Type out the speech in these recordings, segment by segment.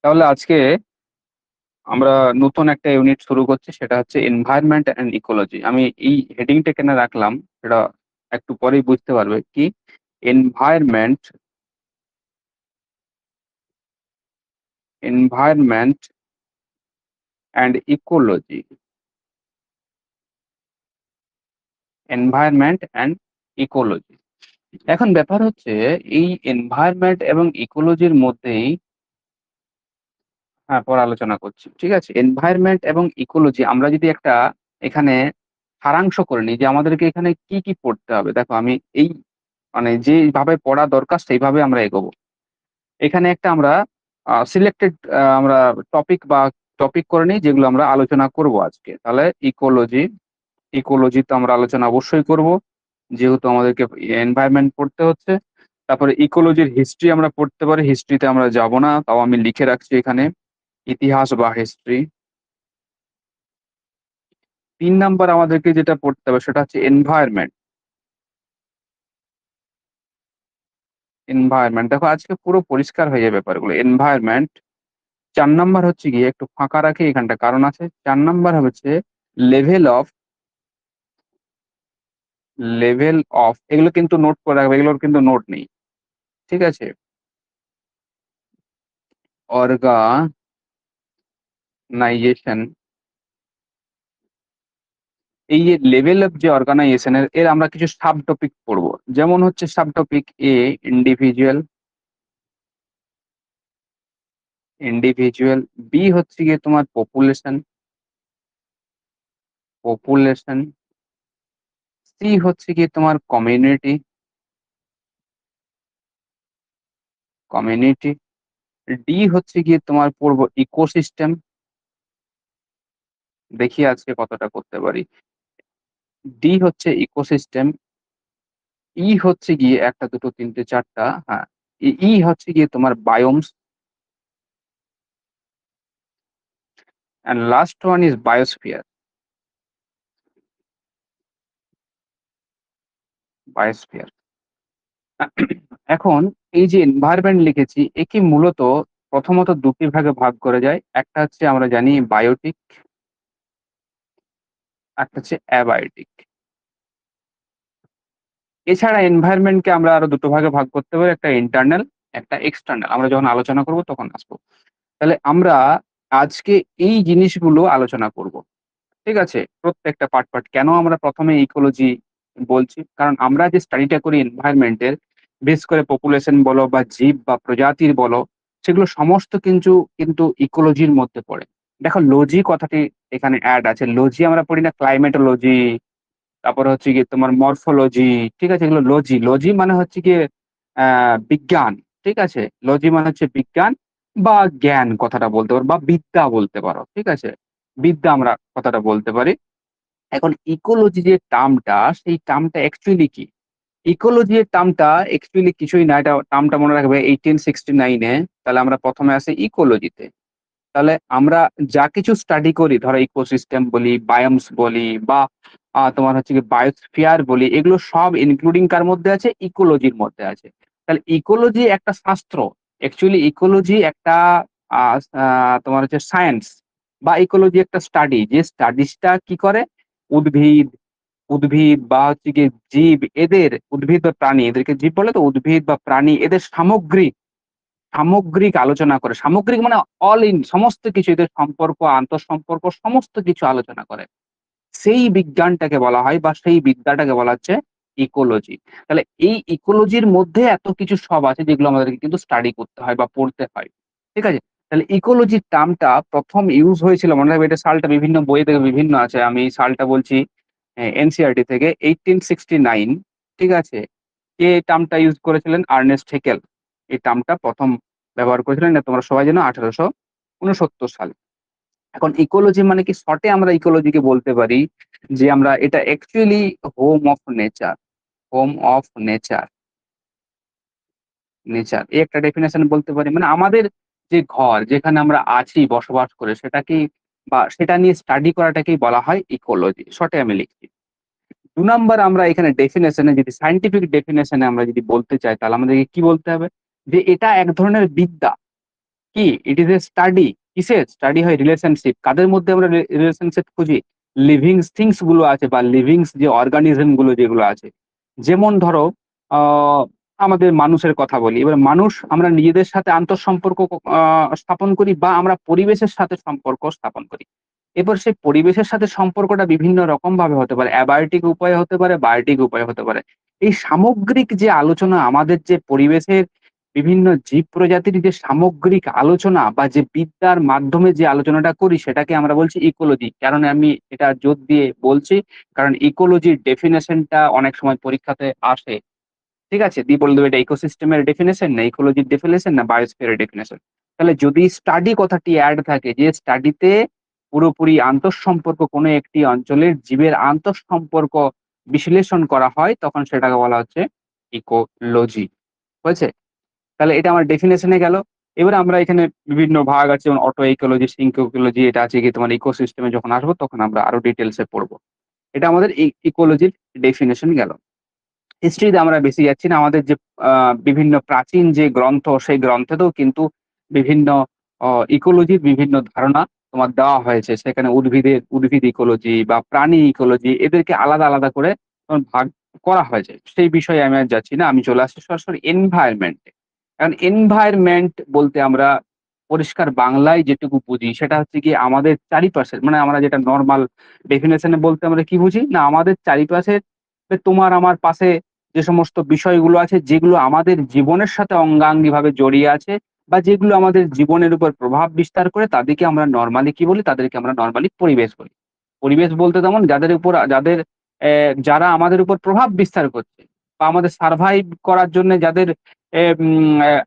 তাহলে আজকে আমরা নতুন একটা ইউনিট শুরু করছি, সেটা হচ্ছে এনভায়রনমেন্ট অ্যান্ড ইকোলজি। আমি এই হেডিংটা কেন রাখলাম সেটা একটু পরেই বুঝতে পারবে। কি environment, environment and ecology, environment and ecology. এখন ব্যাপার হচ্ছে এই এনভায়রনমেন্ট এবং ইকোলজির মধ্যেই, হ্যাঁ, পরে আলোচনা করছি, ঠিক আছে। এনভায়রনমেন্ট এবং ইকোলজি আমরা যদি একটা এখানে সারাংশ করে নিই যে আমাদেরকে এখানে কি কি পড়তে হবে। দেখো, আমি এই মানে যেভাবে পড়া দরকার সেইভাবে আমরা এগোবো। এখানে একটা আমরা সিলেক্টেড আমরা টপিক করে নিই যেগুলো আমরা আলোচনা করব আজকে। তাহলে ইকোলজি, ইকোলজি তো আমরা আলোচনা অবশ্যই করব, যেহেতু আমাদেরকে এনভায়রনমেন্ট পড়তে হচ্ছে। তারপরে ইকোলজির হিস্ট্রি আমরা পড়তে পারি, হিস্ট্রিতে আমরা যাব না, তাও আমি লিখে রাখছি এখানে, ইতিহাস বা হিস্ট্রি। 3 নাম্বার আমাদেরকে যেটা পড়তে হবে সেটা হচ্ছে এনভায়রনমেন্ট। এনভায়রনমেন্ট দেখো আজকে পুরো পরিষ্কার হয়ে যাবে ব্যাপারগুলো। এনভায়রনমেন্ট। 4 নাম্বার হচ্ছে গিয়ে, একটু ফাঁকা রাখি এখানটা কারণ আছে। 4 নাম্বার হচ্ছে লেভেল অফ, লেভেল অফ, এগুলো কিন্তু নোট করে রাখবে, এগুলোর কিন্তু নোট নেই, ঠিক আছে। অর্গানাইজেশন, এই যে লেভেল অফ যে অর্গানাইজেশনের এর আমরা কিছু সাব টপিক পড়বো। যেমন হচ্ছে সাব টপিক এ, ইন্ডিভিজুয়াল, ইন্ডিভিজুয়াল। বি হচ্ছে গিয়ে তোমার পপুলেশন, পপুলেশন। সি হচ্ছে গিয়ে তোমার কমিউনিটি, কমিউনিটি। ডি হচ্ছে গিয়ে তোমার পড়বো ইকোসিস্টেম। দেখি আজকে কতটা করতে পারি। ডি হচ্ছে ইকোসিস্টেম। ই হচ্ছে গিয়ে একটা দুটো তিনটে চারটা, হ্যাঁ, ই হচ্ছে গিয়ে তোমার বায়োমস। And last one is biosphere, biosphere. এখন এই যে এনভায়রনমেন্ট লিখেছি, একে মূলত প্রথমত দুটি ভাগে ভাগ করে যায়। একটা হচ্ছে আমরা জানি বায়োটিক, একটা হচ্ছে অ্যাবায়োটিক। এছাড়া এনভায়রনমেন্টকে আমরা আরো দুটো ভাগে ভাগ করতে পারি, একটা ইন্টারনাল, একটা এক্সটার্নাল। আমরা যখন আলোচনা করব তখন আসবো। তাহলে আমরা আজকে এই জিনিসগুলো আলোচনা করব, ঠিক আছে। প্রত্যেকটা পার্ট পার্ট। কেন আমরা প্রথমে ইকোলজি বলছি, কারণ আমরা যে স্টাডিটা করি এনভায়রনমেন্টের, বিশেষ করে পপুলেশন বলো বা জীব বা প্রজাতির বলো, সেগুলো সমস্ত কিন্তু কিন্তু ইকোলজির মধ্যে পড়ে। দেখো, লজি কথাটি এখানে অ্যাড আছে। লজি আমরা পড়ি না, ক্লাইমেটোলজি, তারপরে হচ্ছে গিয়ে তোমার মরফোলজি, ঠিক আছে। এগুলো লজি, লজি মানে হচ্ছে গিয়ে বিজ্ঞান, ঠিক আছে। লজি মানে হচ্ছে বিজ্ঞান বা জ্ঞান কথাটা বলতে পারো, বা বিদ্যা বলতে পারো, ঠিক আছে। বিদ্যা আমরা কথাটা বলতে পারি। এখন ইকোলজি যে টার্মটা, সেই টার্মটা অ্যাকচুয়ালি কি? ইকোলজি এর টার্মটা অ্যাকচুয়ালি কিছুই না, এটা টার্মটা মনে রাখবে 1869-এ। তাহলে আমরা প্রথমে আসি ইকোলজিতে। তাহলে আমরা যা কিছু স্টাডি করি, ধরো ইকোসিস্টেম বলি, বায়োমস বলি, বা তোমার হচ্ছে কি বায়োস্ফিয়ার বলি, এগুলো সব ইনক্লুডিং কার মধ্যে আছে? ইকোলজির মধ্যে আছে। তাহলে ইকোলজি একটা শাস্ত্র, অ্যাকচুয়ালি ইকোলজি একটা তোমার হচ্ছে সায়েন্স, বা ইকোলজি একটা স্টাডি, যে স্টাডিজটা কি করে উদ্ভিদ, উদ্ভিদ বা হচ্ছে কি জীব, এদের উদ্ভিদ বা প্রাণী, এদেরকে জীব বলে তো, উদ্ভিদ বা প্রাণী, এদের সামগ্রিক, সামগ্রিক আলোচনা করে। সামগ্রিক মানে অল ইন, সমস্ত কিছু, এদের সম্পর্ক, আন্তঃসম্পর্ক, সমস্ত কিছু আলোচনা করে। সেই বিজ্ঞানটাকে বলা হয় বা সেই বিদ্যাটাকে বলা হচ্ছে ইকোলজি। তাহলে এই ইকোলজির মধ্যে এত কিছু সব আছে যেগুলো আমাদেরকে কিন্তু স্টাডি করতে হয় বা পড়তে হয়, ঠিক আছে। তাহলে ইকোলজির টার্মটা প্রথম ইউজ হয়েছিল, মনে রাখবে, এটা সালটা বিভিন্ন বই থেকে বিভিন্ন আছে, আমি সালটা বলছি এনসিআরটি থেকে, 1869, ঠিক আছে। কে টার্মটা ইউজ করেছিলেন? আর্নেস্ট হেকেল এই টার্মটা প্রথম ব্যবহার করেছিলেন, এটা তোমরা সবাই জানো, 1869 সালে। এখন ইকোলজি মানে কি? শর্টে আমরা ইকোলজিকে বলতে পারি যে আমরা এটা actually home of nature, home of nature, nature, এই একটা ডেফিনেশন বলতে পারি। মানে আমাদের যে ঘর, যেখানে আমরা আছি, বসবাস করে, সেটাকেই বা সেটা নিয়ে স্টাডি করাটাকেই বলা হয় ইকোলজি। শর্টে আমি লিখছি। 2 নাম্বার, আমরা এখানে ডেফিনেশনে, যদি সাইন্টিফিক ডেফিনেশনে আমরা যদি বলতে চাই, তাহলে আমাদেরকে কি বলতে হবে? যে এটা এক ধরনের বিদ্যা, কি ইট ইজ এ স্টাডি। কিসের স্টাডি হয়? রিলেশনশিপ। কাদের মধ্যে আমরা রিলেশনশিপ খুঁজি? লিভিং থিংস গুলো আছে বা লিভিংস যে অর্গানিজম গুলো যেগুলো আছে। যেমন ধরো আমাদের মানুষের কথা বলি। এবার মানুষ আমরা নিজেদের সাথে আন্তঃসম্পর্ক স্থাপন করি বা আমরা পরিবেশের সাথে সম্পর্ক স্থাপন করি। এবার সেই পরিবেশের সাথে সম্পর্কটা বিভিন্ন রকম ভাবে হতে পারে। অ্যাবায়োটিক উপায়ে হতে পারে, বায়োটিক উপায়ে হতে পারে। এই সামগ্রিক যে আলোচনা আমাদের যে পরিবেশের বিভিন্ন জীব প্রজাতির যে সামগ্রিক আলোচনা বা যে বিদ্যার মাধ্যমে যে আলোচনাটা করি সেটাকে আমরা বলছি ইকোলজি। কারণ আমি এটা জোর দিয়ে বলছি, কারণ ইকোলজির ডেফিনেশনটা অনেক সময় পরীক্ষাতে আসে। ঠিক আছে? দিয়ে বলে দেবে এটা ইকোসিস্টেমের ডেফিনেশন না ইকোলজির ডেফিনেশন না বায়োস্ফিয়ারের ডেফিনেশন। তাহলে যদি স্টাডি কথাটি এড থাকে যে স্টাডিতে পুরোপুরি আন্তঃসম্পর্ক কোনো একটি অঞ্চলের জীবের আন্তঃসম্পর্ক বিশ্লেষণ করা হয় তখন সেটাকে বলা হচ্ছে ইকোলজি। হয়েছে? তাহলে এটা আমার ডেফিনেশন এ গেল। এবারে আমরা এখানে বিভিন্ন ভাগ আছে যেমন অটো ইকোলজি, সিঙ্ক ইকোলজি এটা আছে গিয়ে তোমার ইকোসিস্টেমে যখন আসবো তখন আমরা আরো ডিটেইলস এ পড়বো। এটা আমাদের ইকোলজির ডেফিনেশন গেল। হিস্ট্রিতে আমরা বেশি যাচ্ছি না। আমাদের যে বিভিন্ন প্রাচীন যে গ্রন্থ সেই গ্রন্থেতেও কিন্তু বিভিন্ন ইকোলজির বিভিন্ন ধারণা তোমার দেওয়া হয়েছে। সেখানে উদ্ভিদ ইকোলজি বা প্রাণী ইকোলজি এদেরকে আলাদা, আলাদা করে তোমার ভাগ করা হয়েছে। সেই বিষয়ে আমি আর যাচ্ছি না। আমি চলে আসছি সরাসরি এনভায়রনমেন্ট এ। কারণ এনভায়রনমেন্ট বলতে আমরা পরিষ্কার বাংলায় যেটুকু বুঝি সেটা হচ্ছে গিয়ে আমাদের চারিপাশের মানে আমরা যেটা নরমাল ডেফিনিশন এ বলতে আমরা কি বুঝি? না আমাদের চারিপাশের তোমার আমার পাশে যে সমস্ত বিষয়গুলো আছে যেগুলো আমাদের জীবনের সাথে অঙ্গাঙ্গিভাবে জড়িয়ে আছে বা যেগুলো আমাদের জীবনের উপর প্রভাব বিস্তার করে তাদেরকে আমরা নরমালি কি বলি? তাদেরকে আমরা নরমালি পরিবেশ বলি। পরিবেশ বলতে তেমন যারা আমাদের উপর প্রভাব বিস্তার করছে বা আমাদের সারভাইভ করার জন্য যাদের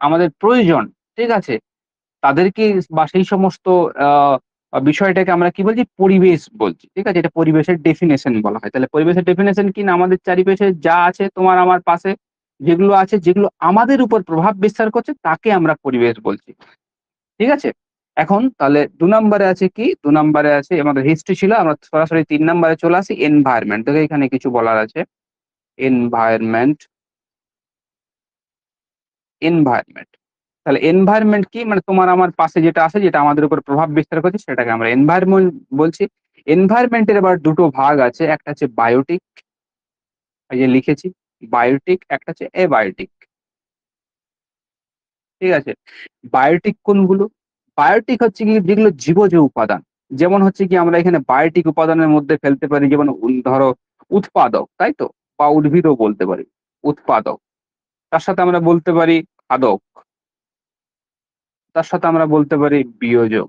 আমাদের প্রয়োজন, ঠিক আছে? তাদেরকে বা সেই সমস্ত আ বিষয়টাকে আমরা কি বলছি? পরিবেশ বলছি। ঠিক আছে? এটা পরিবেশের ডেফিনিশন বলা হয়। তাহলে পরিবেশের ডেফিনিশন কি? না আমাদের চারিপাশে যা আছে তোমার আমার পাশে যেগুলো আছে, যেগুলো আমাদের উপর প্রভাব বিস্তার করছে তাকে আমরা পরিবেশ বলছি। ঠিক আছে? এখন তাহলে ২ নম্বরে আছে কি? ২ নম্বরে আছে আমাদের হিস্ট্রি ছিল। আমরা সরাসরি ৩ নম্বরে চলে আসি এনভায়রনমেন্ট। দেখো এখানে কিছু বলার আছে। Environment, environment. তাহলে এনভায়রনমেন্ট কি? মানে তোমার আমার পাশে যেটা আছে যেটা আমাদের উপর প্রভাব বিস্তার করছে সেটাকে আমরা এনভায়রনমেন্ট বলছি। এনভায়রনমেন্ট এর আবার ২ টো ভাগ আছে। একটা হচ্ছে বায়োটিক, এই যে লিখেছি। বায়োটিক একটা হচ্ছে এবায়োটিক। ঠিক আছে? বায়োটিক কোনগুলো? বায়োটিক হচ্ছে গিয়ে যেগুলো জীবজ উপাদান। যেমন হচ্ছে গিয়ে আমরা এখানে বায়োটিক উপাদানের মধ্যে ফেলতে পারি যেমন ধরো উৎপাদক, তাই তো? বা উদ্ভিদও বলতে পারি। উৎপাদক। তার সাথে আমরা বলতে পারি খাদক। তার সাথে আমরা বলতে পারি বিয়োজক।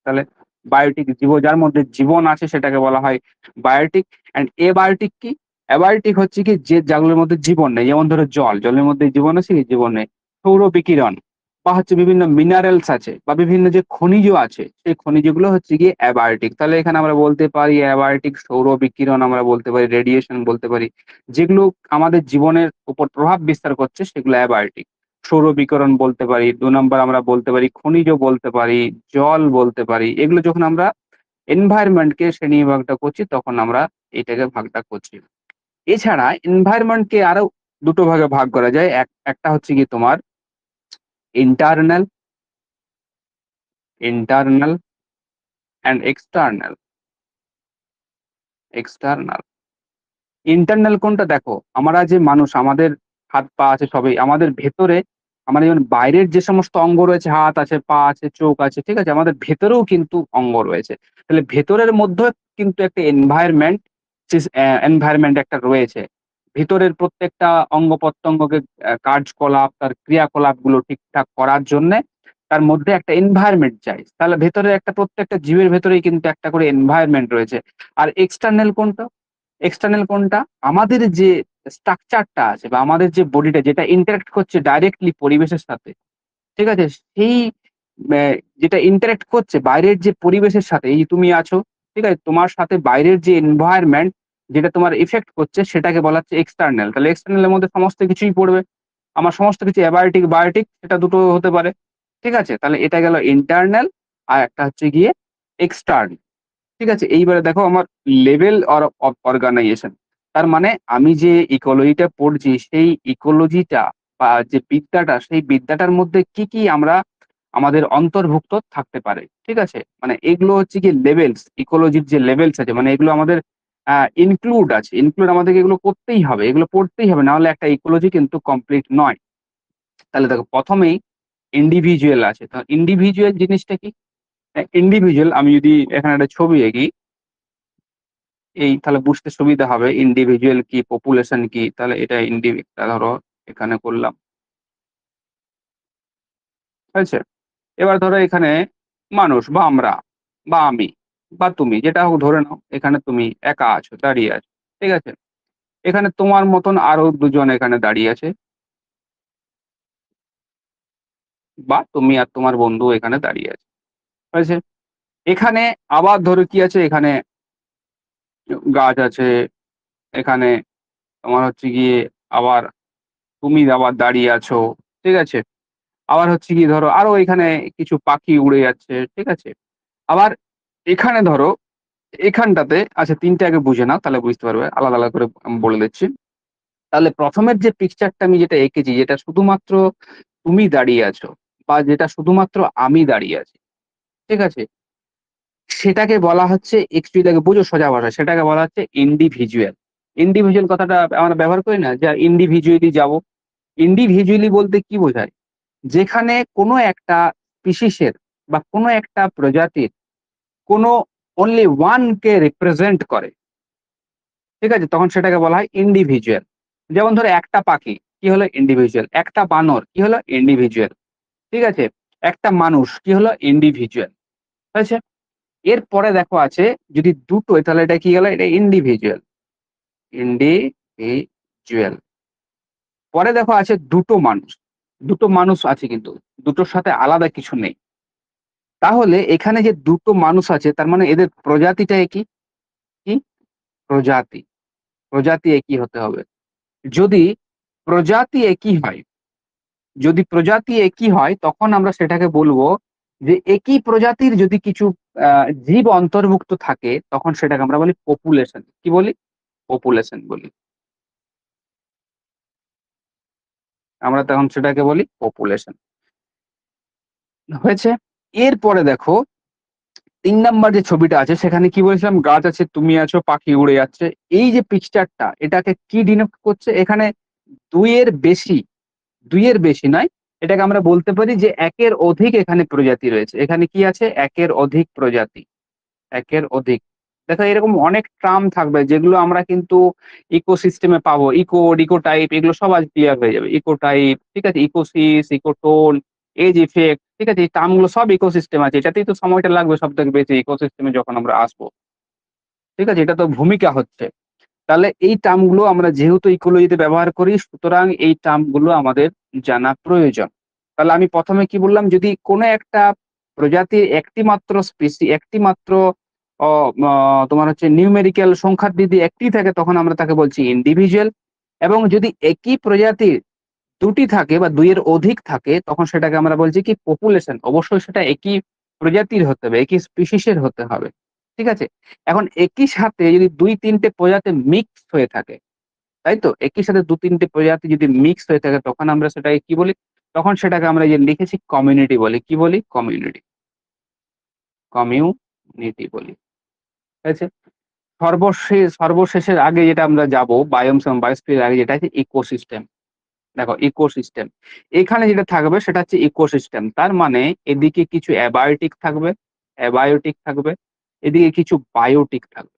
তাহলে বায়োটিক যার মধ্যে জীবন আছে সেটাকে বলা হয় বায়োটিক। অ্যান্ড এবায়োটিক কি? অ্যাবায়োটিক হচ্ছে কি যে যেগুলোর মধ্যে জীবন নেই। যেমন ধরো জল, জলের মধ্যে জীবন আছে কি? জীবন নেই। সৌর বিকিরণ বা হচ্ছে বিভিন্ন মিনারেলস আছে বা বিভিন্ন যে খনিজ আছে সেই খনিজগুলো হচ্ছে গিয়ে অ্যাবায়োটিক। তাহলে এখানে আমরা বলতে পারি অ্যাবায়োটিক, সৌর বিকিরণ আমরা বলতে পারি, রেডিয়েশন বলতে পারি। যেগুলো আমাদের জীবনের উপর প্রভাব বিস্তার করছে সেগুলো অ্যাবায়োটিক। সৌর বিকিরণ বলতে পারি। ২ নম্বর আমরা বলতে পারি খনিজ বলতে পারি, জল বলতে পারি। এগুলো যখন আমরা এনভায়রনমেন্ট কে শ্রেণীবিভাগটা করছি তখন আমরা এটাকে ভাগটা করছি। এছাড়া এনভায়রনমেন্ট কে আরো ২ টো ভাগে ভাগ করা যায়। একটা হচ্ছে গিয়ে তোমার internal, internal and external, external. Internal কোনটা? দেখো আমরা যে মানুষ আমাদের হাত পা আছে সবই আমাদের ভেতরে আমরা যেমন বাইরের যে সমস্ত অঙ্গ রয়েছে হাত আছে, পা আছে, চোখ আছে, ঠিক আছে? আমাদের ভেতরেও কিন্তু অঙ্গ রয়েছে। তাহলে ভেতরের মধ্যেও কিন্তু একটা এনভায়রনমেন্ট একটা রয়েছে। ভিতরের প্রত্যেকটা অঙ্গ-প্রত্যঙ্গকে কার্যকলাপ তার ক্রিয়াকলাপগুলো ঠিকঠাক করার জন্যে তার মধ্যে একটা এনভায়রনমেন্ট চাই। তাহলে ভেতরে একটা প্রত্যেকটা জীবের ভেতরেই কিন্তু একটা করে এনভায়রনমেন্ট রয়েছে। আর এক্সটার্নাল কোনটা? এক্সটার্নাল কোনটা? আমাদের যে স্ট্রাকচারটা আছে বা আমাদের যে বডিটা যেটা ইন্টারেক্ট করছে ডাইরেক্টলি পরিবেশের সাথে, ঠিক আছে? সেই ব্যা যেটা ইন্টারেক্ট করছে বাইরের যে পরিবেশের সাথে, এই যে তুমি আছো, ঠিক আছে? তোমার সাথে বাইরের যে এনভায়রনমেন্ট যেটা তোমার ইফেক্ট করছে সেটাকে বলা হচ্ছে এক্সটার্নাল। তাহলে এক্সটার্নাল এর মধ্যে সমস্ত কিছুই পড়বে। আমার সমস্ত কিছু অ্যাবায়োটিক, বায়োটিক এটা দুটো হতে পারে। ঠিক আছে? তাহলে এটা গেল ইন্টারনাল আর একটা হচ্ছে গিয়ে এক্সটার্ন। ঠিক আছে? এইবারে দেখো আমার লেভেল অফ অর্গানাইজেশন। তার মানে আমি যে ইকোলজিটা পড়ছি সেই ইকোলজিটা বা যে বিদ্যাটা সেই বিদ্যাটার মধ্যে কি আমরা আমাদের অন্তর্ভুক্ত থাকতে পারে। ঠিক আছে? মানে এগুলো হচ্ছে গিয়ে লেভেলস, ইকোলজির যে লেভেলস আছে মানে এগুলো আমাদের ইনক্লুড আছে। ইনক্লুড আমাদেরকে এগুলো করতেই হবে। এগুলো পড়তেই হবে। না হলে একটা ইকোলজি কিন্তু কমপ্লিট নয়। তাহলে দেখো ১ম এই ইন্ডিভিজুয়াল আছে। তো ইন্ডিভিজুয়াল জিনিসটা কি? ইন্ডিভিজুয়াল আমি যদি এখানে একটা ছবি আঁকি, এই তাহলে বুঝতে সুবিধা হবে ইন্ডিভিজুয়াল কি, পপুলেশন কি। তাহলে এটা ধরো এখানে করলাম। হয়েছে? এবার ধরো এখানে মানুষ বা আমরা বা আমি বা তুমি যেটা হোক ধরে নাও এখানে তুমি একা আছো, দাঁড়িয়ে আছো। ঠিক আছে? এখানে তোমার মতন আরো ২ জন এখানে দাঁড়িয়ে আছে বা তুমি আর তোমার বন্ধু এখানে দাঁড়িয়ে আছে। হয়েছে? এখানে আবার ধরো কি আছে এখানে গাছ আছে, এখানে তোমার হচ্ছে গিয়ে আবার তুমি আবার দাঁড়িয়ে আছো। ঠিক আছে? আবার হচ্ছে গিয়ে ধরো আরো এখানে কিছু পাখি উড়ে যাচ্ছে। ঠিক আছে? আবার এখানে ধরো এখানটাতে আচ্ছা ৩ টে আগে বুঝে নাও তাহলে বুঝতে পারবে। আলাদা, আলাদা করে আমি বলে দিচ্ছি। তাহলে ১ম এর যে পিকচারটা আমি যেটা এঁকেছি যেটা শুধুমাত্র তুমি দাঁড়িয়ে আছো বা যেটা শুধুমাত্র আমি দাঁড়িয়ে আছি। ঠিক আছে? সেটাকে বলা হচ্ছে একটু আগে বুঝো সোজা ভাষায় সেটাকে বলা হচ্ছে ইন্ডিভিজুয়াল। ইন্ডিভিজুয়াল কথাটা আমরা ব্যবহার করি না যে ইন্ডিভিজুয়ালি যাবো। ইন্ডিভিজুয়ালি বলতে কি বোঝায়? যেখানে কোনো একটা স্পিসিসের বা কোনো একটা প্রজাতির কোনো অনলি ওয়ান কে রিপ্রেজেন্ট করে। ঠিক আছে? তখন সেটাকে বলা হয় ইন্ডিভিজুয়াল। যেমন ধরো একটা পাখি কি হলো? ইন্ডিভিজুয়াল। একটা বানর কি হলো? ইন্ডিভিজুয়াল। ঠিক আছে? একটা মানুষ কি হলো? ইন্ডিভিজুয়াল। হয়েছে? এরপরে দেখো আছে যদি দুটোই তাহলে এটা কি গেল? এটা ইন্ডিভিজুয়াল। ইন্ডিভিজুয়াল। পরে দেখো আছে দুটো মানুষ। দুটো মানুষ আছে কিন্তু। দুটোর সাথে আলাদা কিছু নেই। তাহলে এখানে যে দুটো মানুষ আছে তার মানে এদের প্রজাতিটা একই। কি? প্রজাতি। প্রজাতি একই হতে হবে। যদি প্রজাতি একই হয় যদি প্রজাতি একই হয় তখন আমরা সেটাকে বলবো যে একই প্রজাতির যদি কিছু জীব অন্তর্ভুক্ত থাকে তখন সেটাকে আমরা বলি পপুলেশন। কি বলি? পপুলেশন বলি। আমরা তখন সেটাকে বলি পপুলেশন। হয়েছে? এরপরে দেখো ৩ নাম্বার যে ছবিটা আছে সেখানে কি বলেছিলাম? গাছ আছে, তুমি আছো, পাখি উড়ে যাচ্ছে। এই যে পিকচারটা এটাকে কি ডিনোট করছে? এখানে ২ এর বেশি ২ এর বেশি নয়। এটাকে আমরা বলতে পারি যে ১ এর অধিক এখানে প্রজাতি রয়েছে। এখানে কি আছে? ১ এর অধিক প্রজাতি। ১ এর অধিক। দেখো এরকম অনেক টার্ম থাকবে যেগুলো আমরা কিন্তু ইকোসিস্টেম এ পাবো। ইকোড, ইকোটাইপ এগুলো সব আজ ক্লিয়ার হয়ে যাবে। ইকোটাইপ, ঠিক আছে? ইকোসিস, ইকোটোন, এজ ইফেক্ট, ঠিক আছে? এই টার্ম গুলো সব ইকোসিস্টেম আছে। এটাতেই তো সময়টা লাগবে সবথেকে বেশি ইকোসিস্টেম এ যখন আমরা আসবো। ঠিক আছে? এটা তো ভূমিকা হচ্ছে। তাহলে এই টার্ম গুলো আমরা যেহেতু ইকোলজিতে ব্যবহার করি সুতরাং এই টার্ম গুলো আমাদের জানা প্রয়োজন। তাহলে আমি ১ম এ কি বললাম? যদি কোনো একটা প্রজাতির একটি মাত্র একটি মাত্র অ ম তোমার হচ্ছে নিউমেরিক্যাল সংখ্যার যদি একটি থাকে তখন আমরা তাকে বলছি ইন্ডিভিজুয়াল এবং যদি একই প্রজাতির ২ টি থাকে বা ২ এর অধিক থাকে তখন সেটাকে আমরা বলছি কি পপুলেশন। অবশ্যই সেটা একই প্রজাতির হতে হবে, একই স্পিসিস এর হতে হবে। ঠিক আছে? এখন একই সাথে যদি ২-৩ টে প্রজাতি মিক্সড হয়ে থাকে, তাই তো? একই সাথে ২-৩ টে প্রজাতি যদি মিক্সড হয়ে থাকে তখন আমরা সেটাকে কি বলি? তখন সেটাকে আমরা এই যে লিখেছি কমিউনিটি বলি। কি বলি? কমিউনিটি। কমিউনিটি বলি। হয়েছে? সর্বশেষের আগে যেটা আমরা যাবো বায়োমস এবং বায়োস্ফিয়ার এর আগে যেটা আছে ইকোসিস্টেম। দেখো ইকোসিস্টেম। এখানে যেটা থাকবে সেটা হচ্ছে ইকোসিস্টেম। তার মানে এদিকে কিছু অ্যাবায়োটিক থাকবে, অ্যাবায়োটিক থাকবে, এদিকে কিছু বায়োটিক থাকবে।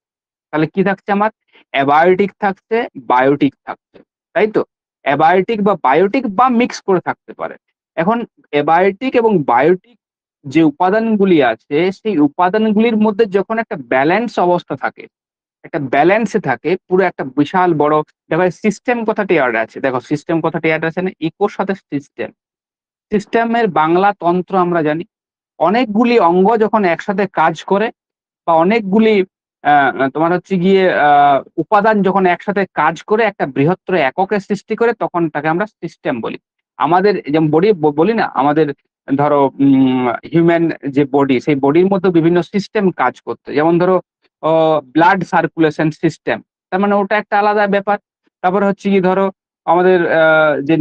তাহলে কি থাকছে আমার? অ্যাবায়োটিক থাকছে, বায়োটিক থাকছে। তাই তো? অ্যাবায়োটিক বা বায়োটিক বা মিক্স করে থাকতে পারে। এখন অ্যাবায়োটিক এবং বায়োটিক যে উপাদানগুলি আছে সেই উপাদানগুলির মধ্যে যখন একটা ব্যালেন্স অবস্থা থাকে একটা ব্যালেন্সে থাকে পুরো একটা বিশাল বড় দেখো সিস্টেম কথাটি এড আছে। দেখো সিস্টেম কথাটি এড আছে না? ইকোর সাথে সিস্টেম। সিস্টেমের বাংলা তন্ত্র আমরা জানি। অনেকগুলি অঙ্গ যখন একসাথে কাজ করে বা অনেকগুলি আ তোমার হচ্ছে গিয়ে উপাদান যখন একসাথে কাজ করে একটা বৃহত্তর এককের সৃষ্টি করে তখন তাকে আমরা সিস্টেম বলি। আমাদের যেমন বডি বলি না? আমাদের ধরো হিউম্যান যে বডি সেই বডির মধ্যে বিভিন্ন সিস্টেম কাজ করতো। যেমন ধরো ব্লাড সার্কুলেশন সিস্টেম। তার মানে ওটা একটা আলাদা ব্যাপার। তারপরে হচ্ছে গিয়ে ধরো আমাদের যে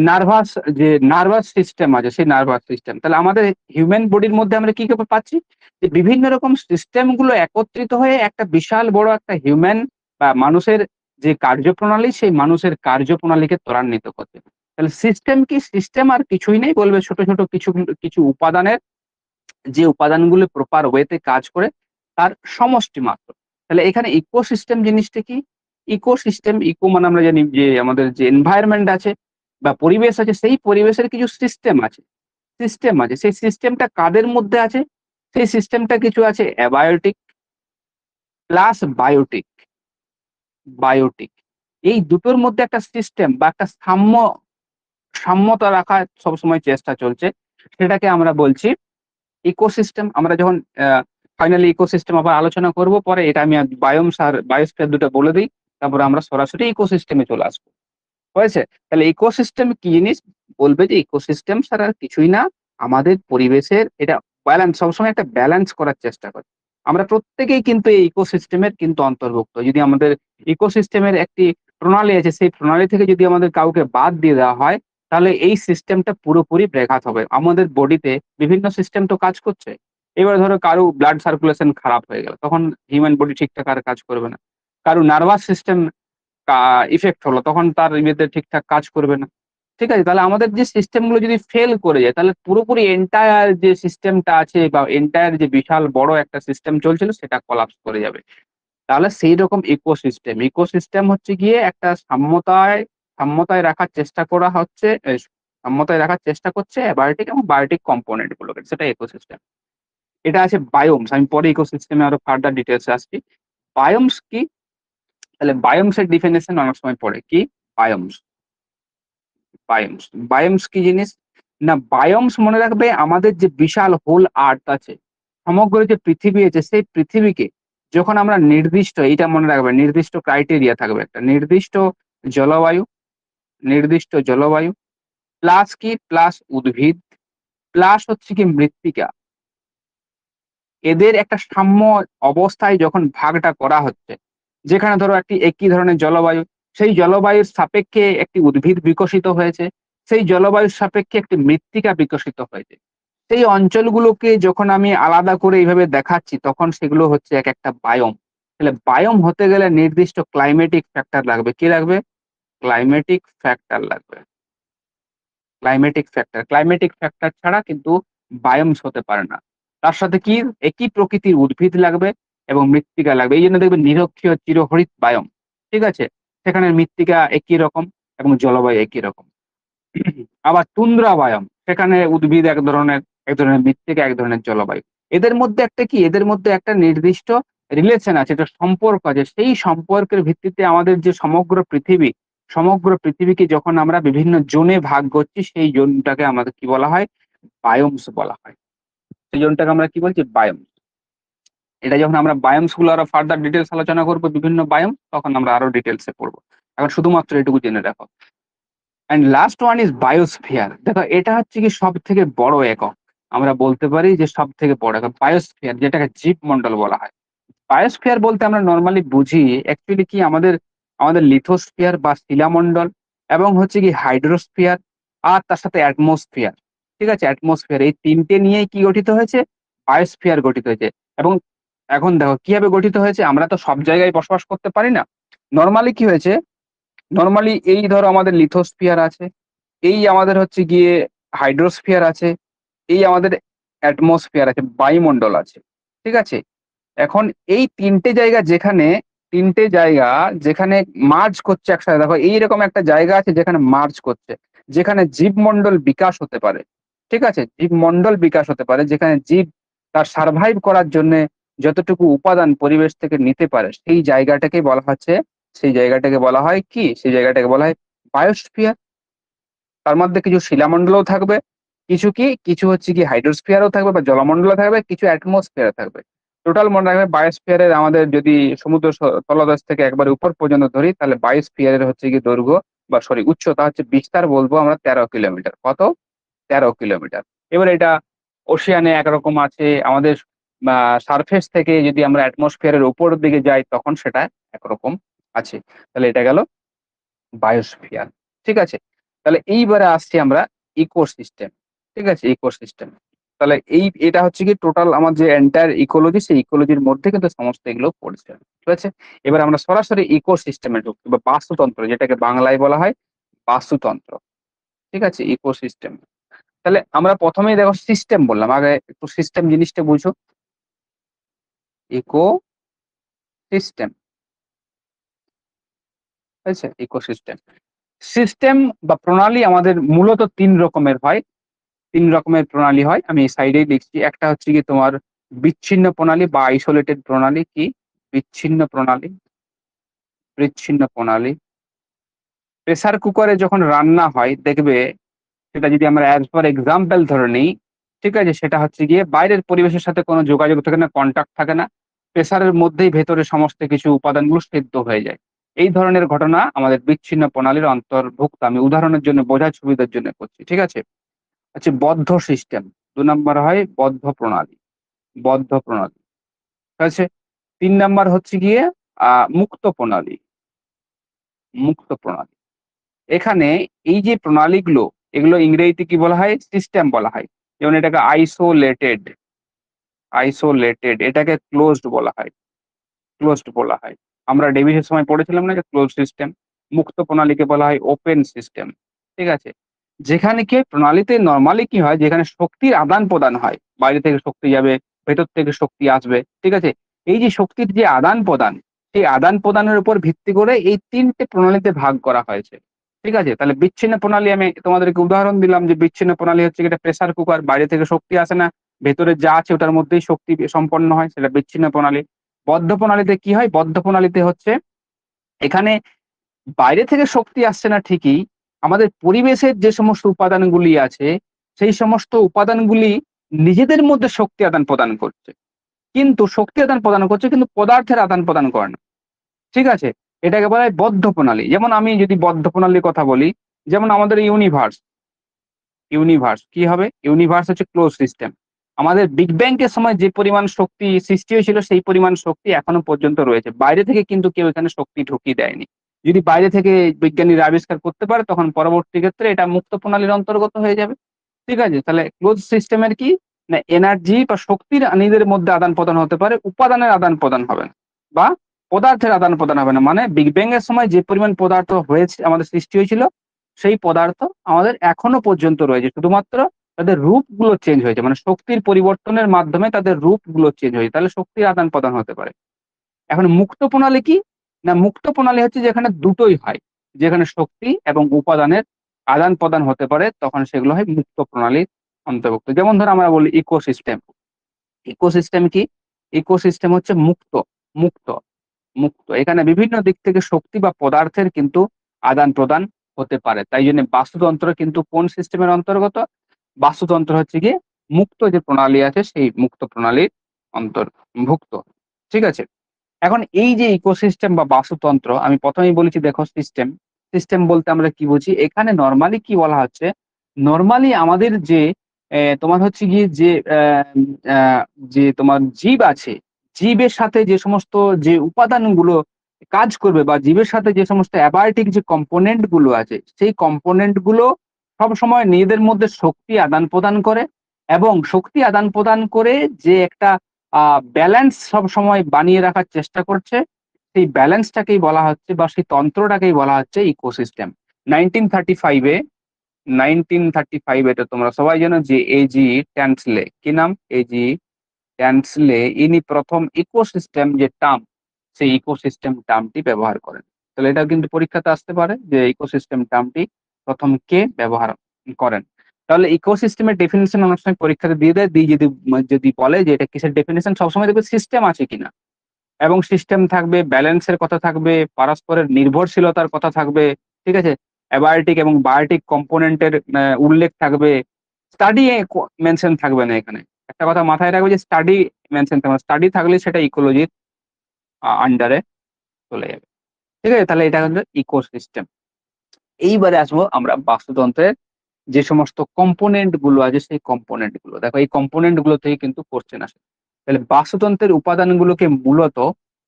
নার্ভাস সিস্টেম আছে সেই নার্ভাস সিস্টেম। তাহলে আমাদের হিউম্যান বডির মধ্যে আমরা কি পাচ্ছি? যে বিভিন্ন রকম সিস্টেম গুলো একত্রিত হয়ে একটা বিশাল বড় একটা হিউম্যান বা মানুষের যে কার্যপ্রণালী সেই মানুষের কার্যপ্রণালীকে ত্বরান্বিত করছে। তাহলে সিস্টেম কি? সিস্টেম আর কিছুই নেই, বলবে ছোট, ছোট কিছু উপাদানের, যে উপাদানগুলো প্রপার ওয়েতে কাজ করে তার সমষ্টি মাত্র। তাহলে এখানে ইকোসিস্টেম জিনিসটা কি? ইকোসিস্টেম, ইকো মানে আমরা জানি যে আমাদের যে এনভায়রনমেন্ট আছে বা পরিবেশ আছে, সেই পরিবেশের কিছু সিস্টেম আছে। সেই সিস্টেমটা কাদের মধ্যে আছে? সেই সিস্টেমটা কিছু আছে অ্যাবায়োটিক প্লাস বায়োটিক। এই দুটোর মধ্যে একটা সিস্টেম বা একটা সাম্যতা রাখার সবসময় চেষ্টা চলছে। সেটাকে আমরা বলছি ইকোসিস্টেম। আমরা যখন ফাইনালি ইকোসিস্টেম আবার আলোচনা করব পরে, এটা আমি বায়োমস আর বায়োস্ফিয়ার ২ টা বলে দেই। তারপরে আমরা সরাসরি ইকোসিস্টেমে চলে আসবো। হয়েছে? তাহলে ইকোসিস্টেম কি জিনিস? বলবে যে ইকোসিস্টেম ছাড়া আর কিছুই না। আমাদের পরিবেশের এটা সবসময় একটা ব্যালেন্স করার চেষ্টা করে। আমরা প্রত্যেকেই কিন্তু এই ইকোসিস্টেমের কিন্তু অন্তর্ভুক্ত। যদি আমাদের ইকোসিস্টেমের একটি প্রণালী আছে, সেই প্রণালী থেকে যদি আমাদের কাউকে বাদ দিয়ে দেওয়া হয়, তাহলে এই সিস্টেমটা পুরোপুরি ব্যাঘাত হবে। আমাদের বডিতে বিভিন্ন সিস্টেম তো কাজ করছে। এবার ধরো কারো ব্লাড সার্কুলেশন খারাপ হয়ে গেল, তখন হিউম্যান বডি ঠিকঠাক আর কাজ করবে না। কারো নার্ভাস সিস্টেম কা ইফেক্ট হলো, তখন তার ইয়েতে ঠিকঠাক কাজ করবে না। ঠিক আছে? তাহলে আমাদের যে সিস্টেম গুলো যদি ফেল করে যায়, তাহলে পুরোপুরি এন্টায়ার যে সিস্টেমটা আছে বা এন্টায়ার যে বিশাল বড় একটা সিস্টেম চলছিল সেটা কোলাপস করে যাবে। তাহলে সেইরকম ইকোসিস্টেম হচ্ছে গিয়ে একটা সাম্যতায় রাখার চেষ্টা করা হচ্ছে, সাম্যতায় রাখার চেষ্টা করছে অ্যাবায়োটিক এবং বায়োটিক কম্পোনেন্ট গুলোকে। সেটা ইকোসিস্টেম। এটা আছে বায়োমস। আমি পরে ইকোসিস্টেমে আরো ফার্দার ডিটেইলস এ আসছি। বায়োমস কি? তাহলে বায়োমস এর ডেফিনিশন অনেক সময় পড়ে। কি? বায়োমস, বায়োমস কি জিনিস? না, বায়োমস মনে রাখবে আমাদের যে বিশাল হোল আর্থ আছে, সমগ্র যে পৃথিবী আছে, সেই পৃথিবীকে যখন আমরা এইটা মনে রাখবে, নির্দিষ্ট ক্রাইটেরিয়া থাকবে একটা। জলবায়ু নির্দিষ্ট জলবায়ু প্লাস কি? প্লাস উদ্ভিদ প্লাস হচ্ছে কি মৃত্তিকা। এদের একটা সাম্য অবস্থায় যখন ভাগটা করা হচ্ছে, যেখানে ধরো একই ধরনের জলবায়ু, সেই জলবায়ুর সাপেক্ষে একটি উদ্ভিদ বিকশিত হয়েছে, সেই জলবায়ুর সাপেক্ষে একটি মৃত্তিকা বিকশিত হয়েছে। সেই অঞ্চলগুলোকে যখন আমি আলাদা করে এইভাবে দেখাচ্ছি, তখন সেগুলো হচ্ছে একেকটা বায়োম। তাহলে বায়োম হতে গেলে নির্দিষ্ট ক্লাইমেটিক ফ্যাক্টর লাগবে। কি লাগবে? ক্লাইমেটিক ফ্যাক্টর লাগবে। ক্লাইমেটিক ফ্যাক্টর ছাড়া কিন্তু বায়োমস হতে পারে না। তার সাথে কি? একই প্রকৃতির উদ্ভিদ লাগবে এবং মৃত্তিকা লাগবে। এইজন্য দেখবেন নিরক্ষীয় চিরহরিৎ বায়োম। ঠিক আছে? সেখানে মৃত্তিকা একই রকম এবং জলবায়ু একই রকম। আবার টুন্দ্রা বায়োম, সেখানে উদ্ভিদ এক ধরনের মৃত্তিকা, এক ধরনের জলবায়ু। এদের মধ্যে একটা কি? এদের মধ্যে একটা নির্দিষ্ট রিলেশন আছে, একটা সম্পর্ক আছে। সেই সম্পর্কের ভিত্তিতে আমাদের যে সমগ্র পৃথিবীকে যখন আমরা বিভিন্ন জোনে ভাগ করছি, সেই জোনটাকে আমাদের কি বলা হয়? বায়োমস বলা হয়। সেই জোনটাকে আমরা কি বলছি? বায়োমস। এটা যখন আমরা বায়োমস গুলো আরো ফার্দার ডিটেইলস আলোচনা করব, বিভিন্ন বায়োম, তখন আমরা আরো ডিটেইলস এ পড়বো। এখন শুধুমাত্র এটুকু জেনে রাখো। And last one is biosphere. দেখো, এটা হচ্ছে কি সবথেকে বড় একক। আমরা বলতে পারি যে সবথেকে বড় একক বায়োস্ফিয়ার, যেটাকে জীবমন্ডল বলা হয়। বায়োস্ফিয়ার বলতে আমরা নরমালি বুঝি অ্যাকচুয়ালি কি, আমাদের লিথোস্ফিয়ার বা শিলামন্ডল, এবং হচ্ছে কি হাইড্রোস্ফিয়ার, আর তার সাথে অ্যাটমসফিয়ার। ঠিক আছে? অ্যাটমসফিয়ার, এই ৩ টে নিয়েই কি গঠিত হয়েছে? বায়োস্ফিয়ার গঠিত হয়েছে। এবং এখন দেখো কিভাবে গঠিত হয়েছে। আমরা তো সব জায়গায় বসবাস করতে পারি না। নরমালি কি হয়েছে? নরমালি এই ধরো আমাদের লিথোস্ফিয়ার আছে, এই আমাদের হচ্ছে গিয়ে হাইড্রোস্ফিয়ার আছে, এই আমাদের অ্যাটমসফিয়ার আছে, বায়ুমণ্ডল আছে। ঠিক আছে? এখন এই ৩টে জায়গা যেখানে মার্জ করছে একসাথে, দেখো এইরকম একটা জায়গা আছে যেখানে মার্জ করছে, যেখানে জীবমন্ডল বিকাশ হতে পারে। ঠিক আছে? জীবমন্ডল বিকাশ হতে পারে, যেখানে জীব তার সারভাইভ করার জন্যে যতটুকু উপাদান পরিবেশ থেকে নিতে পারে, সেই জায়গাটাকে বলা হয় কি? সেই জায়গাটাকে বলা হয় বায়োস্ফিয়ার। তার মধ্যে কিছু শিলামন্ডলও থাকবে, কিছু হচ্ছে কি হাইড্রোস্ফিয়ারও থাকবে বা জলমন্ডলও থাকবে, কিছু অ্যাটমসফিয়ার থাকবে। টোটাল মনে রাখবে বায়োস্ফিয়ারের, আমাদের যদি সমুদ্র তলদেশ থেকে একবারে উপর পর্যন্ত ধরি, তাহলে বায়োস্ফিয়ারের হচ্ছে কি দৈর্ঘ্য বা সরি উচ্চতা হচ্ছে, বিস্তার বলবো আমরা ১৩ কিলোমিটার। কত? ১৩ কিলোমিটার। এবার এটা ওশিয়ানে একরকম আছে, আমাদের সারফেস থেকে যদি আমরা অ্যাটমসফিয়ারের উপরের দিকে যাই তখন সেটা একরকম আছে। তাহলে এটা গেল বায়োস্ফিয়ার। ঠিক আছে? তাহলে এইবারে আসছি আমরা ইকোসিস্টেম। ঠিক আছে? ইকোসিস্টেম। তাহলে এটা হচ্ছে কি টোটাল আমার যে এন্টায়ার ইকোলজি, সেই ইকোলজির মধ্যে কিন্তু সমস্ত এগুলো পড়ছে। ঠিক আছে? এবার আমরা সরাসরি ইকোসিস্টেমে ঢুকছি বা বাস্তুতন্ত্র, যেটাকে বাংলায় বলা হয় বাস্তুতন্ত্র। ঠিক আছে? ইকোসিস্টেম। তাহলে আমরা ১ম এই দেখো সিস্টেম বললাম। আগে একটু সিস্টেম জিনিসটা বুঝো। ইকোসিস্টেম। ঠিক আছে? ইকোসিস্টেম। সিস্টেম বা প্রণালী আমাদের মূলত ৩ রকমের হয়। ৩ রকমের প্রণালী হয়। আমি এই সাইডেই লিখছি। একটা হচ্ছে গিয়ে তোমার বিচ্ছিন্ন প্রণালী বা আইসোলেটেড প্রণালী কি? বিচ্ছিন্ন প্রণালী, বিচ্ছিন্ন প্রণালী। প্রেসার কুকারে যখন রান্না হয় দেখবে, সেটা যদি আমরা অ্যাজ ফর এক্সাম্পল ধরে নিই, ঠিক আছে? সেটা হচ্ছে গিয়ে বাইরের পরিবেশের সাথে কোনো যোগাযোগ থাকে না, কনট্যাক্ট থাকে না। প্রেসারের মধ্যেই ভেতরে সমস্ত কিছু উপাদানগুলো সেদ্ধ হয়ে যায়। এই ধরনের ঘটনা আমাদের বিচ্ছিন্ন প্রণালীর অন্তর্ভুক্ত। আমি উদাহরণের জন্য বোঝার সুবিধার জন্য করছি। ঠিক আছে? হচ্ছে বদ্ধ সিস্টেম। ২ নাম্বার হয় বদ্ধ প্রণালী, বদ্ধ প্রণালী। ঠিক আছে? ৩ নাম্বার হচ্ছে গিয়ে মুক্ত প্রণালী, মুক্ত প্রণালী। এখানে এই যে প্রণালীগুলো, এগুলো ইংরেজিতে কি বলা হয়? সিস্টেম বলা হয়। যেমন এটাকে আইসোলেটেড, আইসোলেটেড এটাকে ক্লোজড বলা হয়, ক্লোজড বলা হয়। আমরা ডেভিসের সময় পড়েছিলাম না যে ক্লোজ সিস্টেম। মুক্ত প্রণালীকে বলা হয় ওপেন সিস্টেম। ঠিক আছে? যেখানে কি প্রণালীতে নরমালি কি হয়? যেখানে শক্তির আদান-প্রদান হয়। বাইরে থেকে শক্তি যাবে, ভেতর থেকে শক্তি আসবে। ঠিক আছে? এই যে শক্তির যে আদান-প্রদান, সেই আদান-প্রদানের উপর ভিত্তি করে এই ৩ টে প্রণালীতে ভাগ করা হয়েছে। ঠিক আছে? তাহলে বিচ্ছিন্ন প্রণালী আমি তোমাদেরকে উদাহরণ দিলাম যে বিচ্ছিন্ন প্রণালী হচ্ছে এটা প্রেসার কুকার। বাইরে থেকে শক্তি আসে না। ভেতরে যা আছে ওটার মধ্যেই শক্তি সম্পন্ন হয়। সেটা বিচ্ছিন্ন প্রণালী। বদ্ধ প্রণালীতে কি হয়? বদ্ধ প্রণালীতে হচ্ছে এখানে বাইরে থেকে শক্তি আসছে না ঠিকই, আমাদের পরিবেশের যে সমস্ত উপাদানগুলি আছে, সেই সমস্ত উপাদানগুলি নিজেদের মধ্যে শক্তি আদান-প্রদান করছে। কিন্তু শক্তি আদান-প্রদান করছে কিন্তু পদার্থের আদান-প্রদান করে না। ঠিক আছে? এটাকে বলা হয় বদ্ধ প্রণালী। যেমন আমি যদি বদ্ধ প্রণালীর কথা বলি, যেমন আমাদের ইউনিভার্স, ইউনিভার্স কি হবে? ইউনিভার্স হচ্ছে ক্লোজ সিস্টেম। আমাদের বিগ ব্যাং এর সময় যে পরিমাণ শক্তি সৃষ্টি হয়েছিল সেই পরিমাণ শক্তি এখনো পর্যন্ত রয়েছে। বাইরে থেকে কিন্তু কেউ এখানে শক্তি ঢুকিয়ে দেয়নি। যদি বাইরে থেকে বিজ্ঞানীরা আবিষ্কার করতে পারে তখন পরবর্তী ক্ষেত্রে এটা মুক্ত প্রণালীর অন্তর্গত হয়ে যাবে। ঠিক আছে? তাহলে ক্লোজ সিস্টেমের কি? না এনার্জি বা শক্তির নিজেদের মধ্যে আদান-প্রদান হতে পারে, উপাদানের আদান-প্রদান হবে না। বা পদার্থের আদান-প্রদান হবে না। মানে বিগ ব্যাং এর সময় যে পরিমাণ পদার্থ হয়েছে আমাদের সৃষ্টি হয়েছিল সেই পদার্থ আমাদের এখনো পর্যন্ত রয়েছে। শুধুমাত্র তাদের রূপগুলো চেঞ্জ হয়েছে। মানে শক্তির পরিবর্তনের মাধ্যমে তাদের রূপগুলো চেঞ্জ হয়েছে। তাহলে শক্তির আদান-প্রদান হতে পারে। এখন মুক্ত প্রণালী কি? না মুক্ত প্রণালী হচ্ছে যেখানে দুটোই হয়। যেখানে শক্তি এবং উপাদানের আদান-প্রদান হতে পারে তখন সেগুলো হয় মুক্ত প্রণালীর অন্তর্ভুক্ত। যেমন ধরো আমরা বলি ইকোসিস্টেম। ইকোসিস্টেম কি? ইকোসিস্টেম হচ্ছে মুক্ত, মুক্ত, মুক্ত। এখানে বিভিন্ন দিক থেকে শক্তি বা পদার্থের কিন্তু আদান-প্রদান হতে পারে। তাই জন্য বাস্তুতন্ত্র কিন্তু কোন সিস্টেমের অন্তর্গত? বাস্তুতন্ত্র হচ্ছে গিয়ে মুক্ত যে প্রণালী আছে সেই মুক্ত প্রণালীর অন্তর্ভুক্ত। ঠিক আছে? এখন এই যে ইকোসিস্টেম বা বাস্তুতন্ত্র আমি ১ম এই বলেছি দেখো সিস্টেম। সিস্টেম বলতে আমরা কি বুঝি? এখানে নরমালি কি বলা হচ্ছে? নরমালি আমাদের যে তোমার হচ্ছে গিয়ে যে আ যে তোমার জীব আছে, জীবের সাথে যে সমস্ত যে উপাদানগুলো কাজ করবে বা জীবের সাথে যে সমস্ত অ্যাবায়োটিক যে কম্পোনেন্ট গুলো আছে, সেই কম্পোনেন্ট গুলো সবসময় নিজেদের মধ্যে শক্তি আদান-প্রদান করে এবং শক্তি আদান-প্রদান করে যে একটা ব্যালেন্স সবসময় বানিয়ে রাখার চেষ্টা করছে, সেই ব্যালেন্সটাকেই বলা হচ্ছে বা সেই তন্ত্রটাকেই বলা হচ্ছে ইকোসিস্টেম। 1935 এ 1935 এটা তোমরা সবাই জানো যে এজি ট্যান্সলে। কি নাম? এজি ট্যান্সলে ইনি ১ম ইকোসিস্টেম যে টার্ম, সেই ইকোসিস্টেম টার্মটি ব্যবহার করেন। তাহলে এটাও কিন্তু পরীক্ষাতে আসতে পারে যে ইকোসিস্টেম টার্মটি ১ম কে ব্যবহার করেন। তাহলে ইকোসিস্টেমের ডেফিনিশন অনেক সময় পরীক্ষাতে দিয়ে দেয়। দিয়ে যদি বলে যে এটা কিসের ডেফিনিশন সবসময় দেখবে সিস্টেম আছে কিনা। এবং সিস্টেম থাকবে, ব্যালেন্সের কথা থাকবে, পারস্পরের নির্ভরশীলতার কথা থাকবে। ঠিক আছে? অ্যাবায়োটিক এবং বায়োটিক কম্পোনেন্টের উল্লেখ থাকবে। স্টাডি মেনশন থাকবে না এখানে। একটা কথা মাথায় রাখবে যে স্টাডি মেনশন থাকবে না। স্টাডি থাকলে সেটা ইকোলজির আন্ডারে চলে যাবে। ঠিক আছে? তাহলে এটা হলো ইকোসিস্টেম। এইবারে আসবো আমরা বাস্তুতন্ত্রের যে সমস্ত কম্পোনেন্ট গুলো আছে সেই কম্পোনেন্ট গুলো। দেখো এই কম্পোনেন্ট গুলো থেকে কিন্তু কোয়েশ্চেন আসে। তাহলে বাস্তুতন্ত্রের উপাদানগুলোকে মূলত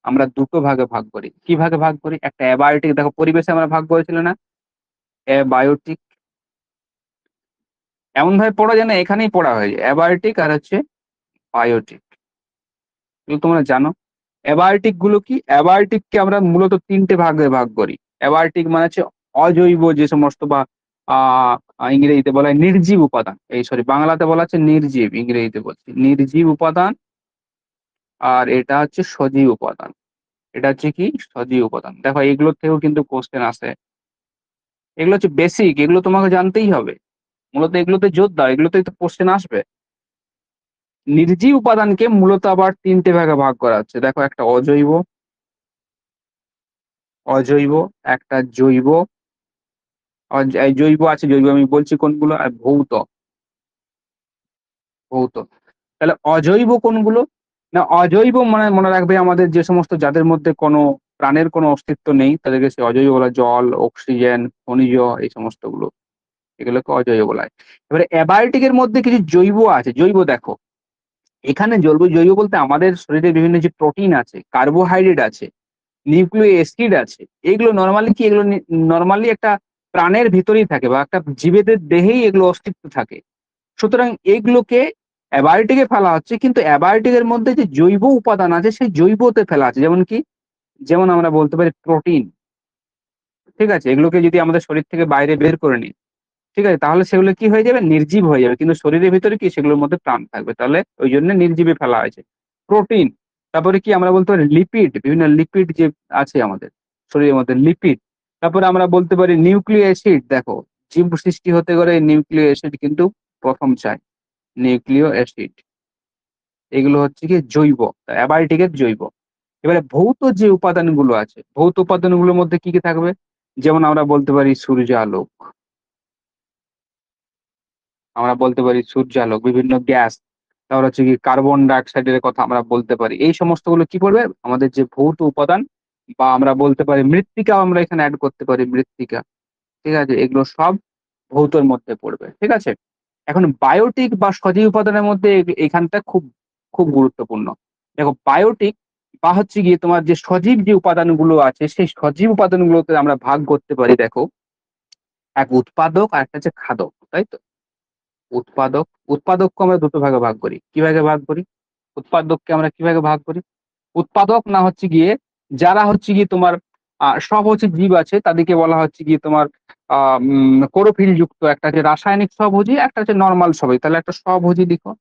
আমরা দুটো ভাগে ভাগ করি। কি ভাগে ভাগ করি? একটা অ্যাবায়োটিক দেখো পরিবেশে আমরা ভাগ করেছিল না? অ্যাবায়োটিক, এমন ভাবে পড়া যায় না এখানেই পড়া হয়ে যায়, অ্যাবায়োটিক আর হচ্ছে বায়োটিক। এগুলো তোমরা জানো। অ্যাবায়োটিক গুলো কি? অ্যাবায়োটিক কে আমরা মূলত ৩ টে ভাগে ভাগ করি। অ্যাবায়োটিক মানে হচ্ছে অজৈব যে সমস্ত বা ইংরেজিতে বলা হয় নির্জীব উপাদান, এই সরি বাংলাতে বলা হচ্ছে নির্জীব, ইংরেজিতে বলছি নির্জীব উপাদান। আর এটা হচ্ছে সজীব উপাদান। এটা হচ্ছে কি? সজীব উপাদান। দেখো এগুলোর থেকেও কিন্তু কোশ্চেন আসে। এগুলো হচ্ছে বেসিক, এগুলো তোমাকে জানতেই হবে। মূলত এগুলোতে জোর দাও, এগুলোতেই তো কোশ্চেন আসবে। নির্জীব উপাদানকে মূলত আবার ৩টে ভাগে ভাগ করা হচ্ছে। দেখো একটা অজৈব, অজৈব, একটা জৈব, এই জৈব আছে, জৈব আমি বলছি কোনগুলো, আর ভৌত, ভৌত। তাহলে অজৈব কোনগুলো? না অজৈব মানে মনে রাখবে আমাদের যে সমস্ত যাদের মধ্যে কোনো প্রাণের কোনো অস্তিত্ব নেই তাদেরকে সে অজৈব বলা হয়। জল, অক্সিজেন, খনিজ, এই সমস্ত গুলো, এগুলোকে অজৈব বলা হয়। এবারে অ্যাবায়োটিকের মধ্যে কিছু জৈব আছে। জৈব দেখো এখানে জৈব, জৈব বলতে আমাদের শরীরে বিভিন্ন যে প্রোটিন আছে, কার্বোহাইড্রেট আছে, নিউক্লিক অ্যাসিড আছে, এগুলো নরমালি কি, এগুলো নরমালি একটা প্রাণের ভিতরেই থাকে বা একটা জীবেদের দেহেই এগুলো অস্তিত্ব থাকে। সুতরাং এগুলোকে অ্যাবায়োটিকে ফেলা হচ্ছে, কিন্তু অ্যাবায়োটিকের মধ্যে যে জৈব উপাদান আছে সেই জৈবতে ফেলা আছে। যেমন কি? যেমন আমরা বলতে পারি প্রোটিন, ঠিক আছে? এগুলোকে যদি আমাদের শরীর থেকে বাইরে বের করে নিই, ঠিক আছে, তাহলে সেগুলো কি হয়ে যাবে? নির্জীব হয়ে যাবে। কিন্তু শরীরের ভিতরে কি সেগুলোর মধ্যে প্রাণ থাকবে, তাহলে ওই জন্য নির্জীবে ফেলা হয়েছে প্রোটিন। তারপরে কি আমরা বলতে পারি লিপিড, বিভিন্ন লিপিড যে আছে আমাদের শরীরের মধ্যে লিপিড। তারপরে আমরা বলতে পারি নিউক্লিক অ্যাসিড। দেখো জীব সৃষ্টি হতে গেলে নিউক্লিক অ্যাসিড কিন্তু প্রথম চাই, নিউক্লিয় অ্যাসিড। এগুলো হচ্ছে কি জৈব, অ্যাবায়োটিকের জৈব। এবারে ভৌত যে উপাদানগুলো আছে, ভৌত উপাদানগুলোর মধ্যে কি কি থাকবে? যেমন আমরা বলতে পারি সূর্য আলোক, আমরা বলতে পারি সূর্যালোক, বিভিন্ন গ্যাস, তারপর হচ্ছে কি কার্বন ডাই অক্সাইডের কথা আমরা বলতে পারি। এই সমস্ত গুলো কি পড়বে? আমাদের যে ভৌত উপাদান, বা আমরা বলতে পারি মৃত্তিকা, আমরা এখানে অ্যাড করতে পারি মৃত্তিকা, ঠিক আছে? এগুলো সব ভৌতের মধ্যে পড়বে, ঠিক আছে? এখন বায়োটিক বা সজীব উপাদানের মধ্যে এখানটা খুব খুব গুরুত্বপূর্ণ। দেখো বায়োটিক বা হচ্ছে গিয়ে তোমার যে সজীব যে উপাদানগুলো আছে সেই সজীব উপাদানগুলোকে আমরা ভাগ করতে পারি। দেখো এক উৎপাদক আর একটা হচ্ছে খাদক, তাই তো? উৎপাদক, উৎপাদককে আমরা দুটো ভাগে ভাগ করি। কি ভাগে ভাগ করি? উৎপাদককে আমরা কি ভাগে ভাগ করি? উৎপাদক না হচ্ছে গিয়ে যারা হচ্ছে গিয়ে তোমার সব হচ্ছে জীব আছে তাদেরকে বলা হচ্ছে গিয়ে তোমার ক্লোরোফিল যুক্ত। একটা হচ্ছে রাসায়নিক স্বভোজী, একটা হচ্ছে নর্মাল স্বভোজী। তাহলে একটা স্বভোজী লিখো,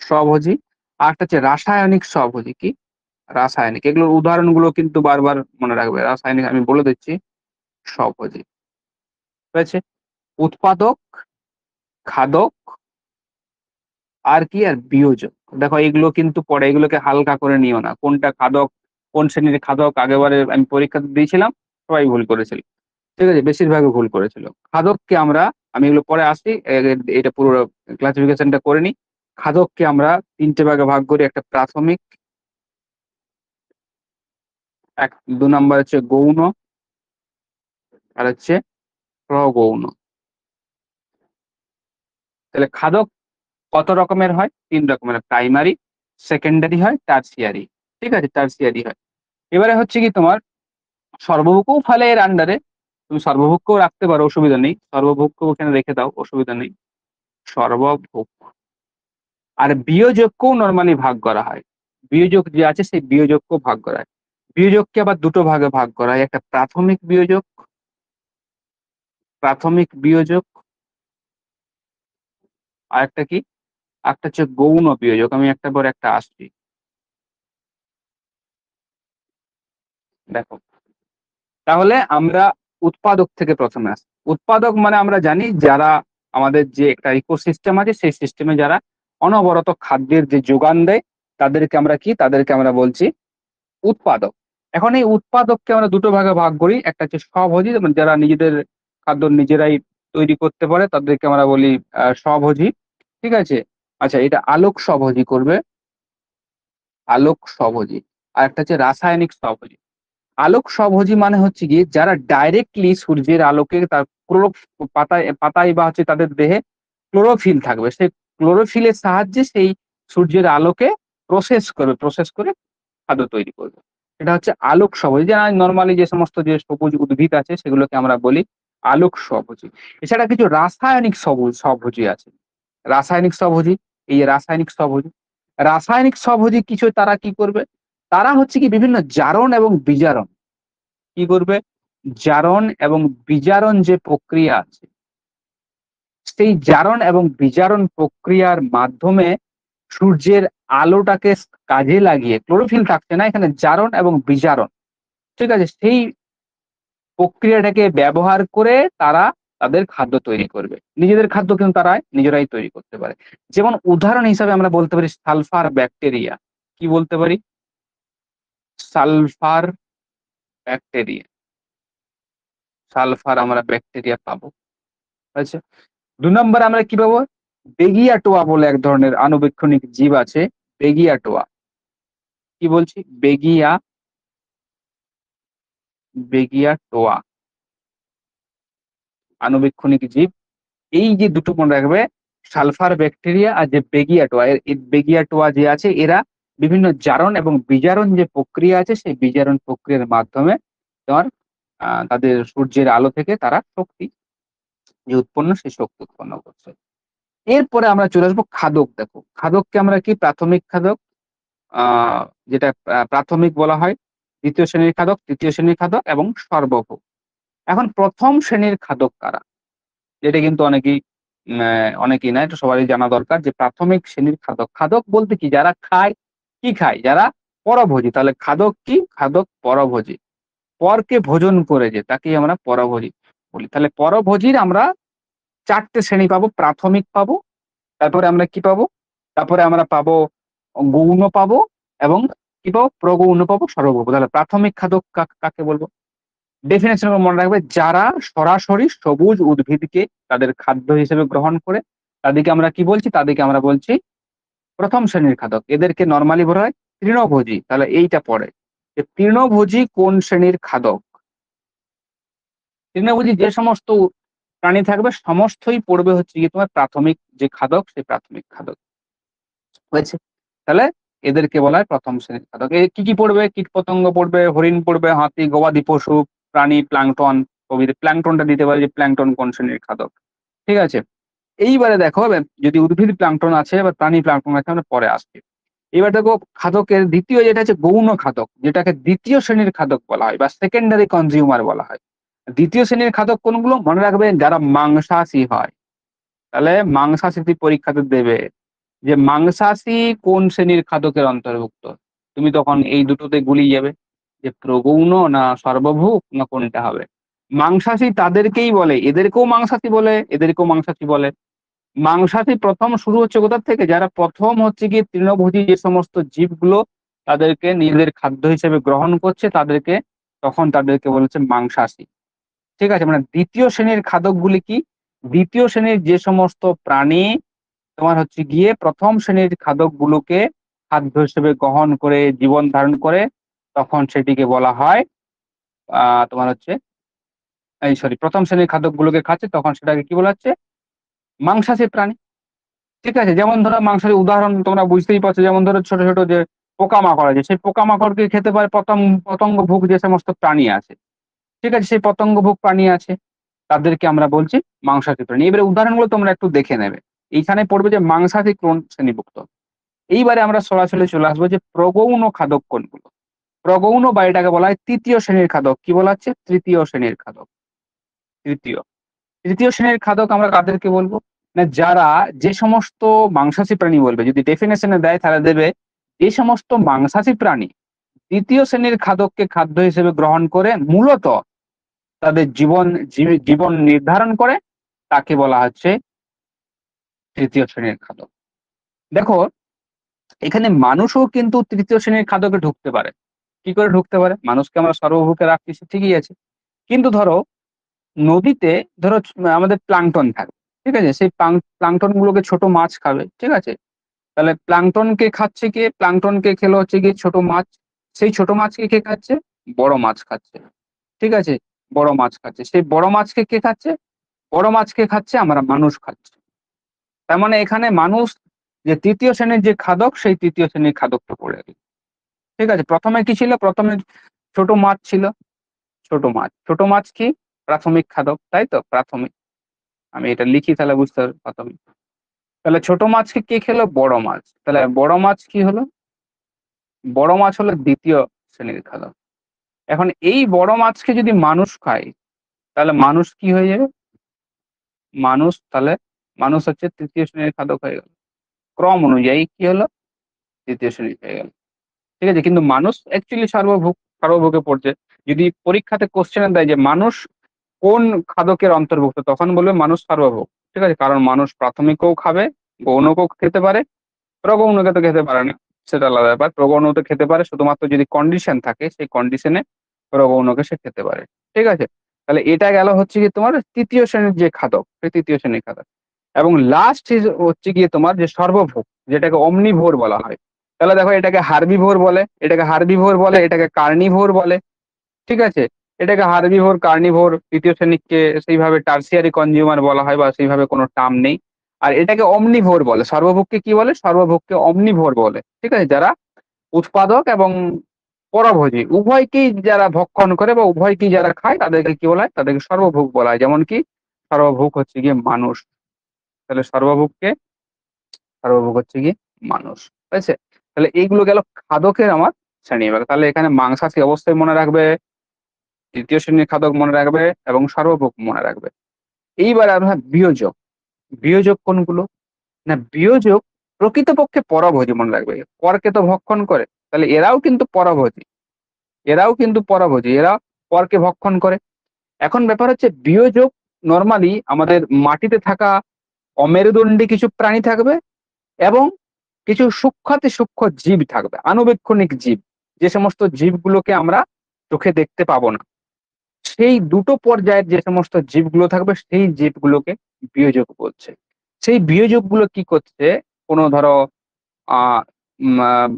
স্বভোজী। আর একটা হচ্ছে রাসায়নিক স্বভোজী। কি? রাসায়নিক। এগুলোর উদাহরণগুলো কিন্তু বারবার মনে রাখবে। রাসায়নিক আমি বলে দিচ্ছি, স্বভোজী, হয়েছে? উৎপাদক, খাদক, আর কি? আর বিয়োজক। দেখো এগুলো কিন্তু পড়ে, এগুলোকে হালকা করে নিও না। কোনটা খাদক, কোন শ্রেণীর খাদক, আগেবারে আমি পরীক্ষা দিয়েছিলাম, সবাই ভুল করেছিল, ঠিক আছে? বেশিরভাগই ভুল করেছিল। খাদককে আমরা, আমি এগুলো পরে আসি, এটা পুরো ক্লাসিফিকেশনটা করে নিই। খাদককে আমরা ৩টে ভাগে ভাগ করি। একটা প্রাথমিক, এক ২ নাম্বার হচ্ছে গৌণ, আর হচ্ছে প্রগৌণ। তাহলে খাদক কত রকমের হয়? ৩ রকমের। প্রাইমারি, সেকেন্ডারি হয়, টার্সিয়ারি, ঠিক আছে? টার্সিয়ারি হয়। এবারে হচ্ছে কি তোমার সর্বভুকও ফেলে এর আন্ডারে, তুমি সর্বভুককেও রাখতে পারো, অসুবিধা নেই। সর্বভুককেও ওখানে রেখে দাও, অসুবিধা নেই। সর্বভুক। আর বিয়োজককেও নরমালি ভাগ করা হয়। বিয়োজক যে আছে সেই বিয়োজককেও ভাগ করা হয়। বিয়োজককে আবার দুটো ভাগে ভাগ করা হয়। একটা প্রাথমিক বিয়োজক, প্রাথমিক বিয়োজক, আর একটা কি? একটা হচ্ছে গৌণ বিয়োজক। আমি একটা পর একটা আসছি, দেখো। তাহলে আমরা উৎপাদক থেকে প্রথমে আসি। উৎপাদক মানে আমরা জানি যারা আমাদের যে একটা ইকোসিস্টেম আছে সেই সিস্টেমে যারা অনবরত খাদ্যের যে যোগান দেয় তাদেরকে আমরা কি? তাদেরকে আমরা বলছি উৎপাদক। এখন এই উৎপাদককে আমরা দুটো ভাগে ভাগ করি। একটা হচ্ছে স্বভোজী, মানে যারা নিজেদের খাদ্য নিজেরাই তৈরি করতে পারে তাদেরকে আমরা বলি স্বভোজী, ঠিক আছে? আচ্ছা, এটা আলোক স্বভোজী করবে, আলোক স্বভোজী। আর একটা হচ্ছে রাসায়নিক স্বভোজী। আলোক স্বভোজী মানে হচ্ছে গিয়ে যারা ডাইরেক্টলি সূর্যের আলোকে তার ক্লোরো পাতায় পাতায় বা হচ্ছে তাদের দেহে ক্লোরোফিল থাকবে, সেই ক্লোরোফিলের সাহায্যে সেই সূর্যের আলোকে প্রসেস করবে, প্রসেস করে খাদ্য তৈরি করবে। এটা হচ্ছে আলোক সবুজ। যে নরমালি যে সমস্ত যে সবুজ উদ্ভিদ আছে সেগুলোকে আমরা বলি আলোক সবুজি। এছাড়া কিছু রাসায়নিক সবুজি আছে। রাসায়নিক সবুজি, এই রাসায়নিক সবুজি। রাসায়নিক সবুজি কিছু তারা কি করবে? তারা হচ্ছে কি বিভিন্ন জারণ এবং বিজারণ কি করবে? জারণ এবং বিজারণ যে প্রক্রিয়া আছে, সেই জারণ এবং বিজারণ প্রক্রিয়ার মাধ্যমে সূর্যের আলোটাকে কাজে লাগিয়ে, ক্লোরোফিল থাকছে না এখানে, জারণ এবং বিজারণ। ঠিক আছে? সেই প্রক্রিয়াটাকে ব্যবহার করে তারা তাদের খাদ্য তৈরি করবে। নিজেদের খাদ্য কিন্তু তারা নিজেরাই তৈরি করতে পারে। যেমন উদাহরণ হিসাবে আমরা বলতে পারি সালফার ব্যাকটেরিয়া। কি বলতে পারি? Sulphur bacteria. সালফার আমরা ব্যাকটেরিয়া পাবো। আচ্ছা। ২ নম্বরে আমরা কি পাবো? বেগিয়াটোয়া বলে এক ধরনের আণুবীক্ষণিক জীব আছে। বেগিয়াটোয়া। কি বলছি? বেগিয়াটোয়া আণুবীক্ষণিক জীব। এই যে দুটো মনে রাখবে, সালফার ব্যাকটেরিয়া আর যে বেগিয়াটোয়া, এই বেগিয়াটোয়া যে আছে এরা বিভিন্ন জারণ এবং বিজারণ যে প্রক্রিয়া আছে সেই বিজারণ প্রক্রিয়ার মাধ্যমে তোমার তাদের সূর্যের আলো থেকে তারা শক্তি যে উৎপন্ন সেই শক্তি উৎপন্ন করছে। এরপরে আমরা চলে আসবো খাদক। দেখো খাদককে আমরা কি প্রাথমিক খাদক, আ যেটা প্রাথমিক বলা হয়, ২য় শ্রেণীর খাদক, ৩য় শ্রেণীর খাদক এবং সর্বভোগ। এখন ১ম শ্রেণীর খাদক কারা? এটা কিন্তু অনেকেই না, এটা সবারই জানা দরকার যে প্রাথমিক শ্রেণীর খাদক। খাদক বলতে কি? যারা খায়, কি খায়? যারা পরভোজী। তাহলে খাদক কি? খাদক পরভোজী। পরকে ভোজন করে যে তাকেই আমরা পরভোজী বলি। তাহলে পরভোজীর আমরা ৪ টে শ্রেণী পাবো। প্রাথমিক পাবো, তারপরে আমরা কি পাবো? তারপরে আমরা পাবো গৌণ পাবো এবং কি পাবো? প্রগৌণ পাবো, সর্বভৌম। তাহলে প্রাথমিক খাদক কাকে বলবো? ডেফিনিশন মনে রাখবে, যারা সরাসরি সবুজ উদ্ভিদকে তাদের খাদ্য হিসেবে গ্রহণ করে তাদেরকে আমরা কি বলছি? তাদেরকে আমরা বলছি ১ম শ্রেণীর খাদক। এদেরকে নরমালি বলা হয় তৃণভোজী। তাহলে এইটা পড়ে যে তৃণভোজী কোন শ্রেণীর খাদক? তৃণভোজী যে সমস্ত প্রাণী থাকবে সমস্তই পড়বে হচ্ছে গিয়ে তোমার প্রাথমিক যে খাদক, সেই প্রাথমিক খাদক। হয়েছে? তাহলে এদেরকে বলা হয় ১ম শ্রেণীর খাদক। কি পড়বে? কীটপতঙ্গ পড়বে, হরিণ পড়বে, হাতি, গবাদি পশু, প্রাণী, প্লাঙ্কটন প্রভৃতি। প্লাঙ্কটনটা দিতে পারে যে প্লাঙ্কটন কোন শ্রেণীর খাদক। ঠিক আছে? এইবারে দেখো, যদি উদ্ভিদ প্লাঙ্কটন আছে বা প্রাণী প্লাঙ্কটন আছে আমরা পরে আসছি। এবার দেখো খাদকের ২য় যেটা হচ্ছে গৌণ খাদক, যেটাকে ২য় শ্রেণীর খাদক বলা হয় বা সেকেন্ডারি কনজিউমার বলা হয়। ২য় শ্রেণীর খাদক কোনগুলো? মনে রাখবে, যারা মাংসাশী হয়। তাহলে মাংসাশী পরীক্ষাতে দেবে যে মাংসাশী কোন শ্রেণীর খাদকের অন্তর্ভুক্ত? তুমি তখন এই দুটোতে গুলিয়ে যাবে যে প্রগৌণ না সর্বভুক না কোনটা হবে। মাংসাশী তাদেরকেই বলে, এদেরকেও মাংসাশী বলে, এদেরকেও মাংসাশী বলে। মাংসাশী ১ম শুরু হচ্ছে কোথা থেকে? যারা ১ম হচ্ছে গিয়ে তৃণভোজী যে সমস্ত জীবগুলো তাদেরকে নিজেদের খাদ্য হিসেবে গ্রহণ করছে তাদেরকে, তখন তাদেরকে বলেছে মাংসাশী। ঠিক আছে? মানে ২য় শ্রেণীর খাদকগুলি কি? ২য় শ্রেণীর যে সমস্ত প্রাণী তোমার হচ্ছে গিয়ে ১ম শ্রেণীর খাদকগুলোকে খাদ্য হিসেবে গ্রহণ করে জীবন ধারণ করে, তখন সেটিকে বলা হয় তোমার হচ্ছে, ১ম শ্রেণীর খাদকগুলোকে খাচ্ছে তখন সেটাকে কি বলা হচ্ছে? মাংসাশী প্রাণী। ঠিক আছে? যেমন ধরো মাংসের উদাহরণ তোমরা বুঝতেই পারছো, যেমন ধরো ছোট, ছোট যে পোকামাকড় আছে, সেই পোকামাকড়কে খেতে পারে পতঙ্গভুক যে সমস্ত প্রাণী আছে। ঠিক আছে? সেই পতঙ্গভুক প্রাণী আছে, তাদেরকে আমরা বলছি মাংসাশী প্রাণী। এবারে উদাহরণগুলো তোমরা একটু দেখে নেবে। এইখানে পড়বে যে মাংসাশী কোন শ্রেণীভুক্ত। এইবারে আমরা সরাসরি চলে আসবো যে প্রগৌণ খাদক কোনগুলো? প্রগৌণ বা এটাকে বলা হয় ৩য় শ্রেণীর খাদক। কি বলা হচ্ছে? ৩য় শ্রেণীর খাদক। ৩য়। ৩য় শ্রেণীর খাদক আমরা কাদেরকে বলবো? না, যারা যে সমস্ত মাংসাশী প্রাণী বলবে, যদি ডেফিনিশন এ দেয় তাহলে দেবে যে সমস্ত মাংসাশী প্রাণী ৩য় শ্রেণীর খাদককে খাদ্য হিসেবে গ্রহণ করে মূলত তাদের জীবন নির্ধারণ করে, তাকে বলা হচ্ছে ৩য় শ্রেণীর খাদক। দেখো এখানে মানুষও কিন্তু ৩য় শ্রেণীর খাদকে ঢুকতে পারে। কি করে ঢুকতে পারে? মানুষকে আমরা সর্বভুকে রাখতেছি, ঠিকই আছে। কিন্তু ধরো নদীতে ধরো আমাদের প্লাঙ্কটন থাকবে। ঠিক আছে? সেই প্লাঙ্কটন গুলোকে ছোট মাছ খাবে। ঠিক আছে? তাহলে প্লাঙ্কটনকে খাচ্ছে কে? প্লাঙ্কটনকে খেলো হচ্ছে গিয়ে ছোট মাছ। সেই ছোট মাছকে কে খাচ্ছে? বড় মাছ খাচ্ছে। ঠিক আছে? বড় মাছ খাচ্ছে। সেই বড় মাছকে কে খাচ্ছে? বড় মাছকে খাচ্ছে আমরা মানুষ খাচ্ছি। তার মানে এখানে মানুষ যে ৩য় শ্রেণীর যে খাদক, সেই ৩য় শ্রেণীর খাদকটা পড়ে গেল। ঠিক আছে, প্রথমে কি ছিল? প্রথমে ছোট মাছ ছিল। ছোট মাছ কি? প্রাথমিক খাদক, তাই তো? প্রাথমিক, আমি এটা লিখি তাহলে বুঝতে পারবে প্রাথমিক। তাহলে ছোট মাছকে কে খেলো? বড় মাছ। তাহলে বড় মাছ কি হলো? বড় মাছ হলো দ্বিতীয় শ্রেণীর খাদক। এখন এই বড় মাছকে যদি মানুষ খায়, তাহলে মানুষ কি হয়ে যাবে? মানুষ তাহলে মানুষ হচ্ছে তৃতীয় শ্রেণীর খাদক হয়ে গেল। ক্রম অনুযায়ী কি হলো? তৃতীয় শ্রেণী হয়ে গেল। ঠিক আছে, কিন্তু মানুষ অ্যাকচুয়ালি সার্বভৌকে পড়ছে। যদি পরীক্ষাতে কোশ্চেনে দেয় যে মানুষ কোন খাদকের অন্তর্ভুক্ত, তখন বলবে মানুষ সার্বভৌম। ঠিক আছে, কারণ মানুষ প্রাথমিকও খাবে, গৌণকেও খেতে পারে, প্রগৌণকে তো খেতে পারে না, সেটা আলাদা ব্যাপার। প্রগৌণকে খেতে পারে শুধুমাত্র যদি কন্ডিশন থাকে, সেই কন্ডিশনে প্রগৌণকে সে খেতে পারে। ঠিক আছে, তাহলে এটা গেল হচ্ছে কি তোমার তৃতীয় শ্রেণীর যে খাদক, সেই তৃতীয় শ্রেণীর খাদক। এবং লাস্ট হচ্ছে গিয়ে তোমার যে সর্বভোগ, যেটাকে অমনিভোর বলা হয়। তাহলে দেখো, এটাকে হার্বিভোর বলে, এটাকে কার্নিভোর বলে। ঠিক আছে, এটাকে হার্বিভোর, কার্নিভোর, তৃতীয় শ্রেণীকে সেইভাবে টার্সিয়ারি কনজিউমার বলা হয়, বা সেইভাবে কোনো টার্ম নেই। আর এটাকে অমনিভোর বলে, সর্বভোগকে কি বলে? সর্বভোগকে অমনিভোর বলে। ঠিক আছে, যারা উৎপাদক এবং পরভোজী উভয়কেই যারা ভক্ষণ করে বা উভয়কেই যারা খায়, তাদেরকে কি বলা হয়? তাদেরকে সর্বভোগ বলা হয়। যেমন কি সর্বভোগ হচ্ছে গিয়ে মানুষ। তাহলে সর্বভোগ হচ্ছে গিয়ে মানুষ। ঠিক আছে, তাহলে এইগুলো গেল খাদকের আমার শ্রেণীবিভাগ। তাহলে এখানে মাংসাশী অবশ্যই মনে রাখবে, তৃতীয় শ্রেণীর খাদক মনে রাখবে, এবং সর্বভোগ মনে রাখবে। এইবার আমরা বিয়োজক। বিয়োজক কোনগুলো? না, বিয়োজক প্রকৃতপক্ষে পরভোজী, মনে রাখবে। পরকে তো ভক্ষণ করে, তাহলে এরাও কিন্তু পরভোজী, এরা পরকে ভক্ষণ করে। এখন ব্যাপার হচ্ছে, বিয়োজক নর্মালি আমাদের মাটিতে থাকা অমেরুদণ্ডী কিছু প্রাণী থাকবে, এবং কিছু সূক্ষ্মাতি সূক্ষ্ম জীব থাকবে, আণুবীক্ষণিক জীব, যে সমস্ত জীবগুলোকে আমরা চোখে দেখতে পাবো না। সেই দুটো পর্যায়ের যে সমস্ত জীবগুলো থাকবে, সেই জীবগুলোকে বিয়োজক বলছে। সেই বিয়োজকগুলো কি করছে? কোনো ধরো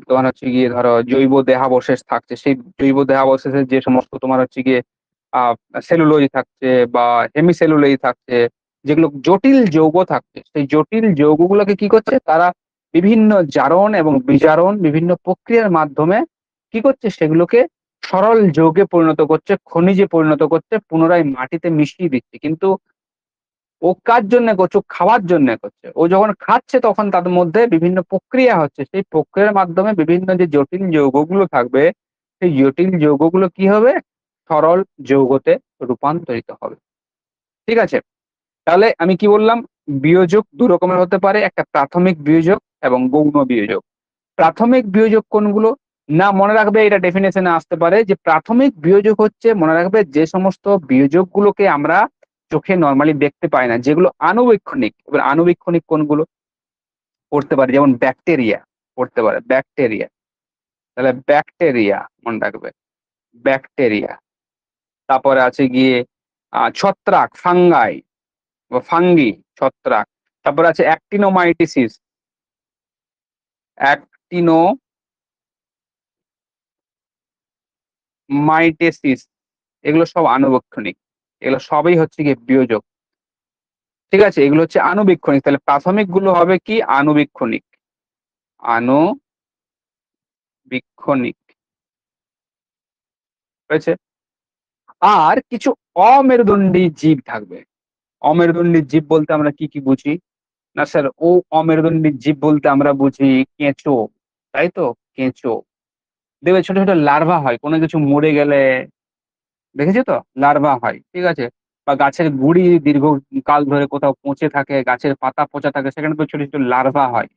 তোমার হচ্ছে গিয়ে ধরো জৈব দেহাবশেষ থাকছে, সেই জৈব দেহাবশেষের যে সমস্ত তোমার হচ্ছে গিয়ে আহ সেলুলোজ থাকছে বা হেমিসেলুলোজ থাকছে, যেগুলো জটিল যৌগ থাকছে, সেই জটিল যৌগগুলোকে কি করছে তারা? বিভিন্ন জারণ এবং বিজারণ, বিভিন্ন প্রক্রিয়ার মাধ্যমে কি করছে? সেগুলোকে সরল যৌগে পরিণত করছে, খনিজে পরিণত করছে, পুনরায় মাটিতে মিশিয়ে দিচ্ছে। কিন্তু ও কার জন্য করছে? ও খাওয়ার জন্য করছে। ও যখন খাচ্ছে তখন তাদের মধ্যে বিভিন্ন প্রক্রিয়া হচ্ছে, সেই প্রক্রিয়ার মাধ্যমে বিভিন্ন যে জটিল যৌগগুলো থাকবে, সেই জটিল যৌগগুলো কি হবে? সরল যৌগতে রূপান্তরিত হবে। ঠিক আছে, তাহলে আমি কি বললাম? বিয়োজক দু রকমের হতে পারে, একটা প্রাথমিক বিয়োজক এবং গৌণ বিয়োজক। প্রাথমিক বিয়োজক কোনগুলো? না, মনে রাখবে, এটা ডেফিনেশনে আসতে পারে যে প্রাথমিক বিয়োজক হচ্ছে, মনে রাখবে, যে সমস্ত বিয়োজকগুলোকে আমরা চোখে নর্মালি দেখতে পাই না, যেগুলো আণুবীক্ষণিক। এবার আণুবীক্ষণিক কোনগুলো? পড়তে পারে, যেমন ব্যাকটেরিয়া পড়তে পারে, ব্যাকটেরিয়া। তাহলে ব্যাকটেরিয়া মনে রাখবে, ব্যাকটেরিয়া। তারপরে আছে গিয়ে ছত্রাক, ফাঙ্গাই বা ফাঙ্গি, ছত্রাক। তারপরে আছে অ্যাক্টিনোমাইটিসিস, অ্যাক্টিনোমাইটেসিস। এগুলো সব আণুবীক্ষণিক, এগুলো সবই হচ্ছে গিয়ে বিয়োজক। ঠিক আছে, এগুলো হচ্ছে আণুবীক্ষণিক। তাহলে প্রাথমিক গুলো হবে কি? আণুবীক্ষণিক, আণুবীক্ষণিক হয়েছে। আর কিছু অমেরুদণ্ডী জীব থাকবে। অমেরুদণ্ডী জীব বলতে আমরা কি কি বুঝি? না স্যার, ও অমেরুদণ্ডী জীব বলতে আমরা বুঝি কেঁচো, তাই তো? কেঁচো। দেখবে ছোট ছোট লার্ভা হয় কোনো কিছু মরে গেলে, দেখেছো তো? লার্ভা হয়, ঠিক আছে। বা গাছের গুড়ি দীর্ঘ কাল ধরে কোথাও পচে থাকে, গাছের পাতা পচা থাকে, সেখানে তো ছোট ছোট লার্ভা হয়।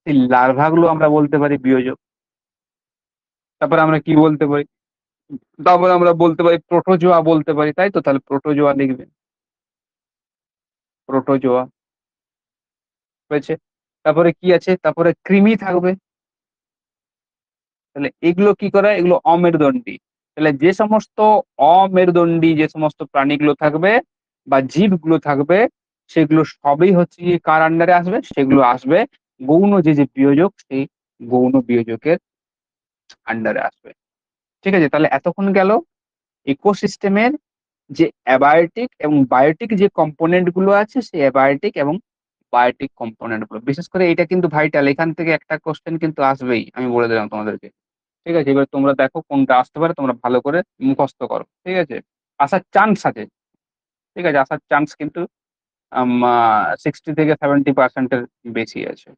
এই লার্ভা গুলো আমরা বলতে পারি বিয়োজক। তারপরে আমরা কি বলতে পারি? তারপরে আমরা বলতে পারি প্রোটোজোয়া বলতে পারি, তাই তো? তাহলে প্রোটোজোয়া লিখবে, প্রোটোজোয়া হয়েছে। তারপরে কি আছে? তারপরে কৃমি থাকবে। তাহলে এগুলো কি করে? এগুলো অমেরুদণ্ডী। তাহলে যে সমস্ত অমেরুদণ্ডী যে সমস্ত প্রাণীগুলো থাকবে বা জীবগুলো থাকবে, সেগুলো সবই হচ্ছে কি কার আন্ডারে আসবে? সেগুলো আসবে গৌণ যে বিয়োজক, সেই গৌণ বিয়োজকের আন্ডারে আসবে। ঠিক আছে, তাহলে এতক্ষণ গেল ইকোসিস্টেমের যে অ্যাবায়োটিক এবং বায়োটিক যে কম্পোনেন্ট গুলো আছে, সেই অ্যাবায়োটিক এবং বায়োটিক কম্পোনেন্ট গুলো। বিশেষ করে এটা কিন্তু ভাইটাল, এখান থেকে একটা কোশ্চেন কিন্তু আসবেই, আমি বলে দিলাম তোমাদেরকে। ঠিক আছে, এবার তোমরা দেখো কোনটা আসতে পারে, তোমরা ভালো করে মুখস্থ করো। ঠিক আছে, আসার চান্স আছে। ঠিক আছে, আসার চান্স কিন্তু 60 থেকে 70% বেশি আছে।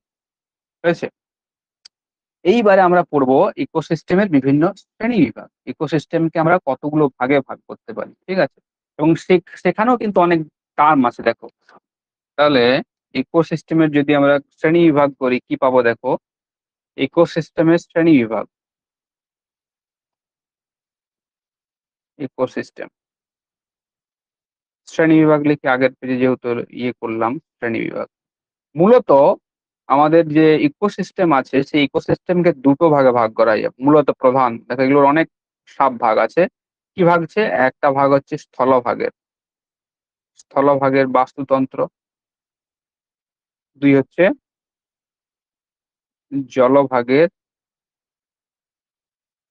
ঠিক আছে, এইবারে আমরা পড়বো ইকোসিস্টেমের বিভিন্ন শ্রেণী বিভাগ। ইকোসিস্টেমকে আমরা কতগুলো ভাগে ভাগ করতে পারি, ঠিক আছে, এবং সেখানেও কিন্তু অনেক টার্ম আছে দেখো। তাহলে ইকোসিস্টেমের যদি আমরা শ্রেণী বিভাগ করি কি পাবো দেখো। ইকোসিস্টেমের শ্রেণী বিভাগ, ইকোসিস্টেম শ্রেণী বিভাগ লিখে আগের পেজে যেহেতু ইয়ে করলাম শ্রেণী বিভাগ। মূলত আমাদের যে ইকোসিস্টেম আছে সেই ইকোসিস্টেমকে দুটো ভাগে ভাগ করা যায় মূলত। প্রধান দেখো এগুলোর অনেক সাব ভাগ আছে। কি ভাগ আছে? একটা ভাগ হচ্ছে স্থলভাগের, স্থলভাগের বাস্তুতন্ত্র। দুই হচ্ছে জলভাগের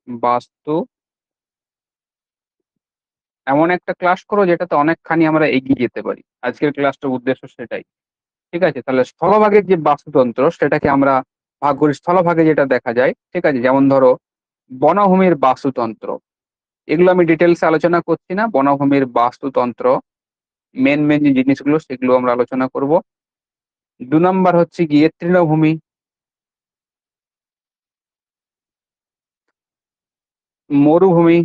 বাস্তু। এমন একটা ক্লাস করো যেটাতে অনেকখানি আমরা এগিয়ে যেতে পারি, আজকের ক্লাসটার উদ্দেশ্য সেটাই। ঠিক আছে, তাহলে স্থলভাগের যে বাস্তুতন্ত্র সেটাকে আমরা ভাগ করি। স্থলভাগে যেটা দেখা যায়, ঠিক আছে, যেমন ধরো বনভূমির বাস্তুতন্ত্র। এগুলো আমি ডিটেলসে আলোচনা করছি না। বনভূমির বাস্তুতন্ত্র মেন মেন যে জিনিসগুলো সেগুলো আমরা আলোচনা করব। 2 নম্বর হচ্ছে গিয়ে তৃণভূমি, মরুভূমি।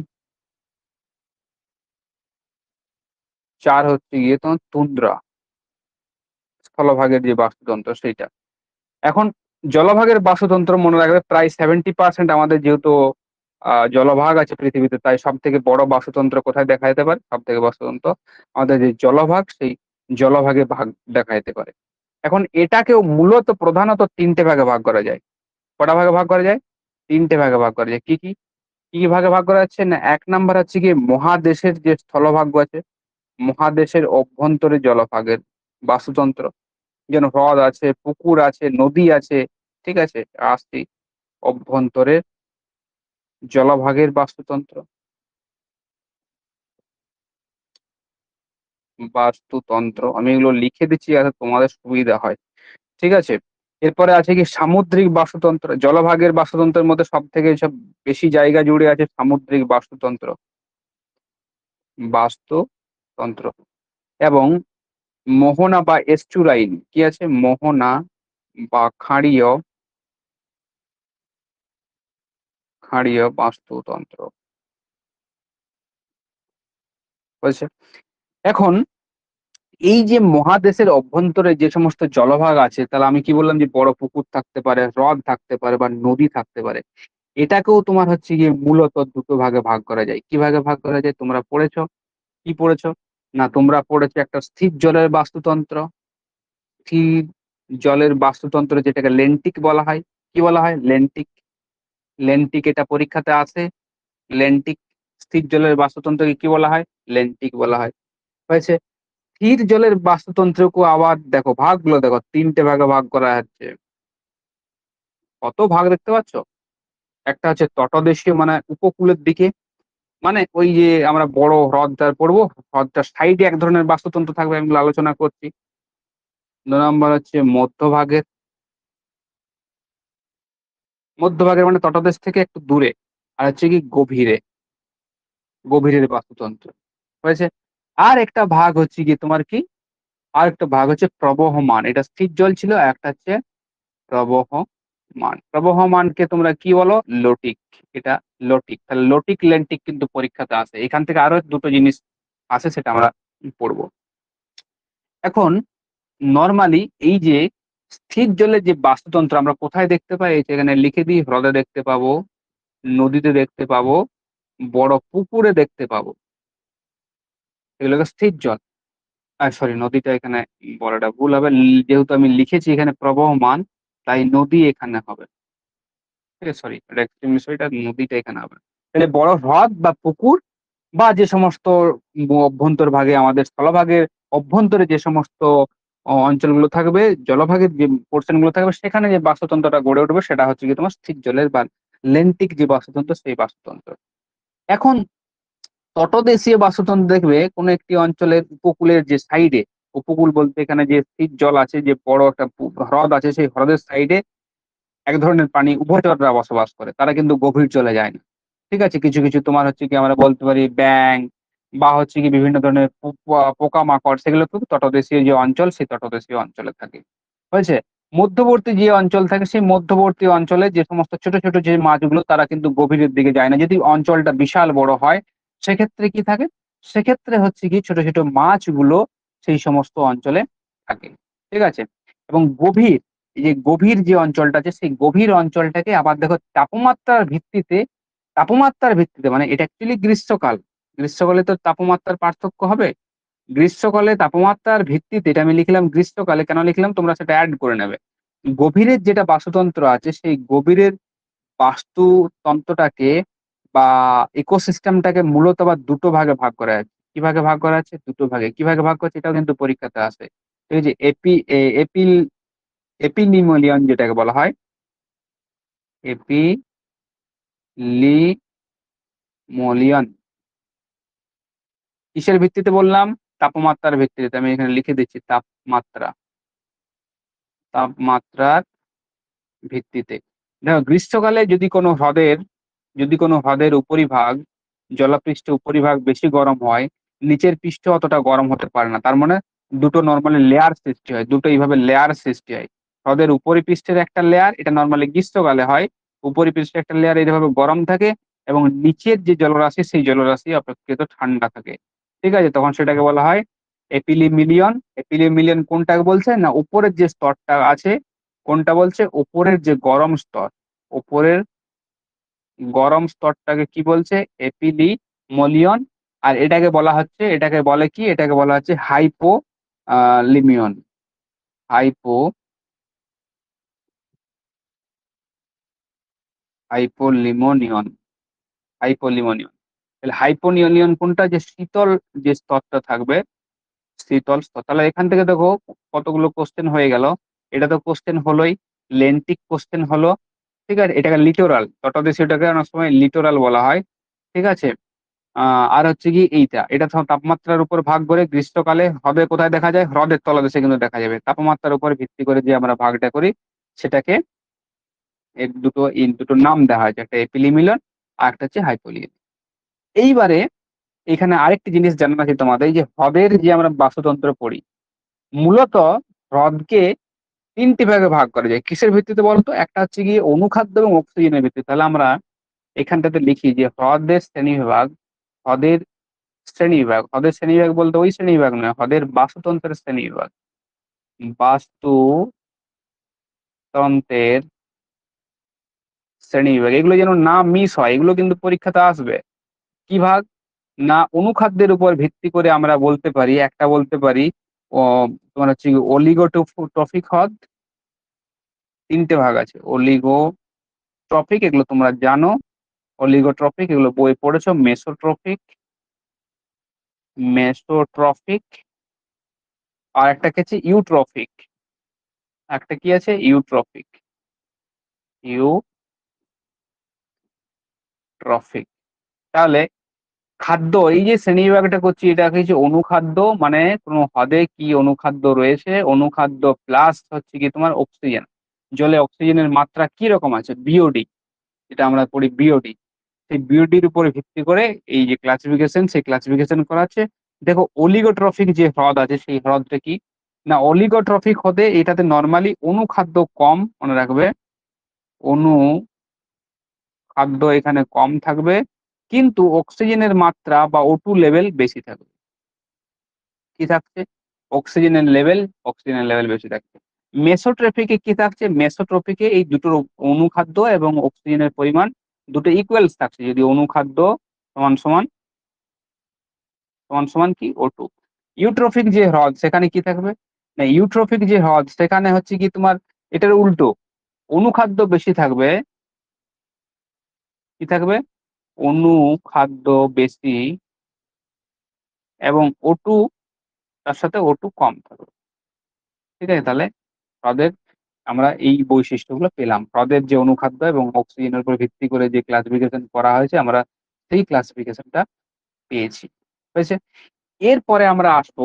4 হচ্ছে গিয়ে তোমার তুন্দ্রা, স্থলভাগের যে বাস্তুতন্ত্র সেইটা। এখন জলভাগের বাস্তুতন্ত্র মনে রাখবে প্রায় 70% আমাদের যেহেতু জলভাগ আছে পৃথিবীতে, তাই সব থেকে বড় বাস্তুতন্ত্র কোথায় দেখা যেতে পারে? সব থেকে বাস্তুতন্ত্র আমাদের যে জলভাগ, সেই জলভাগে ভাগ দেখা যেতে পারে। এখন এটাকেও মূলত প্রধানত 3টে ভাগে ভাগ করা যায়। কটা ভাগে ভাগ করা যায়? 3টে ভাগে ভাগ করা যায়। কি কি কি কি ভাগে ভাগ করা যাচ্ছে না? 1 নম্বর হচ্ছে কি মহাদেশের যে স্থলভাগ আছে, মহাদেশের অভ্যন্তরে জলভাগের বাস্তুতন্ত্র, যেন হ্রদ আছে, পুকুর আছে, নদী আছে। ঠিক আছে, আসছি অভ্যন্তরের জলভাগের বাস্তুতন্ত্র, বাস্তুতন্ত্র আমি এগুলো লিখে দিচ্ছি যাতে তোমাদের সুবিধা হয়। ঠিক আছে, এরপরে আছে কি সামুদ্রিক বাস্তুতন্ত্র। জলভাগের বাস্তুতন্ত্রের মধ্যে সব থেকে সব বেশি জায়গা জুড়ে আছে সামুদ্রিক বাস্তুতন্ত্র, বাস্তুতন্ত্র। এবং মোহনা বা এস্টুরাইন কি আছে? মোহনা বা খাঁড়ীয়, খাঁড়ীয় বাস্তুতন্ত্র হয়েছে। এখন এই যে মহাদেশের অভ্যন্তরে যে সমস্ত জলভাগ আছে, তাহলে আমি কি বললাম যে বড় পুকুর থাকতে পারে, হ্রদ থাকতে পারে, বা নদী থাকতে পারে। এটাকেও তোমার হচ্ছে গিয়ে মূলত দুটো ভাগে ভাগ করা যায়। কি ভাগে ভাগ করা যায়? তোমরা পড়েছো, কি পড়েছো? না, তোমরা পড়েছো একটা স্থির জলের বাস্তুতন্ত্র, স্থির জলের বাস্তুতন্ত্র যেটাকে লেন্টিক বলা হয়। কি বলা হয়? লেন্টিক। লেন্টিক এটা পরীক্ষাতে আসে। লেন্টিক, স্থির জলের বাস্তুতন্ত্রকে কি বলা হয়? লেন্টিক বলা হয়। হয়েছে। স্থির জলের বাস্তুতন্ত্রকে আবার দেখো ভাগগুলো দেখো 3টে ভাগে ভাগ করা হচ্ছে। কত ভাগ দেখতে পাচ্ছ? একটা হচ্ছে তটদেশীয়, মানে উপকূলের দিকে, মানে ওই যে আমরা বড় হ্রদটা পড়বো, হ্রদটার সাইডে এক ধরনের বাস্তুতন্ত্র থাকবে, আমি আলোচনা করছি। 2 নম্বর হচ্ছে মধ্যভাগের, মধ্যভাগের মানে তটদেশ থেকে একটু দূরে। আর হচ্ছে কি গভীরে, গভীরের বাস্তুতন্ত্র। হয়েছে। আর একটা ভাগ হচ্ছে কি তোমার কি, আর একটা ভাগ হচ্ছে প্রবহমান। এটা স্থির জল ছিল, আর একটা হচ্ছে প্রবহমান। প্রবহমানকে তোমরা কি বলো? লটিক। এটা লটিক। তাহলে লটিক লেন্টিক কিন্তু পরীক্ষাতে আসে। এখান থেকে আরো দুটো জিনিস আছে, সেটা আমরা পড়বো। এখন নর্মালি এই যে স্থির জলের যে বাস্তুতন্ত্র আমরা কোথায় দেখতে পাই? এই যে এখানে লিখে দিই, হ্রদে দেখতে পাবো, নদীতে দেখতে পাবো, বড় পুকুরে দেখতে পাবো। এগুলোকে স্থির জল। সরি, নদীটা এখানে বলাটা ভুল হবে। যেহেতু আমি লিখেছি এখানে প্রবহমান, তাই নদী এখানে হবে। ঠিক আছে, সরি, এটা একটু বিষয়টা, নদীটা এখানে হবে। তাহলে বড় হ্রদ বা পুকুর, বা যে সমস্ত অভ্যন্তর ভাগে আমাদের স্থলভাগের অভ্যন্তরে যে সমস্ত অঞ্চলগুলো থাকবে, জলভাগের যে পোর্শন গুলো থাকবে, সেখানে যে বাস্তুতন্ত্রটা গড়ে উঠবে সেটা হচ্ছে কি তোমার স্থির জলের বা লেন্টিক যে বাস্তুতন্ত্র, সেই বাস্তুতন্ত্র। এখন তটদেশীয় বাস্তুতন্ত্র দেখবে কোন একটি অঞ্চলের উপকূলের যে সাইডে, উপকূল বলতে এখানে যে স্থির জল আছে, যে বড় একটা হ্রদ আছে, সেই হ্রদের সাইডে এক ধরনের প্রাণী উভচররা বসবাস করে, তারা কিন্তু গভীর জলে যায় না। ঠিক আছে? কিছু, কিছু তোমার হচ্ছে কি আমরা বলতে পারি ব্যাঙ বা হচ্ছে কি বিভিন্ন ধরনের পোকামাকড়, সেগুলো কিন্তু তটদেশীয় যে অঞ্চল সেই তটদেশীয় অঞ্চলে থাকে। হয়েছে? মধ্যবর্তী যে অঞ্চল থাকে সেই মধ্যবর্তী অঞ্চলে যে সমস্ত ছোট, ছোট যে মাছগুলো তারা কিন্তু গভীরের দিকে যায় না। যদি অঞ্চলটা বিশাল বড় হয় সেক্ষেত্রে কি থাকে? সেক্ষেত্রে হচ্ছে কি ছোট, ছোট মাছগুলো সেই সমস্ত অঞ্চলে থাকে। ঠিক আছে? এবং এই যে গভীর যে অঞ্চলটা আছে সেই গভীর অঞ্চলটাকে আবার দেখো তাপমাত্রার ভিত্তিতে মানে এটা অ্যাকচুয়ালি গ্রীষ্মকাল। গ্রীষ্মকালে তো তাপমাত্রার পার্থক্য হবে। গ্রীষ্মকালে তাপমাত্রার ভিত্তিতে এটা আমি লিখলাম গ্রীষ্মকালে কেন লিখলাম তোমরা সেটা এড করে নেবে। গভীরের যেটা বাস্তুতন্ত্র আছে সেই গভীরের বাস্তুতন্ত্রটাকে বা ইকোসিস্টেমটাকে মূলত আবার ২ টো ভাগে ভাগ করা আছে। কি ভাগে ভাগ করা আছে? ২ টো ভাগে। কি ভাগে ভাগ করা আছে? এটাও কিন্তু পরীক্ষাতে আসে। এই যে এপিলিমোলিয়ন যেটাকে বলা হয়, এপিলিমোলিয়ন কিসের ভিত্তিতে বললাম? তাপমাত্রার ভিত্তিতে। আমি এখানে লিখে দিচ্ছি তাপমাত্রার ভিত্তিতে। দেখো গ্রীষ্মকালে যদি কোনো হ্রদের উপরিভাগ, জলপৃষ্ঠের উপরিভাগ বেশি গরম হয়, নিচের পৃষ্ঠ অতটা গরম হতে পারে না। তার মানে দুটো নরমালি লেয়ার সৃষ্টি হয়। দুটো এইভাবে লেয়ার সৃষ্টি হয়। হ্রদের উপরিপৃষ্ঠের একটা লেয়ার, এটা নরমালি গ্রীষ্মকালে হয়। উপরিপৃষ্ঠের একটা লেয়ার এইভাবে গরম থাকে এবং নিচের যে জলরাশি সেই জলরাশি অপেক্ষাকৃত ঠান্ডা থাকে। ঠিক আছে? তখন সেটাকে বলা হয় এপিলিমিলিয়ন। এপিলিমিলিয়ন কোনটাকে বলছে? না উপরের যে স্তরটা আছে কোনটা বলছে? উপরের যে গরম স্তর, উপরের গরম স্তরটাকে কি বলছে? এপিলিমোলিয়ন। আর এটাকে বলে কি? এটাকে বলা হচ্ছে লিমিয়ন। হাইপো হাইপোলিমোনিয়ন হাইপোলিমোনিয়ন। তাহলে হাইপোনিয়নিয়ন কোনটা? যে শীতল যে স্তরটা থাকবে, শীতল স্তর। তাহলে এখান থেকে দেখো কতগুলো কোশ্চেন হয়ে গেল। এটা তো কোশ্চেন হলোই, লেন্থিক কোশ্চেন হলো। ঠিক আছে? এটাকে লিটোরাল, তটদেশীয়টাকে অনেক সময় লিটোরাল বলা হয়। ঠিক আছে? আর হচ্ছে কি এটা তাপমাত্রার উপর ভাগ করে গ্রীষ্মকালে হ্রদে কোথায় দেখা যায়? হ্রদের তলদেশে কিন্তু দেখা যাবে। তাপমাত্রার উপর ভিত্তি করে যে আমরা ভাগটা করি সেটাকে দুটো নাম দেওয়া হয়েছে। একটা এপিলিমিলিয়ন আর একটা হচ্ছে হাইপোলিয়ন। এইবারে এখানে আরেকটি জিনিস জানানো আছে তোমাদের, এই যে হ্রদের যে আমরা বাস্তুতন্ত্র পড়ি, মূলত হ্রদকে ৩ টি ভাগে ভাগ করা যায়। কিসের ভিত্তিতে বলতো? একটা হচ্ছে গিয়ে অনুখাদ্য এবং অক্সিজেনের ভিত্তিতে। তাহলে আমরা এখানটাতে লিখি যে হ্রদের হ্রদের শ্রেণীবিভাগ বলতে ওই শ্রেণীবিভাগ নয়, হ্রদের বাস্তুতন্ত্রের শ্রেণীবিভাগ। বাস্তুতন্ত্রের শ্রেণীবিভাগ। এগুলো যেন না মিস হয়, এগুলো কিন্তু পরীক্ষাতে আসবে। কি ভাগ? না অনুখাদ্যের উপর ভিত্তি করে আমরা বলতে পারি, একটা বলতে পারি তোমার হচ্ছে অলিগোট্রফিক হ্রদ। ৩ টে ভাগ আছে। এগুলো তোমরা জানো। অলিগোট্রফিক এগুলো বই পড়েছো। মেসোট্রফিক আর একটা কি আছে? ইউট্রফিক। একটা কি আছে? ইউট্রফিক। তাহলে খাদ্য, এই যে শ্রেণীবিভাগটা করছি এটা হচ্ছে অনুখাদ্য, মানে কোনো হ্রদে কি অনুখাদ্য রয়েছে, অনুখাদ্য প্লাস হচ্ছে কি তোমার অক্সিজেন। জলে অক্সিজেনের মাত্রা কি রকম আছে, বিওডি, যেটা আমরা পড়ি বিওডি। সেই বিওডির উপরে ভিত্তি করে এই যে ক্লাসিফিকেশন, সেই ক্লাসিফিকেশন করা আছে। দেখো অলিগোট্রফিক যে হ্রদ আছে সেই হ্রদটা কি? না অলিগোট্রফিক হ্রদে এটাতে নরমালি অনুখাদ্য কম, মনে রাখবে। অনুখাদ্য এখানে কম থাকবে, কিন্তু অক্সিজেনের মাত্রা বা O2 লেভেল বেশি থাকবে। কি থাকছে? অক্সিজেনের লেভেল বেশি থাকছে। মেসোট্রফিকে কি থাকছে? মেসোট্রফিকে এই দুটোর অনুখাদ্য এবং অক্সিজেনের পরিমাণ দুটো ইকুয়ালস থাকছে। যদি অনুখাদ্য সমান সমান সমান সমান কি O2। ইউট্রফিক যে হ্রদ সেখানে কি থাকবে? না ইউট্রফিক যে হ্রদ সেখানে হচ্ছে কি তোমার এটার উল্টো, অনুখাদ্য বেশি থাকবে। কি থাকবে? অনুখাদ্য বেশি এবং O2 তার সাথে O2 কম থাকবে। ঠিক আছে? তাহলে হ্রদের আমরা এই বৈশিষ্ট্যগুলো পেলাম। হ্রদের যে অনুখাদ্য এবং অক্সিজেনের উপর ভিত্তি করে যে ক্লাসিফিকেশন করা হয়েছে আমরা সেই ক্লাসিফিকেশনটা পেয়েছি। হয়েছে? এরপরে আমরা আসবো,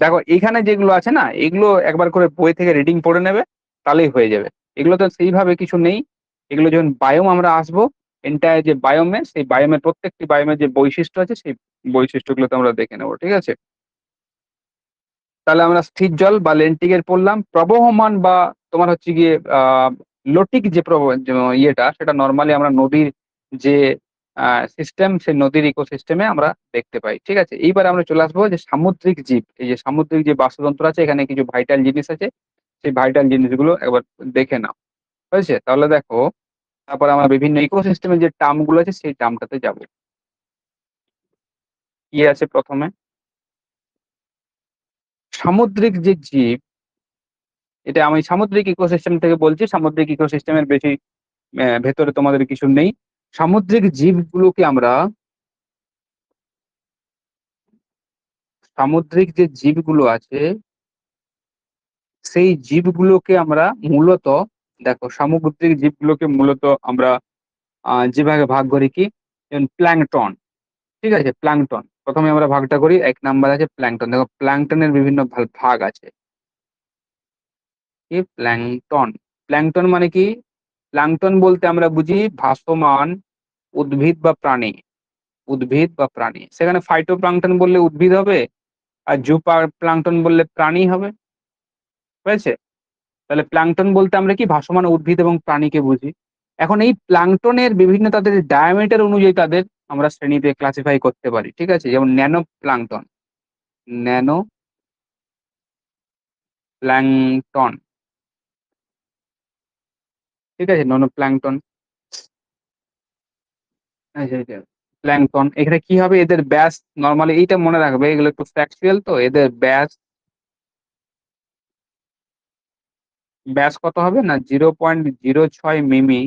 দেখো এইখানে যেগুলো আছে না এগুলো একবার করে বই থেকে রিডিং পড়ে নেবে, তাহলেই হয়ে যাবে। এগুলো তো সেইভাবে কিছু নেই। এগুলো যখন বায়োম আমরা আসবো, এন্টায়ার যে বায়োমে, সেই বায়োমের প্রত্যেকটি বায়োমের যে বৈশিষ্ট্য আছে, সেই বৈশিষ্ট্যগুলো তো আমরা দেখে নেব। ঠিক আছে? তাহলে আমরা স্থির জল বা লেন্টিকের পড়লাম। প্রবহমান বা তোমার হচ্ছে গিয়ে লটিক যে ইয়েটা, সেটা নরমালি আমরা নদীর যে সিস্টেম, সেই নদীর ইকোসিস্টেমে আমরা দেখতে পাই। ঠিক আছে? এইবার আমরা চলে আসবো যে সামুদ্রিক জীব। এই যে সামুদ্রিক যে বাস্তুতন্ত্র আছে, এখানে কিছু ভাইটাল জিনিস আছে। সেই ভাইটাল জিনিসগুলো একবার দেখে নাও। হয়েছে? তাহলে দেখো, তারপরে আমরা বিভিন্ন ইকোসিস্টেমের যে টার্ম গুলো আছে, সেই টার্মটাতে যাব। কি আছে প্রথমে? সামুদ্রিক যে জীব, এটা আমি সামুদ্রিক ইকোসিস্টেম থেকে বলছি। সামুদ্রিক ইকোসিস্টেমের বেশি ভেতরে তোমাদের কিছু নেই। সামুদ্রিক জীবগুলোকে আমরা, সামুদ্রিক যে জীবগুলো আছে, সেই জীবগুলোকে আমরা মূলত, দেখো সামুদ্রিক জীবগুলোকে মূলত আমরা যে ভাগে ভাগ করি কি, যেমন প্ল্যাংটন। ঠিক আছে? প্ল্যাংটন প্রথমে আমরা ভাগটা করি। এক নাম্বার আছে প্ল্যাংটন। দেখো প্ল্যাংটনের বিভিন্ন ভাগ আছে। কি? প্ল্যাংটন। প্ল্যাংটন মানে কি? প্ল্যাংটন বলতে আমরা বুঝি ভাসমান উদ্ভিদ বা প্রাণী। উদ্ভিদ বা প্রাণী, সেখানে ফাইটোপ্লাংটন বললে উদ্ভিদ হবে, আর প্লাংটন বললে প্রাণী হবে। হয়েছে? তাহলে প্লাংটন বলতে আমরা কি ভাসমান উদ্ভিদ এবং প্রাণীকে বুঝি। এখন এই প্লাংটনের বিভিন্ন তাদের ডায়ামিটার অনুযায়ী তাদের আমরা শ্রেণীতে ক্লাসিফাই করতে পারি। ঠিক আছে? যেমন ন্যানো প্লাংটন, ন্যানো প্ল্যাংটন। ঠিক আছে? ননো প্ল্যাংটন, প্ল্যাংটন। এখানে কি হবে, এদের ব্যাস, নর্মালি এইটা মনে রাখবে, এগুলো একটু ফ্যাকচুয়াল, তো এদের ব্যাস, ব্যাস কত হবে না, 0.06 মিমি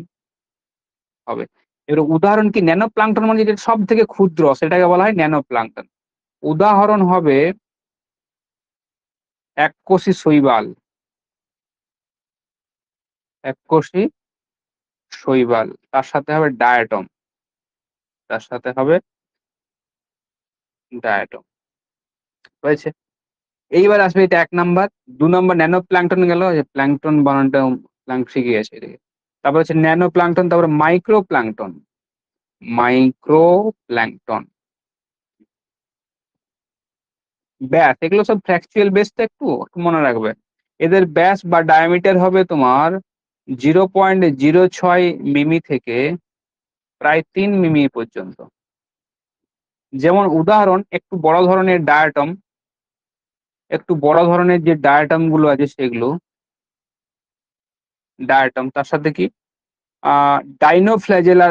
হবে। এর উদাহরণ কি, ন্যানো প্লাংটন মানে যেটা সব থেকে ক্ষুদ্র, সেটাকে বলা হয় ন্যানো প্লাংটন। উদাহরণ হবে এককোষী শৈবাল, এককোষী শৈবাল। তার সাথে হবে ডায়াটম, তার সাথে হবে ডায়াটম। হয়েছে? এইবার আসবে, এটা এক নাম্বার। দু নম্বর ন্যানো প্লাংটন গেল, যে প্লাংটন বানানটা শিখে গেছে এদিকে। তারপর হচ্ছে ন্যানো প্লাংটন, তারপর মাইক্রো প্লাংটন, মাইক্রো প্লাংটন। ব্যাস, এগুলো সব ফ্র্যাকচুয়াল বেসটা একটু একটু মনে রাখবে। এদের ব্যাস বা ডায়ামিটার হবে তোমার 0.06 মিমি থেকে প্রায় 3 মিমি পর্যন্ত। যেমন উদাহরণ, একটু বড় ধরনের ডায়াটম, একটু বড় ধরনের যে ডায়াটম গুলো আছে সেগুলো, ডায়াটম তার সাথে কি ডাইনোফ্ল্যাজেলা,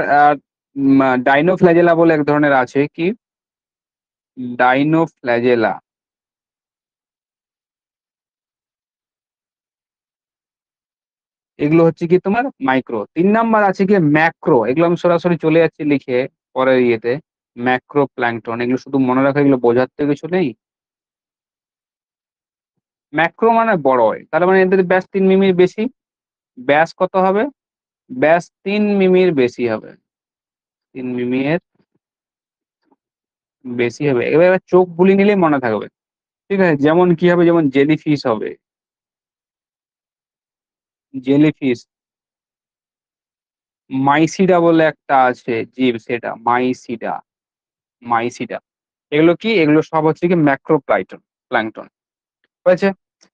ডাইনোফ্ল্যাজেলা বলে এক ধরনের আছে। কি? ডাইনোফ্ল্যাজেলা। এগুলো হচ্ছে কি তোমার মাইক্রো। 3 নাম্বার আছে কি ম্যাক্রো। এগুলো আমি সরাসরি চলে যাচ্ছি লিখে পরের ইয়েতে। ম্যাক্রো প্ল্যাংটন, এগুলো শুধু মনে রাখা, এগুলো বোঝার তো কিছু নেই। ম্যাক্রো মানে বড় হয়, তার মানে এদের ব্যাস 3 মিমির বেশি। ব্যাস কত হবে? ব্যাস 3 মিমির বেশি হবে, 3 মিমি এর বেশি হবে। এবার চোখ বুলি নিলেই মনে থাকবে। ঠিক আছে? যেমন কি হবে, যেমন জেলিফিশ হবে, জেলিফিশ। মাইসিডা বলে একটা আছে জীব, সেটা মাইসিডা, মাইসিডা। এগুলো কি, এগুলো সব হচ্ছে কি ম্যাক্রো প্ল্যাংটন। হয়েছে?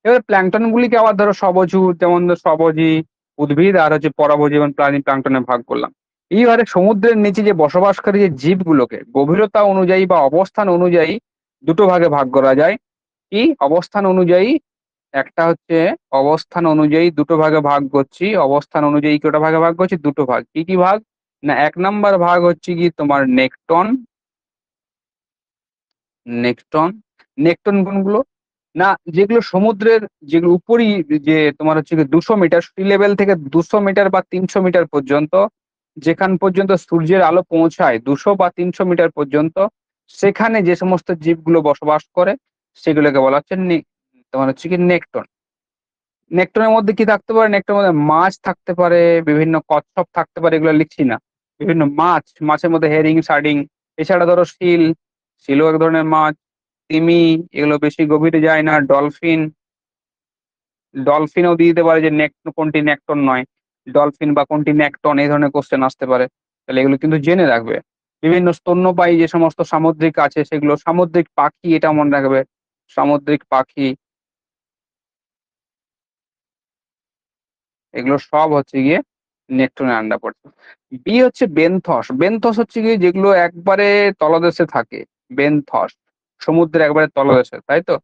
এবার প্ল্যাংটন গুলিকে আবার ধরো সবজু, যেমন ধরো সবজী উদ্ভিদ, আর হচ্ছে পরাবজী এবং প্রাণী প্ল্যাংটনে ভাগ করলাম। এইবারে সমুদ্রের নিচে যে বসবাসকারী যে জীবগুলোকে গভীরতা অনুযায়ী বা অবস্থান অনুযায়ী দুটো ভাগে ভাগ করা যায়। কি? অবস্থান অনুযায়ী, একটা হচ্ছে অবস্থান অনুযায়ী দুটো ভাগে ভাগ করছি। অবস্থান অনুযায়ী কটা ভাগে ভাগ করছি? দুটো ভাগ। কি কি ভাগ? না, এক নাম্বার ভাগ হচ্ছে কি তোমার নেকটন। নেকটন, নেকটন কোনগুলো? না, যেগুলো সমুদ্রের, যেগুলো উপরই, যে তোমার হচ্ছে 200 মিটার সি লেভেল থেকে 200 মিটার বা 300 মিটার পর্যন্ত, যেখান পর্যন্ত সূর্যের আলো পৌঁছায় 200 বা 300 মিটার পর্যন্ত, সেখানে যে সমস্ত জীবগুলো বসবাস করে, সেগুলোকে বলা হচ্ছে তোমার হচ্ছে কি নেকটন। নেকটনের মধ্যে কি থাকতে পারে? নেকটনের মধ্যে মাছ থাকতে পারে, বিভিন্ন কচ্ছপ থাকতে পারে, এগুলো লিখছি না। বিভিন্ন মাছ, মাছের মধ্যে হেরিং, সার্ডিং। এছাড়া ধরো শিল, শিলও এক ধরনের মাছ। তিমি, এগুলো বেশি গভীরে যায় না। ডলফিন, ডলফিনও দিয়ে দিতে পারে যে কোনটি নেকটন নয়। ডলফিন বা কোনটি ন্যাকটন এই ধরনের কোশ্চেন আসতে পারে। তাহলে এগুলো কিন্তু জেনে রাখবে। বিভিন্ন স্তন্যপায়ী যে সমস্ত সামুদ্রিক আছে সেগুলো, সামুদ্রিক পাখি এটা মনে রাখবে। সামুদ্রিক পাখি এগুলো সব হচ্ছে গিয়ে নেপচুনের আন্ডার পড়ছে। বি হচ্ছে বেনথস। বেনথস হচ্ছে গিয়ে যেগুলো একবারে তলদেশে থাকে। বেনথস সমুদ্রের একবারে তলদেশে, তাই তো?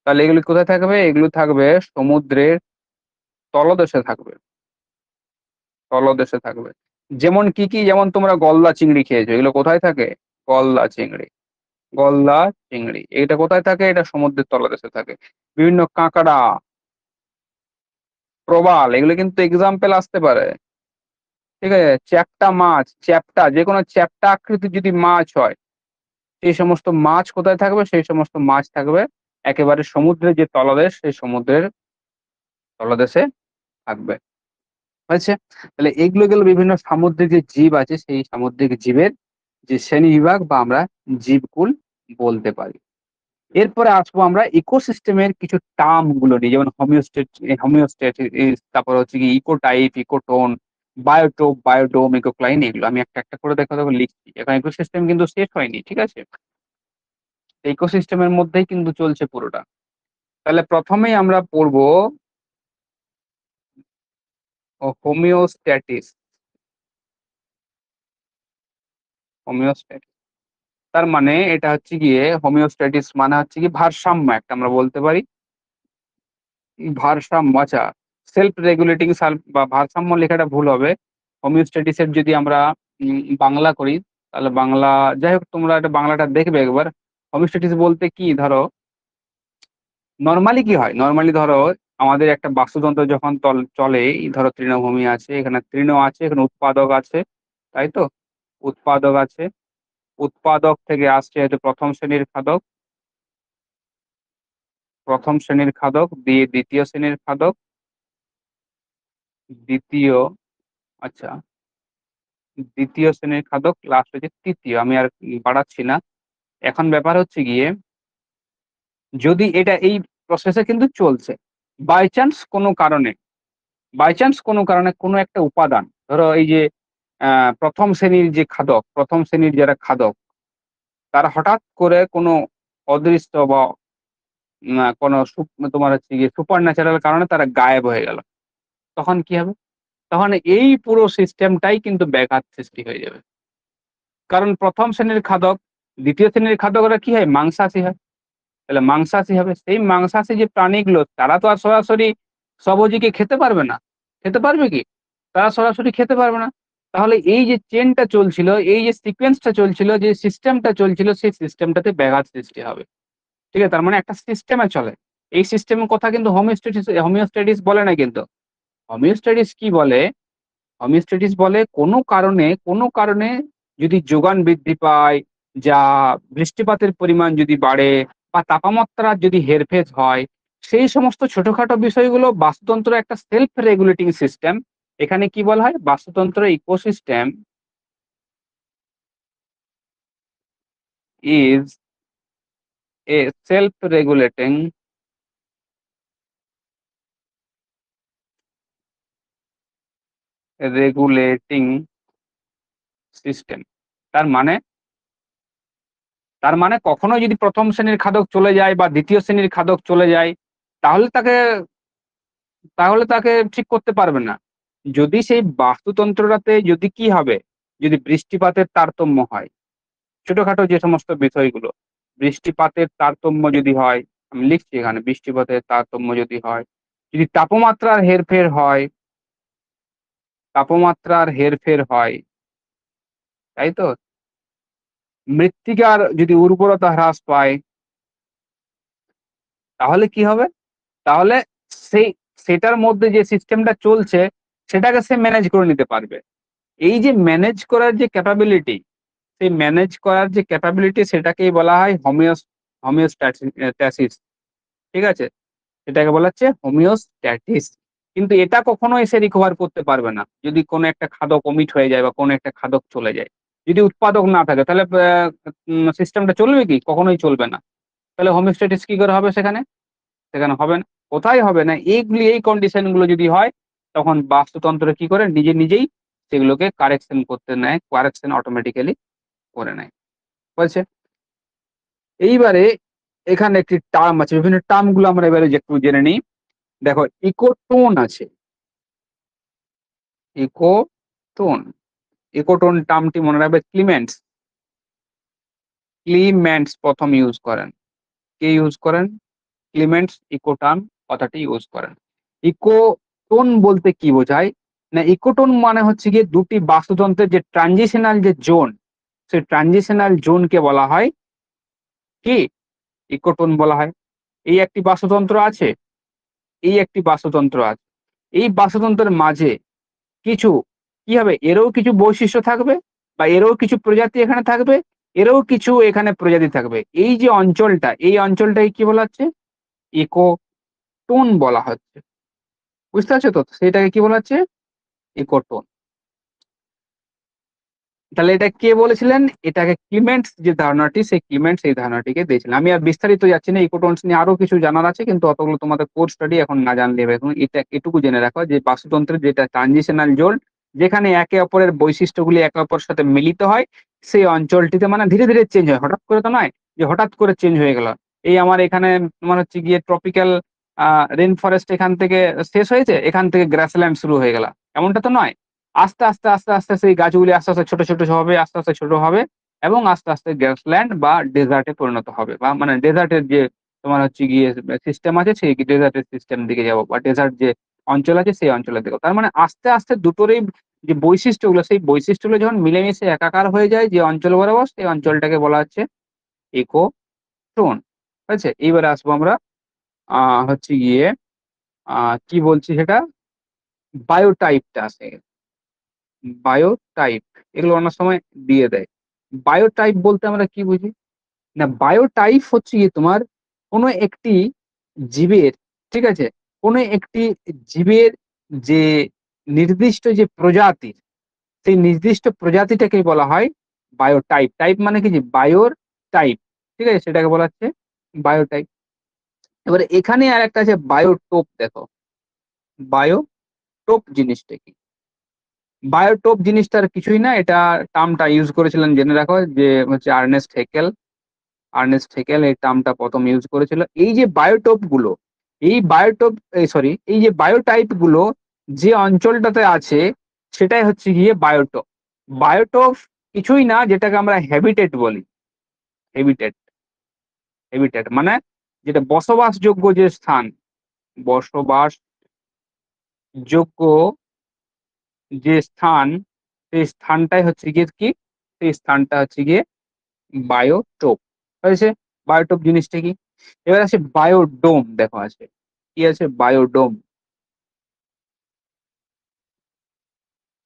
তাহলে এগুলো কোথায় থাকবে? এগুলো থাকবে সমুদ্রের তলদেশে থাকবে। তলদেশে থাকবে। যেমন কি কি? যেমন তোমরা গলদা চিংড়ি খেয়েছো, এগুলো কোথায় থাকে? গলদা চিংড়ি। গলদা চিংড়ি এটা কোথায় থাকে? এটা সমুদ্রের তলদেশে থাকে। বিভিন্ন কাঁকড়া, প্রবাল এগুলো কিন্তু এক্সাম্পল আসতে পারে। ঠিক আছে? চ্যাপ্টা মাছ, চ্যাপ্টা যেকোনো চ্যাপ্টা আকৃতির যদি মাছ হয়, সেই সমস্ত মাছ কোথায় থাকবে? সেই সমস্ত মাছ থাকবে একেবারে সমুদ্রের যে তলদেশ, সেই সমুদ্রের তলদেশে থাকবে। হয়েছে? তাহলে এগুলো গেল বিভিন্ন সামুদ্রিক যে জীব আছে, সেই সামুদ্রিক জীবের যে শ্রেণীবিভাগ বা আমরা জীবকুল বলতে পারি। এরপরে আসবো আমরা ইকোসিস্টেমের কিছু টার্ম গুলো নিয়ে, যেমন হোমিওস্ট্যাটিস, তারপর হচ্ছে কি ইকোটাইপ, ইকোটোন, বায়োটোপ, বায়োডোম, ইকোক্লাইন এগুলো আমি একটা একটা করে দেখা যাবে লিখছি। এখন ইকোসিস্টেম কিন্তু শেষ হয়নি, ঠিক আছে? ইকোসিস্টেমের মধ্যেই কিন্তু চলছে পুরোটা। তাহলে প্রথমেই আমরা পড়বো হোমিওস্ট্যাটিস। হোমিওস্ট্যাটিস তার মানে এটা হচ্ছে গিয়ে, হোমিওস্ট্যাটিস মানে হচ্ছে কি ভারসাম্য একটা আমরা বলতে পারি। ভারসাম্য, আচ্ছা, সেলফ রেগুলেটিং বা ভারসাম্য লেখাটা ভুল হবে। হোমিওস্ট্যাটিস এর যদি আমরা বাংলা করি, তাহলে বাংলা, যাই হোক তোমরা এটা বাংলাটা দেখবে একবার। হোমিওস্ট্যাটিস বলতে কি, ধরো নর্মালি কি হয়, নর্মালি ধরো আমাদের একটা বাস্তুতন্ত্র যখন চলে, এই ধরো তৃণভূমি আছে, এখানে তৃণ আছে, এখানে উৎপাদক আছে, তাই তো? উৎপাদক আছে, উৎপাদক থেকে আসছে হয়তো প্রথম শ্রেণীর খাদক, প্রথম শ্রেণীর খাদক দিয়ে দ্বিতীয় শ্রেণীর খাদক, দ্বিতীয়, আচ্ছা, দ্বিতীয় শ্রেণীর খাদক, লাস্ট হচ্ছে তৃতীয়। আমি আর বাড়াচ্ছি না। এখন ব্যাপার হচ্ছে গিয়ে, যদি এটা এই প্রসেসে কিন্তু চলছে, বাই চান্স কোনো কারণে, বাই চান্স কোনো কারণে কোনো একটা উপাদান, ধরো এই যে প্রথম শ্রেণীর যে খাদক, প্রথম শ্রেণীর যারা খাদক, তারা হঠাৎ করে কোনো অদৃষ্ট বা কোনো তোমার হচ্ছে গিয়ে সুপার ন্যাচারাল কারণে তারা গায়েব হয়ে গেল, তখন কি হবে? তখন এই পুরো সিস্টেমটাই কিন্তু ব্যাঘাত সৃষ্টি হয়ে যাবে। কারণ প্রথম শ্রেণীর খাদক, দ্বিতীয় শ্রেণীর খাদকরা কি হয়? মাংসাশী হয়। তাহলে মাংসাশী হবে, সেই মাংসাশী যে প্রাণীগুলো, তারা তো আর সরাসরি স্বভোজীকে খেতে পারবে না। খেতে পারবে কি? তারা সরাসরি খেতে পারবে না। তাহলে এই যে চেনটা চলছিল, এই যে সিকোয়েন্সটা চলছিল, যে সিস্টেমটা চলছিল, সেই সিস্টেমটাতে ব্যাঘাত সৃষ্টি হবে। ঠিক আছে? তার মানে একটা সিস্টেমে চলে। এই সিস্টেমের কথা কিন্তু হোমিওস্ট্যাটিস বলে না কিন্তু। হোমিওস্ট্যাটিস কি বলে? হোমিওস্ট্যাটিস বলে কোনো কারণে যদি যোগান বৃদ্ধি পায়, যা বৃষ্টিপাতের পরিমাণ যদি বাড়ে, বা তাপমাত্রার যদি হেরফের হয়, সেই সমস্ত ছোটখাটো বিষয়গুলো বাস্তুতন্ত্র একটা সেলফ রেগুলেটিং সিস্টেম। এখানে কি বলা হয়? বাস্তুতন্ত্র ecosystem is a self regulating system. তার মানে, কখনো যদি প্রথম শ্রেণীর খাদক চলে যায় বা দ্বিতীয় শ্রেণীর খাদক চলে যায়, তাহলে তাকে ঠিক করতে পারবে না। যদি সেই বাস্তুতন্ত্রটাতে যদি কি হবে, যদি বৃষ্টিপাতের তারতম্য হয়, ছোটখাটো যে সমস্ত বিষয়গুলো, বৃষ্টিপাতের তারতম্য যদি হয়, আমি লিখছি এখানে, বৃষ্টিপাতের তারতম্য যদি হয়, যদি তাপমাত্রার হেরফের হয়, তাপমাত্রার হেরফের হয়, তাই তো? মৃত্তিকার যদি উর্বরতা হ্রাস পায়, তাহলে কি হবে? তাহলে সেই সেটার মধ্যে যে সিস্টেমটা চলছে, সেটাকে সে ম্যানেজ করে নিতে পারবে। এই যে ম্যানেজ করার যে ক্যাপাবিলিটি, সেই ম্যানেজ করার যে ক্যাপাবিলিটি, সেটাকেই বলা হয় হোমিওস্ট্যাসিস। ঠিক আছে? এটাকে বলা হচ্ছে হোমিওস্ট্যাটিস। কিন্তু এটা কখনো এসে রিকভার করতে পারবে না যদি কোনো একটা খাদক ওমিট হয়ে যায় বা কোনো একটা খাদক চলে যায়। যদি উৎপাদক না থাকে, তাহলে সিস্টেমটা চলবে কি? কখনোই চলবে না। তাহলে হোমিওস্ট্যাটিস কি করে হবে সেখানে? সেখানে হবে না। কোথায় হবে না? এই কন্ডিশন গুলো যদি হয়, তখন বাস্তুতন্ত্র কি করে নিজে নিজেই সেগুলোকে কারেকশন করতে নেয়, কারেকশন অটোমেটিক্যালি করে নেয়। বুঝছে? এইবারে এখানে একটি টার্ম আছে, বিভিন্ন টার্ম গুলো আমরা এবারে একটু জেনে নিই। দেখো ইকোটোন আছে, ইকোটোন। ইকোটোন টার্মটি মনে রাখবে ক্লিমেন্টস, ক্লিমেন্টস প্রথম ইউজ করেন। কে ইউজ করেন? ক্লিমেন্টস ইকোটার্ম কথাটি ইউজ করেন। ইকোটোন বলতে কি বোঝায়? না ইকোটোন মানে হচ্ছে গিয়ে দুটি বাস্তুতন্ত্রের যে ট্রানজিশনাল যে জোন, সেই ট্রানজিশনাল জোনকে বলা হয় কি? ইকোটোন বলা হয়। এই একটি বাস্তুতন্ত্র আছে, এই একটি বাস্তুতন্ত্র আছে। এই বাস্তুতন্ত্রের মাঝে কিছু কি হবে? এরও কিছু বৈশিষ্ট্য থাকবে বা এরও কিছু প্রজাতি এখানে থাকবে, এরও কিছু এখানে প্রজাতি থাকবে। এই যে অঞ্চলটা, এই অঞ্চলটাকে কি বলা হচ্ছে? ইকোটোন বলা হচ্ছে। বুঝতে পারছো তো? সেটাকে কি বলা হচ্ছে? ইকোটোন। তাহলে এটা কে বলেছিলেন? এটাকে ক্লিমেন্টস যে ধারণাটি, সেই ক্লিমেন্টস এই ধারণাটিকে দিয়েছিলেন। আমি আর বিস্তারিত যাচ্ছি না, ইকোটোনস নিয়ে আরো কিছু জানার আছে, কিন্তু অতগুলো তোমাদের কোর স্টাডি এখন না জানলে হবে। এখন এটা এটুকু জেনে রাখো যে বাস্তুতন্ত্রের যেটা ট্রানজিশনাল জোন, যেখানে একে অপরের বৈশিষ্ট্যগুলি একে অপরের সাথে মিলিত হয়, সেই অঞ্চলটিতে মানে ধীরে ধীরে চেঞ্জ হয়, হঠাৎ করে তো নয় যে হঠাৎ করে চেঞ্জ হয়ে গেল। এই আমার এখানে তোমার হচ্ছে গিয়ে ট্রপিক্যাল রেন ফরেস্ট এখান থেকে শেষ হয়েছে, এখান থেকে গ্রাসল্যান্ড শুরু হয়ে গেল, এমনটা তো নয়। আস্তে আস্তে আস্তে আস্তে সেই গাছগুলি আস্তে আস্তে ছোট ছোট হবে, আস্তে আস্তে ছোট হবে, এবং আস্তে আস্তে গ্রাসল্যান্ড বা ডেজার্টে পরিণত হবে, বা মানে ডেজার্টের যে তোমার হচ্ছে গিয়ে সিস্টেম আছে সেই ডেজার্টের সিস্টেম দিকে যাবো, বা ডেজার্ট যে অঞ্চল আছে সেই অঞ্চলের দিকে। তার মানে আস্তে আস্তে দুটোরই যে বৈশিষ্ট্যগুলো, সেই বৈশিষ্ট্যগুলো যখন মিলেমিশে একাকার হয়ে যায় যে অঞ্চল বরাবর, সেই অঞ্চলটাকে বলা হচ্ছে ইকোটোন। ঠিক আছে? এইবারে আসবো আমরা হচ্ছে গিয়ে কি বলছি সেটা, বায়োটাইপটা আছে। বায়োটাইপ এগুলো অনেক সময় দিয়ে দেয়। বায়োটাইপ বলতে আমরা কি বুঝি? না বায়োটাইপ হচ্ছে গিয়ে তোমার কোনো একটি জীবের, ঠিক আছে, কোনো একটি জীবের যে নির্দিষ্ট যে প্রজাতি, সেই নির্দিষ্ট প্রজাতিটাকে বলা হয় বায়োটাইপ। টাইপ মানে কি? যে বায়োর টাইপ, ঠিক আছে, সেটাকে বলা হচ্ছে বায়োটাইপ। এবারে এখানে আর একটা আছে বায়োটোপ। দেখো বায়োটোপ জিনিসটা কি? বায়োটোপ জিনিসটার কিছুই না, এটা টার্মটা ইউজ করেছিলেন জেনে রাখো যে হচ্ছে আর্নেস্ট হেকেল। আর্নেস্ট হেকেল এই টার্মটা প্রথম ইউজ করেছিল। এই যে বায়োটোপ গুলো, এই বায়োটোপ সরি এই যে বায়োটাইপ গুলো যে অঞ্চলটাতে আছে, সেটাই হচ্ছে গিয়ে বায়োটোপ। বায়োটোপ কিছুই না, যেটাকে আমরা হ্যাবিটেট বলি। হ্যাবিটেট, হ্যাবিটেট মানে যেটা বসবাসযোগ্য যে স্থান, বসবাসযোগ্য যে স্থান, সেই স্থানটাই হচ্ছে গিয়ে কি? সেই স্থানটা হচ্ছে গিয়ে বায়োটোপ। হয়েছে? বায়োটোপ জিনিসটা কি? এবার আছে বায়োডোম। দেখো আছে কি আছে? বায়োডোম।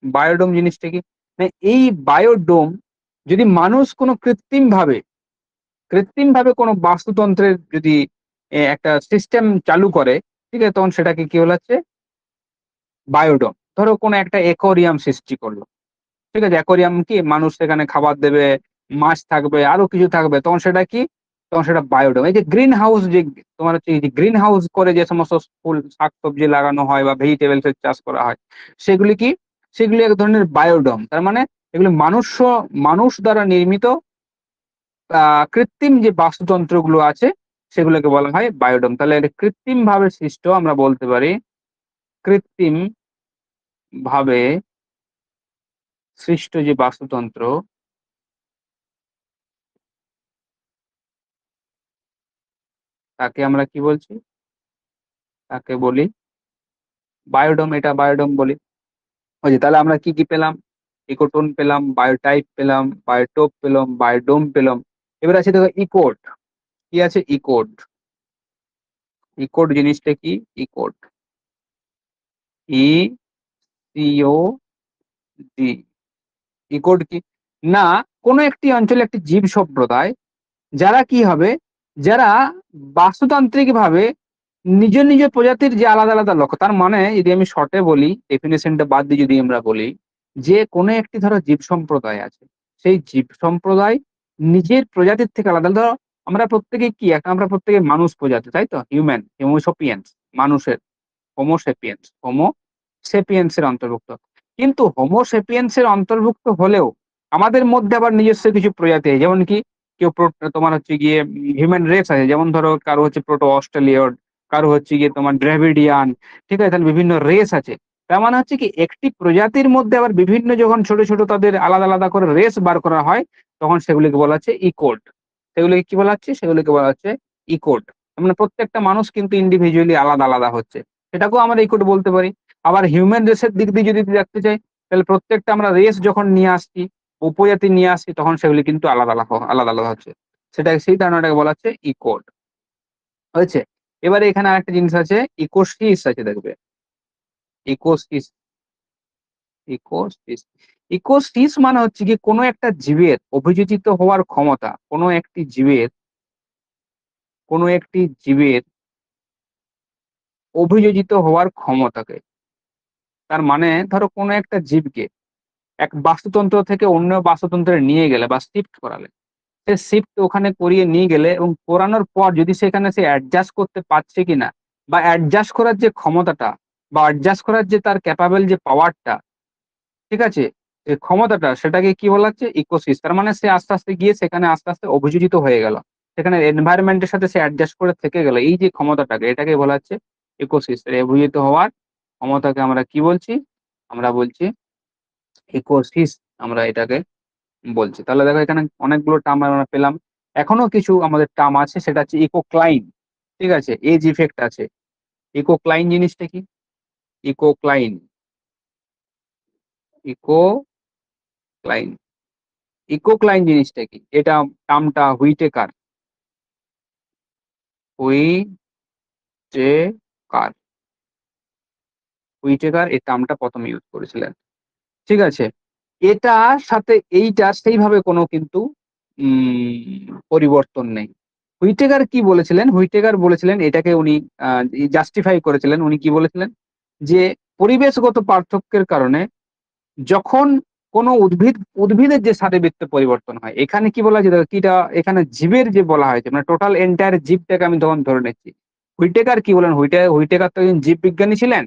বায়োডোম জিনিসটা কি? না এই বায়োডোম যদি মানুষ কোনো কৃত্রিম ভাবে কোনো বাস্তুতন্ত্রের যদি একটা সিস্টেম চালু করে, ঠিক আছে, তখন সেটাকে কি বলা হচ্ছে? বায়োডোম। ধরো কোনো একটা অ্যাকোয়ারিয়াম সৃষ্টি করলো, ঠিক আছে, অ্যাকোয়ারিয়াম কি মানুষ সেখানে খাবার দেবে, মাছ থাকবে, আরো কিছু থাকবে, তখন সেটা কি? তখন সেটা বায়োডোম। এই যে গ্রিন হাউস, যে তোমার হচ্ছে এই যে গ্রিন হাউস করে যে সমস্ত ফুল শাকসবজি লাগানো হয় বা ভেজিটেবলস এর চাষ করা হয়, সেগুলি কি? সেগুলি এক ধরনের বায়োডোম। তার মানে এগুলি মানুষ দ্বারা নির্মিত কৃত্রিম যে বাস্তুতন্ত্রগুলো আছে, সেগুলোকে বলা হয় বায়োডোম। তাহলে এটা কৃত্রিম ভাবে সৃষ্ট, আমরা বলতে পারি কৃত্রিম ভাবে সৃষ্ট যে বাস্তুতন্ত্র, তাকে আমরা কি বলছি? তাকে বলি বায়োডোম। এটা বায়োডোম বলি। ওই যে তাহলে আমরা কি কি পেলাম? ইকোটোন পেলাম, বায়োটাইপ পেলাম, বায়োটোপ পেলাম, বায়োডোম পেলাম। এবার আছে দেখো ইকোড। কি আছে? ইকোড। ইকোড জিনিসটা কি? Echoed, ইসিও D. ইকোড কি? না কোনো একটি অঞ্চলে একটি জীব সম্প্রদায়, যারা কি হবে, যারা বাস্তুতান্ত্রিক ভাবে নিজ নিজ প্রজাতির যে আলাদা আলাদা লক্ষ্য। তার মানে যদি আমি শর্টে বলি, ডেফিনেশনটা বাদ দিয়ে যদি আমরা বলি, যে কোনো একটি ধরো জীব সম্প্রদায় আছে, সেই জীব সম্প্রদায় নিজের প্রজাতির থেকে আলাদা। ধরো আমরা প্রত্যেকে কি একটা, আমরা প্রত্যেকে মানুষ প্রজাতি, তাই তো? হিউম্যান, হোমোসেপিয়েন্স, মানুষের হোমোসেপিয়েন্স, সেপিয়েন্স এর অন্তর্ভুক্ত। কিন্তু হোমো সেপিয়েন্স এর অন্তর্ভুক্ত হলেও আমাদের মধ্যে আবার নিজস্ব কিছু প্রজাতি আছে। যেমন কি কেউ তোমার হচ্ছে গিয়ে হিউম্যান রেস আছে। যেমন ধরো কারো হচ্ছে প্রোটো অস্ট্রেলিয়ড, কারো হচ্ছে গিয়ে তোমার দ্রাভিডিয়ান, ঠিক আছে? তাহলে বিভিন্ন রেস আছে। তার মানে হচ্ছে কি একটি প্রজাতির মধ্যে আবার বিভিন্ন যখন ছোট, ছোট তাদের আলাদা, আলাদা করে রেস বার করা হয়, তখন সেগুলিকে বলা হচ্ছে ইকোড। সেগুলিকে কি বলা হচ্ছে? সেগুলিকে বলা হচ্ছে ইকোড। তার মানে প্রত্যেকটা মানুষ কিন্তু ইন্ডিভিজুয়ালি আলাদা, আলাদা হচ্ছে। সেটাকেও আমরা ইকোড বলতে পারি। আবার হিউম্যান রেসের দিক দিয়ে যদি দেখতে চাই, তাহলে প্রত্যেকটা আমরা রেস যখন নিয়ে আসছি, উপজাতি নিয়ে আসছি, তখন সেগুলি কিন্তু আলাদা, আলাদা, আলাদা হচ্ছে। সেই ধারণাটাকে বলা হচ্ছে ইকোড। হয়েছে? এবারে এখানে আরেকটা জিনিস আছে, ইকোসিস আছে দেখবে। ইকোসিস, ইকোসিস। ইকোসিস মানে হচ্ছে কি কোনো একটা জীবের অভিযোজিত হওয়ার ক্ষমতা, কোনো একটি জীবের অভিযোজিত হওয়ার ক্ষমতাকে। তার মানে ধরো কোনো একটা জীবকে এক বাস্তুতন্ত্র থেকে অন্য বাস্তুতন্ত্রে নিয়ে গেলে বা শিফট করালে, সে শিফট ওখানে করিয়ে নিয়ে গেলে এবং করানোর পর যদি সেখানে সে অ্যাডজাস্ট করতে পারছে কিনা, বা অ্যাডজাস্ট করার যে ক্ষমতাটা, বা অ্যাডজাস্ট করার যে তার ক্যাপাবল যে পাওয়ারটা, ঠিক আছে? যে ক্ষমতাটা, সেটাকে কি বলা হচ্ছে? ইকোসিস। তার মানে সে আস্তে, আস্তে গিয়ে সেখানে আস্তে, আস্তে অভিযোজিত হয়ে গেল। সেখানে এনভায়রনমেন্ট এর সাথে সে অ্যাডজাস্ট করে থেকে গেল। এই যে ক্ষমতাটাকে, এটাকে বলা হচ্ছে ইকোসিস। এর অভিযোজিত হওয়ার ক্ষমতাকে আমরা কি বলছি? আমরা বলছি ইকোসিস, আমরা এটাকে বলছি। তাহলে দেখো এখানে অনেকগুলো টার্ম আমরা পেলাম। এখনো কিছু আমাদের টার্ম আছে, সেটা হচ্ছে ইকোক্লাইন। ঠিক আছে? এজ ইফেক্ট আছে। ইকোক্লাইন জিনিসটা কি? ইকোক্লাইন, ইকোক্লাইন, ইকোক্লাইন জিনিসটা কি? এটা টার্মটা হুইটেকার, হুইটেকার এই টার্মটা ১ম ইউজ করেছিলেন। ঠিক আছে? এটার সাথে এইটার সেইভাবে কোনো কিন্তু পরিবর্তন নেই। হুইটেকার কি বলেছিলেন? হুইটেকার বলেছিলেন এটাকে উনি জাস্টিফাই করেছিলেন। উনি কি বলেছিলেন? যে পরিবেশগত পার্থক্যের কারণে যখন কোনো উদ্ভিদের যে শারীরবৃত্তীয় পরিবর্তন হয়, এখানে কি বলা হয়েছে? দেখো কিটা এখানে জীবের যে বলা হয়েছে, মানে টোটাল এন্টায়ার জীবটাকে আমি তখন ধরে নিচ্ছি। হুইটেকার কি বলেন? হুইটেকার তো একজন জীববিজ্ঞানী ছিলেন।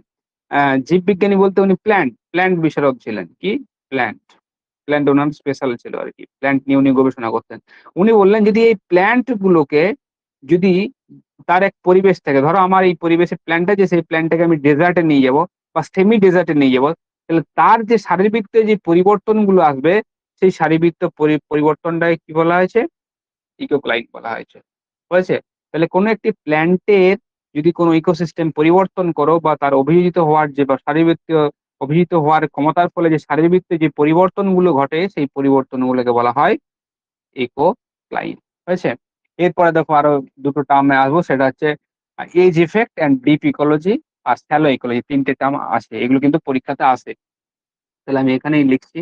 জীববিজ্ঞানী বলতে উনি প্ল্যান্ট বিশারদ ছিলেন। কি? প্ল্যান্ট। প্ল্যান্ট ওনার স্পেশাল ছিল আরকি। প্ল্যান্ট নিয়ে উনি গবেষণা করতেন। উনি বললেন যদি এই প্ল্যান্ট গুলোকে যদি তার এক পরিবেশ থেকে, ধরো আমার এই পরিবেশে প্ল্যান্ট আছে, সেই প্ল্যান্টটাকে আমি ডেজার্টে নিয়ে যাবো বা সেমি ডেজার্টে নিয়ে যাবো। তাহলে তার যে শারীরবৃত্তীয় যে পরিবর্তনগুলো আসবে, সেই শারীরবৃত্তীয় পরিবর্তনটাকে কি বলা হয়েছে? ইকোক্লাইন বলা হয়েছে। হয়েছে? তাহলে কোনো একটি প্ল্যান্টের যদি কোনো ইকোসিস্টেম পরিবর্তন করো, বা তার অভিযোজিত হওয়ার যে বা শারীরবৃত্তীয় অভিহিত হওয়ার ক্ষমতার ফলে যে শারীরবৃত্তীয় যে পরিবর্তনগুলো ঘটে, সেই পরিবর্তনগুলোকে বলা হয় ইকোক্লাইন। হয়েছে? এরপরে দেখো আরো দুটো টার্মে আসবো, সেটা হচ্ছে edge effect and deep ecology আর শ্যালো ইকোলজি। ৩ টে টার্ম আসে। এগুলো কিন্তু পরীক্ষাতে আসে। তাহলে আমি এখানেই লিখছি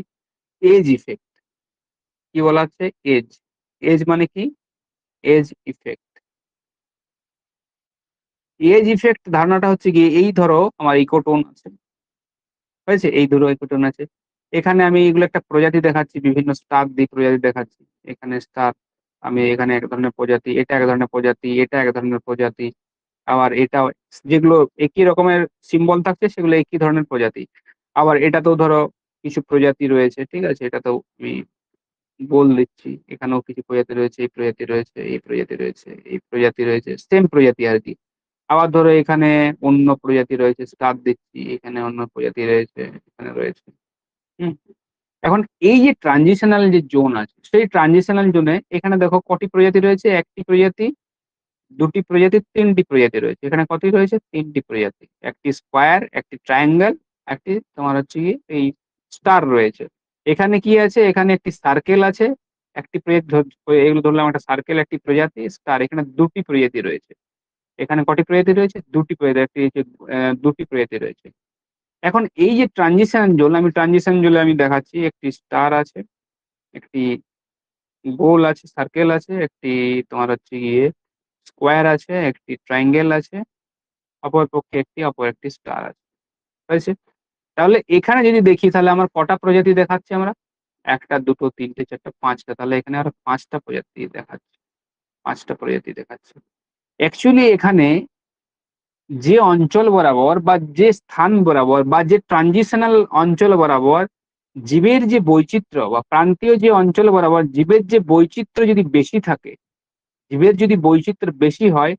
এজ ইফেক্ট। কি বলা হচ্ছে? এজ। এজ মানে কি? Age effect. এজ ইফেক্ট ধারণাটা হচ্ছে গিয়ে, এই ধরো আমার ইকোটোন আছে। হয়েছে? এই ধরো ইকোটোন আছে। এখানে আমি এগুলো একটা প্রজাতি দেখাচ্ছি, বিভিন্ন স্টার দিয়ে প্রজাতি দেখাচ্ছি। এখানে স্টার, আমি এখানে এক ধরনের প্রজাতি, এটা এক ধরনের প্রজাতি, এটা এক ধরনের প্রজাতি। আবার এটাও, যেগুলো একই রকমের সিম্বল থাকছে সেগুলো একই ধরনের প্রজাতি। আবার এটাতেও ধরো কিছু প্রজাতি রয়েছে। ঠিক আছে? এটাতেও আমি বল দিচ্ছি। এখানেও কিছু প্রজাতি রয়েছে, এই প্রজাতি রয়েছে, এই প্রজাতি রয়েছে, এই প্রজাতি রয়েছে। সেম প্রজাতি আরকি। আবার ধরো এখানে অন্য প্রজাতি রয়েছে, স্টার দিচ্ছি। এখানে অন্য প্রজাতি রয়েছে, এখানে রয়েছে। হুম? এখন এই যে ট্রানজিশনাল যে জোন আছে, সেই ট্রানজিশনাল জোনে এখানে দেখো কটি প্রজাতি রয়েছে? ১ টি প্রজাতি, ২ টি প্রজাতি, ৩ টি প্রজাতি রয়েছে। এখানে কটি রয়েছে? ৩ টি প্রজাতি। একটি স্কোয়ার, একটি ট্রায়াঙ্গেল, একটি তোমার হচ্ছে গিয়ে এই স্টার রয়েছে। এখানে কি আছে? এখানে একটি সার্কেল আছে। একটি প্রজাতি এগুলো ধরলাম একটা সার্কেল, একটি প্রজাতি, স্টার। এখানে ২ টি প্রজাতি রয়েছে। এখানে কটি প্রজাতি রয়েছে? ২ টি প্রজাতি। একটি হচ্ছে ২ টি প্রজাতি রয়েছে। এখন এই যে ট্রানজিশন জোন, আমি ট্রানজিশন জোনে আমি দেখাচ্ছি একটি স্টার আছে, একটি গোল আছে, সার্কেল আছে, একটি তোমার হচ্ছে গিয়ে স্কোয়ার আছে, একটি ট্রায়াঙ্গেল আছে, অপরপক্ষে অপর একটি স্টার আছে। হয়েছে? তাহলে এখানে যদি দেখি, তাহলে আমার কটা প্রজাতি দেখাচ্ছে আমরা? ১ টা, ২ টো, ৩ টে, ৪ টা, ৫ টা। তাহলে এখানে আরো ৫ টা প্রজাতি দেখাচ্ছে। ৫ টা প্রজাতি দেখাচ্ছে। অ্যাকচুয়ালি এখানে যে অঞ্চল বরাবর বা যে স্থান বরাবর বা যে ট্রানজিশনাল অঞ্চল বরাবর জীবের যে বৈচিত্র্য বা প্রান্তীয় যে অঞ্চল বরাবর জীবের যে বৈচিত্র্য যদি বেশি থাকে, জীবের যদি বৈচিত্র্য বেশি হয়,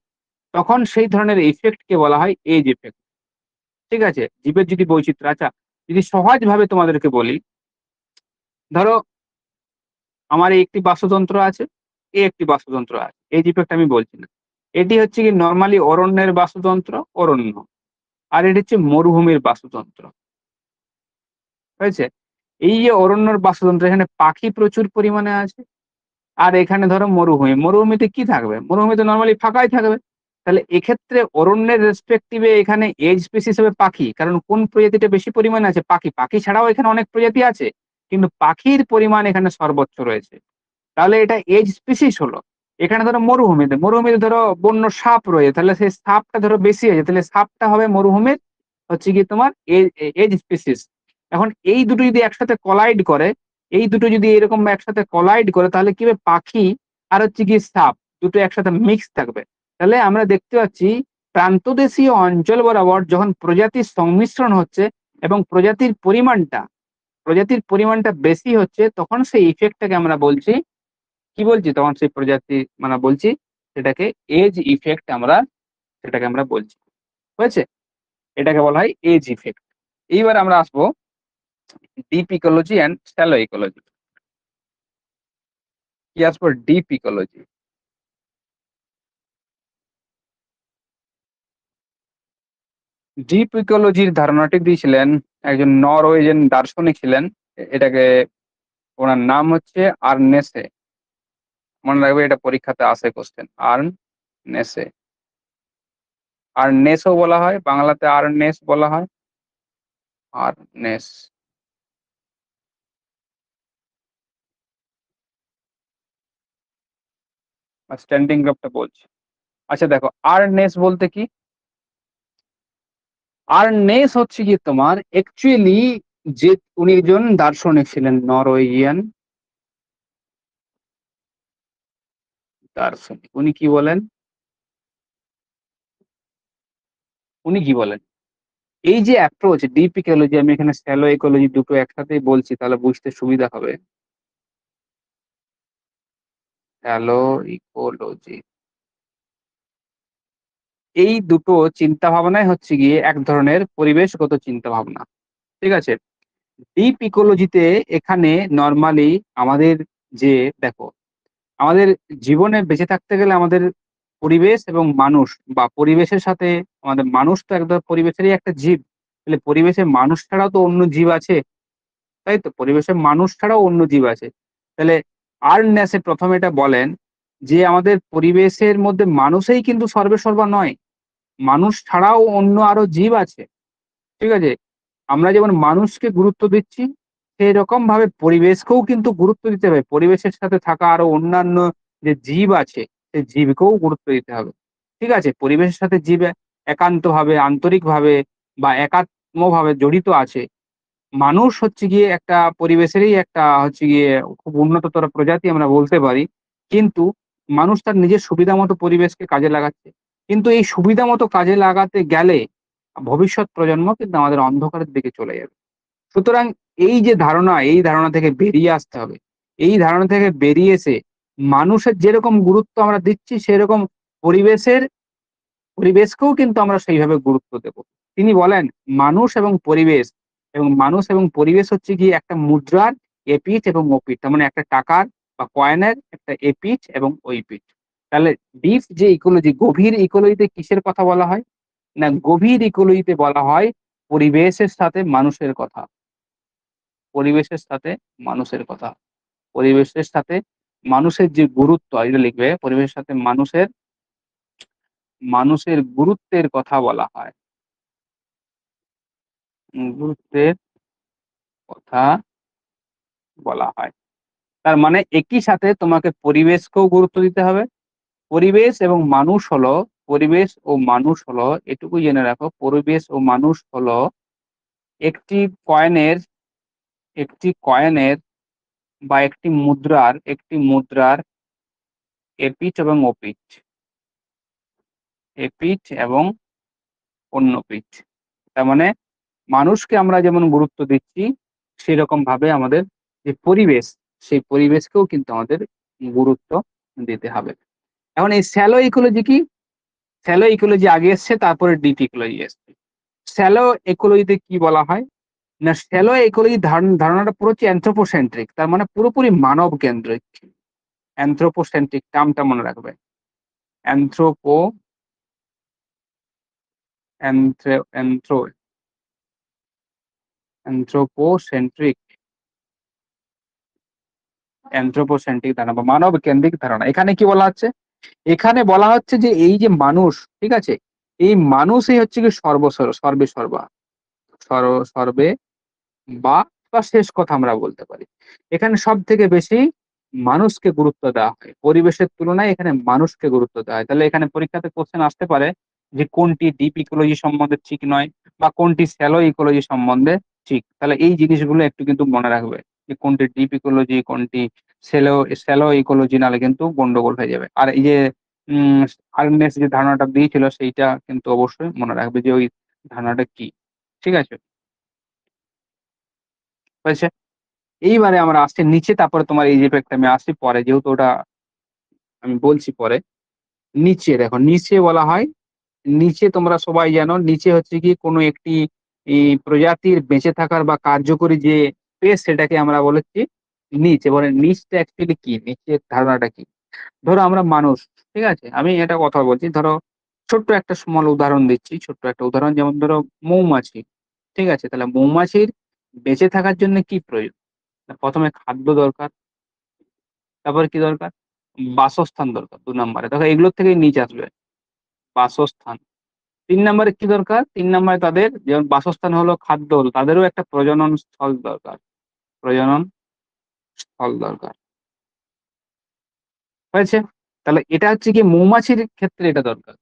তখন সেই ধরনের ইফেক্টকে বলা হয় এজ ইফেক্ট। ঠিক আছে? জীবের যদি বৈচিত্র্য, আচ্ছা, যদি সহজভাবে তোমাদেরকে বলি, ধরো আমার এই একটি বাস্তুতন্ত্র আছে, এই একটি বাস্তুতন্ত্র আছে। এজ ইফেক্ট আমি বলছি না। এটি হচ্ছে কি নরমালি অরণ্যের বাস্তুতন্ত্র, অরণ্য। আর এটি হচ্ছে মরুভূমির বাস্তুতন্ত্র। হয়েছে? এই যে অরণ্যের বাস্তুতন্ত্র, এখানে পাখি প্রচুর পরিমাণে আছে। আর এখানে ধরো মরুভূমি। মরুভূমিতে কি থাকবে? মরুভূমিতে নরমালি ফাঁকাই থাকবে। তাহলে এক্ষেত্রে অরণ্যের রেসপেক্টিভ এ এখানে এজ স্পিসিস হবে পাখি। কারণ কোন প্রজাতিটা বেশি পরিমাণে আছে? পাখি। পাখি ছাড়াও এখানে অনেক প্রজাতি আছে। কিন্তু পাখির পরিমাণ এখানে সর্বোচ্চ রয়েছে। তাহলে এটা এজ স্পিসিস হলো। এখানে ধরো মরুভূমিতে ধরো বন্য সাপ রয়েছে। তাহলে সেই সাপটা ধরো বেশি আছে। তাহলে সাপটা হবে মরুভূমির হচ্ছে গিয়ে তোমার এজ স্পিসিস। এখন এই দুটো যদি একসাথে কোলাইড করে, এই দুটো যদি এরকম একসাথে কোলাইড করে, তাহলে কি হবে? পাখি আর হচ্ছে গিয়ে সাপ দুটো একসাথে মিক্স থাকবে। তাহলে আমরা দেখতে পাচ্ছি প্রান্তদেশীয় অঞ্চল বরাবর যখন প্রজাতির সংমিশ্রণ হচ্ছে এবং প্রজাতির পরিমাণটা বেশি হচ্ছে, তখন সেই ইফেক্টটাকে আমরা বলছি, কি বলছি? তখন সেই প্রজাতি মানে বলছি সেটাকে এজ ইফেক্ট, সেটাকে আমরা বলছি। হয়েছে? এটাকে বলা হয় এজ ইফেক্ট। এইবার আমরা আসবো deep ecology and shallow ecology. কি আসবো? Deep ecology. ডিপ ইকোলজির ধারণাটি দিয়েছিলেন একজন নরওয়েজিয়ান দার্শনিক ছিলেন। এটাকে, ওনার নাম হচ্ছে আর্নেসে। মনে রাখবে, এটা পরীক্ষাতে আসে কোশ্চেন। আর্নেসে। আর্নেসও বলা হয়, বাংলাতে আর্নেস বলা হয়। আর্নেস। স্ট্যান্ডিং গ্রাফটা বলছি। আচ্ছা দেখো, আর্নেস বলতে কি? আর্নেস হচ্ছে কি তোমার অ্যাকচুয়ালি যে, উনি একজন দার্শনিক ছিলেন, নরওয়েজিয়ান দার্শনিক। উনি কি বলেন? এই যে অ্যাপ্রোচ ডিপ ইকোলজি, আমি এখানে শ্যালো ইকোলজি দুটো একসাথেই বলছি তাহলে বুঝতে সুবিধা হবে। শ্যালো ইকোলজি, এই দুটো চিন্তা ভাবনাই হচ্ছে গিয়ে এক ধরনের পরিবেশগত চিন্তা ভাবনা। ঠিক আছে? ডিপ ইকোলজিতে এখানে নরমালি আমাদের যে, দেখো, আমাদের জীবনে বেঁচে থাকতে গেলে আমাদের পরিবেশ এবং মানুষ বা পরিবেশের সাথে, আমাদের মানুষ তো একদম পরিবেশেরই একটা জীব। তাহলে পরিবেশে মানুষ ছাড়াও তো অন্য জীব আছে। তাই তো? পরিবেশে মানুষ ছাড়াও অন্য জীব আছে। তাহলে আর্নেসে ১ম এটা বলেন যে আমাদের পরিবেশের মধ্যে মানুষই কিন্তু সর্বেসর্বা নয়। মানুষ ছাড়াও অন্য আরো জীব আছে। ঠিক আছে? আমরা যেমন মানুষকে গুরুত্ব দিচ্ছি, সেরকম ভাবে পরিবেশকেও কিন্তু গুরুত্ব দিতে হবে। পরিবেশের সাথে থাকা আরো অন্যান্য যে জীব আছে, সেই জীবকেও গুরুত্ব দিতে হবে। ঠিক আছে? পরিবেশের সাথে জীব একান্তভাবে, আন্তরিকভাবে বা একাত্মভাবে জড়িত আছে। মানুষ হচ্ছে গিয়ে একটা পরিবেশেরই একটা হচ্ছে গিয়ে খুব উন্নততর প্রজাতি আমরা বলতে পারি। কিন্তু মানুষ তার নিজের সুবিধামতো পরিবেশকে কাজে লাগাচ্ছে। কিন্তু এই সুবিধামতো কাজে লাগাতে গেলে ভবিষ্যৎ প্রজন্ম কিন্তু আমাদের অন্ধকারের দিকে চলে যাবে। সুতরাং এই যে ধারণা, এই ধারণা থেকে বেরিয়ে আসতে হবে। এই ধারণা থেকে বেরিয়ে এসে মানুষের যেরকম গুরুত্ব আমরা দিচ্ছি, সেরকম পরিবেশের পরিবেশকেও কিন্তু আমরা সেইভাবে গুরুত্ব দেব। তিনি বলেন, মানুষ এবং পরিবেশ হচ্ছে গিয়ে একটা মুদ্রার এপিঠ এবং ওপিঠ। তার মানে একটা টাকার বা কয়েনের একটা এপিঠ এবং ওই পিঠ। তাহলে ডিপ যে ইকোলজি, গভীর ইকোলজিতে কিসের কথা বলা হয়? না, গভীর ইকোলজিতে বলা হয় পরিবেশের সাথে মানুষের কথা। পরিবেশের সাথে মানুষের কথা। পরিবেশের সাথে মানুষের যে গুরুত্ব, এটা লিখবে, পরিবেশের সাথে মানুষের গুরুত্বের কথা বলা হয়। গুরুত্বের কথা বলা হয়। তার মানে একই সাথে তোমাকে পরিবেশকেও গুরুত্ব দিতে হবে। পরিবেশ ও মানুষ হলো, এটুকু জেনে রাখো, পরিবেশ ও মানুষ হলো একটি কয়েনের একটি কয়েনের, বা একটি মুদ্রার এপিঠ এবং ওপিঠ। এপিঠ এবং অন্যপিঠ। তার মানে মানুষকে আমরা যেমন গুরুত্ব দিচ্ছি, সেরকম ভাবে আমাদের যে পরিবেশ, সেই পরিবেশকেও কিন্তু আমাদের গুরুত্ব দিতে হবে। এখন এই শ্যালো ইকোলজি কি? শ্যালো ইকোলজি আগে এসছে, তারপরে ডিপ ইকোলজি এসছে। শ্যালো ইকোলজিতে কি বলা হয়? না, শ্যালো ইকোলজি ধারণাটা পুরো হচ্ছে anthropocentric, তার মানে পুরোপুরি মানব কেন্দ্রিক। anthropocentric টার্মটা মনে রাখবে। অ্যানথ্রোপো অ্যানথ্রো অ্যানথ্রো অ্যানথ্রোপোসেন্ট্রিক অ্যানথ্রোপোসেন্ট্রিক ধারণা বা মানব কেন্দ্রিক ধারণা। এখানে কি বলা হচ্ছে? এখানে বলা হচ্ছে যে এই যে মানুষ, ঠিক আছে? এই মানুষই হচ্ছে গিয়ে সর্বে সর্বা। সর্বে বা, শেষ কথা আমরা বলতে পারি। এখানে সবথেকে বেশি মানুষকে গুরুত্ব দেওয়া হয়। পরিবেশের তুলনায় এখানে মানুষকে গুরুত্ব দেওয়া হয়। তাহলে এখানে পরীক্ষাতে কোয়েশ্চেন আসতে পারে যে কোনটি ডিপ ইকোলজি সম্বন্ধে ঠিক নয় বা কোনটি শ্যালো ইকোলজি সম্বন্ধে ঠিক। তাহলে এই জিনিসগুলো একটু কিন্তু মনে রাখবে যে কোনটি ডিপ ইকোলজি, কোনটি শ্যালো শ্যালো ইকোলজি, নাহলে কিন্তু গন্ডগোল হয়ে যাবে। আর এই যে উম আর্নেস্ট যে ধারণাটা দিয়েছিল সেইটা কিন্তু অবশ্যই মনে রাখবে যে ওই ধারণাটা কি। ঠিক আছে? হয়েছে? এইবারে আমরা আসছি নিচে, তারপরে তোমার এই ইফেক্ট আমি আসছি পরে, যেহেতু ওটা আমি বলছি পরে। নিচে দেখো, নিচে বলা হয়, নিচে তোমরা সবাই জানো নিচে হচ্ছে কি কোনো একটি প্রজাতির বেঁচে থাকার বা কার্যকরী যে স্পেস, সেটাকে আমরা বলেছি নিচ। এবারে নিচটা অ্যাকচুয়ালি কি, নিচের ধারণাটা কি? ধরো আমরা মানুষ, ঠিক আছে? আমি এটা কথা বলছি, ধরো ছোট্ট একটা স্মল উদাহরণ দিচ্ছি, ছোট্ট একটা উদাহরণ, যেমন ধরো মৌমাছি, ঠিক আছে? তাহলে মৌমাছির বেঁচে থাকার জন্য কি প্রয়োজন? প্রথমে খাদ্য দরকার। তারপরে কি দরকার? বাসস্থান দরকার ২ নাম্বারে। দেখো এগুলোর থেকেই নিচ আসবে। বাসস্থান। ৩ নাম্বারে কি দরকার? ৩ নাম্বারে তাদের যেমন বাসস্থান হলো, খাদ্য হলো, তাদেরও একটা প্রজনন স্থল দরকার। প্রজনন স্থল দরকার। হয়েছে? তাহলে এটা হচ্ছে গিয়ে মৌমাছির ক্ষেত্রে এটা দরকার।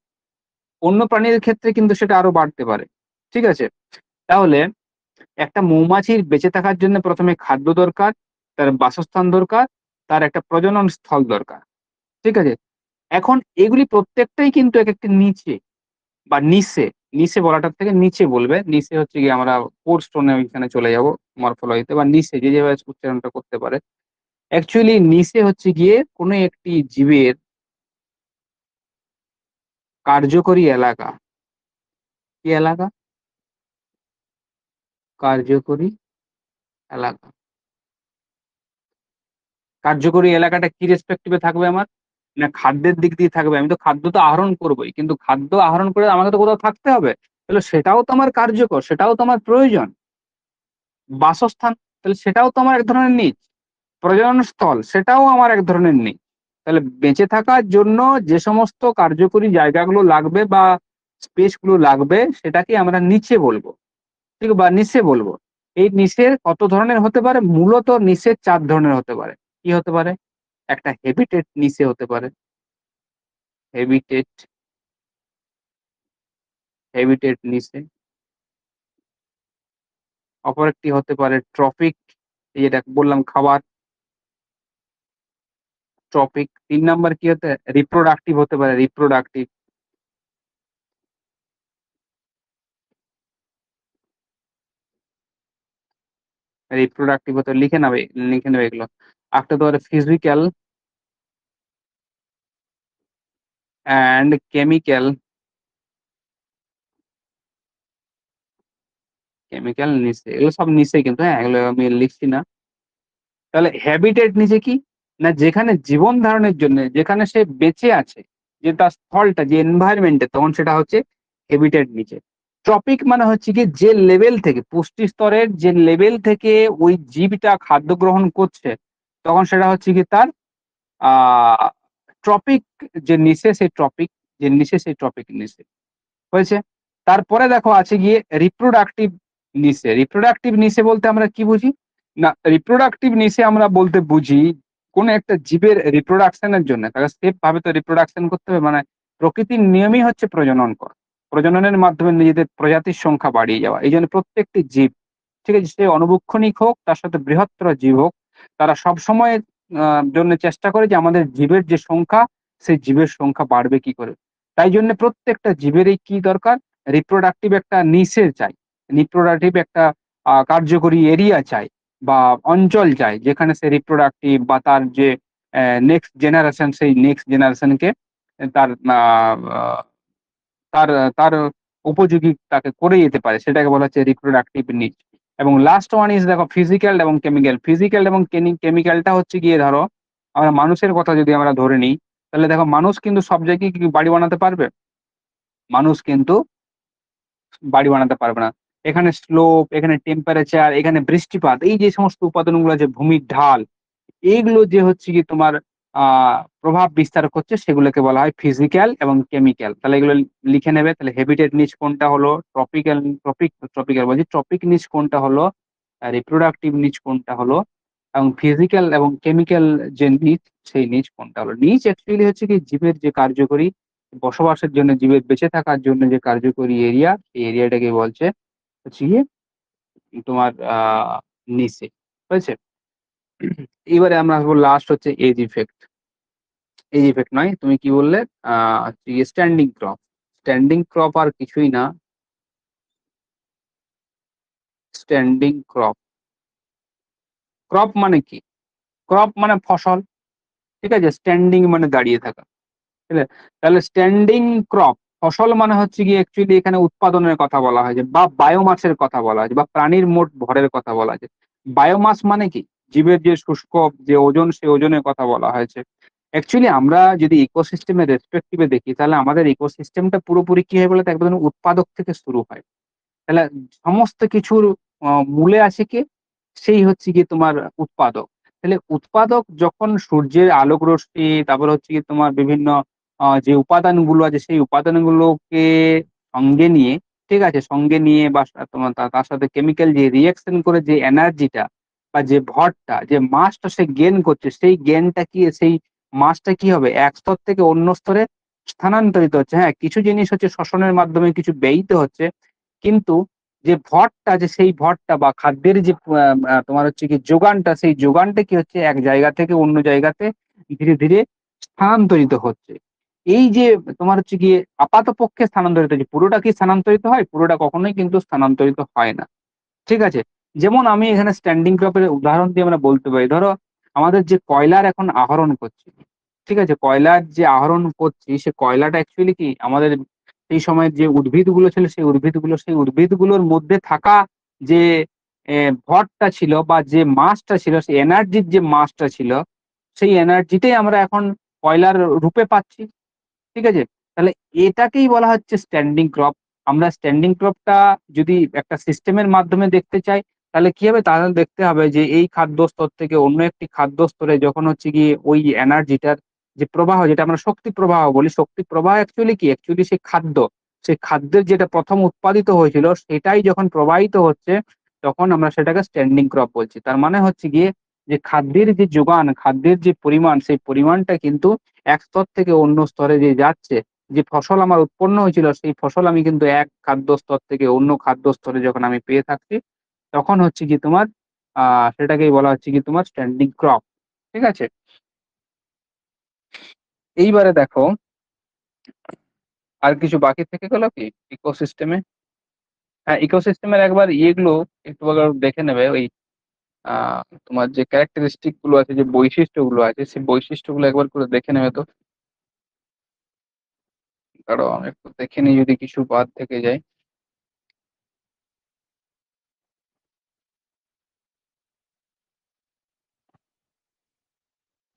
অন্য প্রাণীর ক্ষেত্রে কিন্তু সেটা আরো বাড়তে পারে। ঠিক আছে? তাহলে একটা মৌমাছির বেঁচে থাকার জন্য ১ম এ খাদ্য দরকার, তার বাসস্থান দরকার, তার একটা প্রজনন স্থল দরকার। ঠিক আছে? এখন এগুলি প্রত্যেকটাই কিন্তু একেকটি নিচে বা নিচে, নিচে বলাটার থেকে নিচে বলবে। নিচে হচ্ছে গিয়ে আমরা কোর্স টোনে ওইখানে চলে যাবো, মরফোলজিতে, বা নিচে যে যেভাবে উচ্চারণটা করতে পারে। অ্যাকচুয়ালি নিচে হচ্ছে গিয়ে কোনো একটি জীবের কার্যকরী এলাকা। কি এলাকা? কার্যকরী এলাকা। কার্যকরী এলাকাটা কি রেস্পেক্টিভ এ থাকবে আমার? না খাদ্যের দিক দিয়ে থাকবে। আমি তো খাদ্য তো আহরণ করবোই। কিন্তু খাদ্য আহরণ করে আমাকে তো কোথাও থাকতে হবে। তাহলে সেটাও তো আমার কার্যকর, সেটাও তো আমার প্রয়োজন। বাসস্থান, তাহলে সেটাও তো আমার এক ধরনের নিড। প্রজনন স্থল, সেটাও আমার এক ধরনের নিড। তাহলে বেঁচে থাকার জন্য যে সমস্ত কার্যকরী জায়গাগুলো লাগবে বা স্পেস গুলো লাগবে, সেটাকে আমরা নিচে বলবো। ঠিক, বা নিচে বলবো। এই নিচের কত ধরনের হতে পারে? মূলত নিচের ৪ ধরনের হতে পারে। কি হতে পারে? একটা হেবিটেট নিচে হতে পারে। হেবিটেট, হেবিটেট নিচে। অপর একটি হতে পারে ট্রপিক, এই যেটা বললাম খাবার, ট্রপিক। ৩ নাম্বার কি হতে? রিপ্রোডাক্টিভ হতে পারে, রিপ্রোডাক্টিভ। রিপ্রোডাক্টিভ হতে লিখে নেবে এগুলো। একটা হতে পারে ফিজিক্যাল অ্যান্ড কেমিক্যাল। কেমিক্যাল নিচে, এগুলো সব নিচে কিন্তু, হ্যাঁ? এগুলো আমি লিখছি না। তাহলে হ্যাবিটেট নিচে কি? না যেখানে জীবন ধারণের জন্য, যেখানে সে বেঁচে আছে, যে তার স্থলটা, যে এনভায়রনমেন্ট এ, তখন সেটা হচ্ছে হ্যাবিটেট নিচে। ট্রপিক মানে হচ্ছে কি, যে লেভেল থেকে, পুষ্টি স্তরের যে লেভেল থেকে ওই জীবটা খাদ্য গ্রহণ করছে, তখন সেটা হচ্ছে কি তার আ ট্রপিক, যে নিচে সেই ট্রপিক, যে নিচে সেই ট্রপিক নিচে। হয়েছে? তারপরে দেখো আছে গিয়ে রিপ্রোডাক্টিভ নিচে। রিপ্রোডাক্টিভ নিচে বলতে আমরা কি বুঝি? না রিপ্রোডাক্টিভ নিচে আমরা বলতে বুঝি কোন একটা জীবের রিপ্রোডাকশন এর জন্য তাকে সেফ ভাবে তো রিপ্রোডাকশন করতে হবে। মানে প্রকৃতির নিয়মই হচ্ছে প্রজনন করা। প্রজননের মাধ্যমে নিজেদের প্রজাতির সংখ্যা বাড়িয়ে যাওয়া। এইজন্য প্রত্যেকটি জীব, ঠিক আছে? সে অণুবীক্ষণিক হোক, তার সাথে বৃহত্তর জীব হোক, তারা সবসময় জন্য চেষ্টা করে যে আমাদের জীবের যে সংখ্যা, সেই জীবের সংখ্যা বাড়বে কি করে। তাই জন্য প্রত্যেকটা জীবেরই কি দরকার? রিপ্রোডাক্টিভ একটা নিশে চাই। রিপ্রোডাক্টিভ একটা কার্যকরী এরিয়া চাই বা অঞ্চল চাই যেখানে সে রিপ্রোডাক্টিভ বা তার যে নেক্সট জেনারেশন সেই নেক্সট জেনারেশনকে তার আ আ তার তার উপযোগী তাকে করে যেতে পারে। সেটাকে বলা হচ্ছে রিপ্রোডাক্টিভ নিড। এবং লাস্ট ওয়ান ইস দেখো ফিজিক্যাল এবং কেমিক্যাল। ফিজিক্যাল এবং কেমিক্যালটা হচ্ছে গিয়ে ধরো আমরা মানুষের কথা যদি আমরা ধরে নিই, তাহলে দেখো মানুষ কিন্তু সব জায়গায় কি বাড়ি বানাতে পারবে? মানুষ কিন্তু বাড়ি বানাতে পারবে না। এখানে স্লোপ, এখানে টেম্পারেচার, এখানে বৃষ্টিপাত এই যে সমস্ত উপাদানগুলো আছে ভূমির ঢাল এইগুলো যে হচ্ছে গিয়ে তোমার আ প্রভাব বিস্তার করছে সেগুলোকে বলা হয় ফিজিক্যাল এবং কেমিক্যাল। তাহলে এগুলো লিখে নেবে। তাহলে হ্যাবিটেট নিচ কোনটা হলো, ট্রপিক্যাল বলছি ট্রপিক নিচ কোনটা হলো, রিপ্রোডাক্টিভ নিচ কোনটা হলো এবং ফিজিক্যাল এবং কেমিক্যাল যে নিচ সেই নিচ কোনটা হলো। নিচ অ্যাকচুয়ালি হচ্ছে কি জীবের যে কার্যকরী বসবাসের জন্য জীবের বেঁচে থাকার জন্য যে কার্যকরী এরিয়া, সেই এরিয়াটাকে বলছে হচ্ছে গিয়ে তোমার নিচে। হয়েছে? এবারে আমরা আসবো লাস্ট হচ্ছে এজ ইফেক্ট। এজ ইফেক্ট নয়, তুমি কি বললে? আ হচ্ছে গিয়ে স্ট্যান্ডিং ক্রপ। স্ট্যান্ডিং ক্রপ আর কিছুই না, স্ট্যান্ডিং ক্রপ। ক্রপ মানে কি? ক্রপ মানে ফসল। ঠিক আছে? স্ট্যান্ডিং মানে দাঁড়িয়ে থাকা। ঠিক আছে? তাহলে স্ট্যান্ডিং ক্রপ ফসল মানে হচ্ছে গিয়ে অ্যাকচুয়ালি এখানে উৎপাদনের কথা বলা হয়েছে বা বায়োমাসের কথা বলা হয়েছে বা প্রাণীর মোট ভরের কথা বলা হয়েছে। বায়োমাস মানে কি? জীবের যে শুষ্ক যে ওজন সেই ওজনের কথা বলা হয়েছে। অ্যাকচুয়ালি আমরা যদি ইকোসিস্টেমের রেস্পেক্টিভ এ দেখি তাহলে আমাদের ইকোসিস্টেমটা পুরোপুরি কি হয় বলতো এক ধরনের উৎপাদক থেকে শুরু হয়। তাহলে সমস্ত কিছুর মূলে আছে কে? সেই হচ্ছে গিয়ে তোমার উৎপাদক। তাহলে উৎপাদক যখন সূর্যের আলোক রশ্মি, তারপরে হচ্ছে গিয়ে তোমার বিভিন্ন যে উপাদানগুলো আছে সেই উপাদানগুলোকে সঙ্গে নিয়ে, ঠিক আছে? সঙ্গে নিয়ে বা তোমার তার সাথে কেমিক্যাল যে রিঅ্যাকশন করে যে এনার্জিটা বা যে ভরটা, যে মাসটা সে গেইন করছে, সেই গেইনটা কি সেই মাসটা কি হবে? এক স্তর থেকে অন্য স্তরে স্থানান্তরিত হচ্ছে। হ্যাঁ, কিছু জিনিস হচ্ছে শ্বসনের মাধ্যমে কিছু ব্যয়িত হচ্ছে। কিন্তু যে ভরটা আছে সেই ভরটা বা খাদ্যের যে আ আ তোমার হচ্ছে কি যোগানটা, সেই যোগানটা কি হচ্ছে এক জায়গা থেকে অন্য জায়গাতে ধীরে, ধীরে স্থানান্তরিত হচ্ছে। এই যে তোমার হচ্ছে গিয়ে আপাতপক্ষে স্থানান্তরিত হচ্ছে, পুরোটা কি স্থানান্তরিত হয়? পুরোটা কখনোই কিন্তু স্থানান্তরিত হয় না। ঠিক আছে? যেমন আমি এখানে স্ট্যান্ডিং ক্রপ এর উদাহরণ দিয়ে আমরা বলতে পারি। ধরো আমাদের যে কয়লার এখন আহরণ করছি, ঠিক আছে? কয়লার যে আহরণ করছি সে কয়লাটা অ্যাকচুয়ালি কি আমাদের সেই সময়ের যে উদ্ভিদগুলো ছিল সেই উদ্ভিদগুলোর মধ্যে থাকা যে ভরটা ছিল বা যে মাসটা ছিল সেই এনার্জির যে মাসটা ছিল, সেই এনার্জিটাই আমরা এখন কয়লার রূপে পাচ্ছি। ঠিক আছে? তাহলে এটাকেই বলা হচ্ছে স্ট্যান্ডিং ক্রপ। আমরা স্ট্যান্ডিং ক্রপটা যদি একটা সিস্টেমের মাধ্যমে দেখতে চাই, তাহলে কি হবে? তাহলে দেখতে হবে যে এই খাদ্য স্তর থেকে অন্য একটি খাদ্য স্তরে যখন হচ্ছে গিয়ে ওই এনার্জিটার যে প্রবাহ যেটা আমরা শক্তি প্রবাহ বলি, শক্তি প্রবাহ অ্যাকচুয়ালি কি? অ্যাকচুয়ালি সেই খাদ্য। সেই খাদ্যের যেটা ১ম উৎপাদিত হয়েছিল সেটাই যখন প্রবাহিত হচ্ছে, তখন আমরা সেটাকে স্ট্যান্ডিং ক্রপ বলছি। তার মানে হচ্ছে গিয়ে যে খাদ্যের যে যোগান, খাদ্যের যে পরিমাণ, সেই পরিমাণটা কিন্তু এক স্তর থেকে অন্য স্তরে যে যাচ্ছে, যে ফসল আমার উৎপন্ন হয়েছিল সেই ফসল আমি কিন্তু এক খাদ্য স্তর থেকে অন্য খাদ্য স্তরে যখন আমি পেয়ে থাকছি, তখন হচ্ছে গিয়ে তোমার আ সেটাকেই বলা হচ্ছে গিয়ে তোমার স্ট্যান্ডিং ক্রপ। ঠিক আছে? এইবারে দেখো আর কিছু বাকি থেকে গেল কি ইকোসিস্টেমে? হ্যাঁ, ইকোসিস্টেমের একবার ইয়েগুলো একটু আবার দেখে নেবে ওই আ তোমার যে ক্যারেক্টারিস্টিক গুলো আছে, যে বৈশিষ্ট্যগুলো আছে, সেই বৈশিষ্ট্যগুলো একবার করে দেখে নেবে তো। দাঁড়াও আমি একটু দেখে নিই যদি কিছু বাদ থেকে যায়।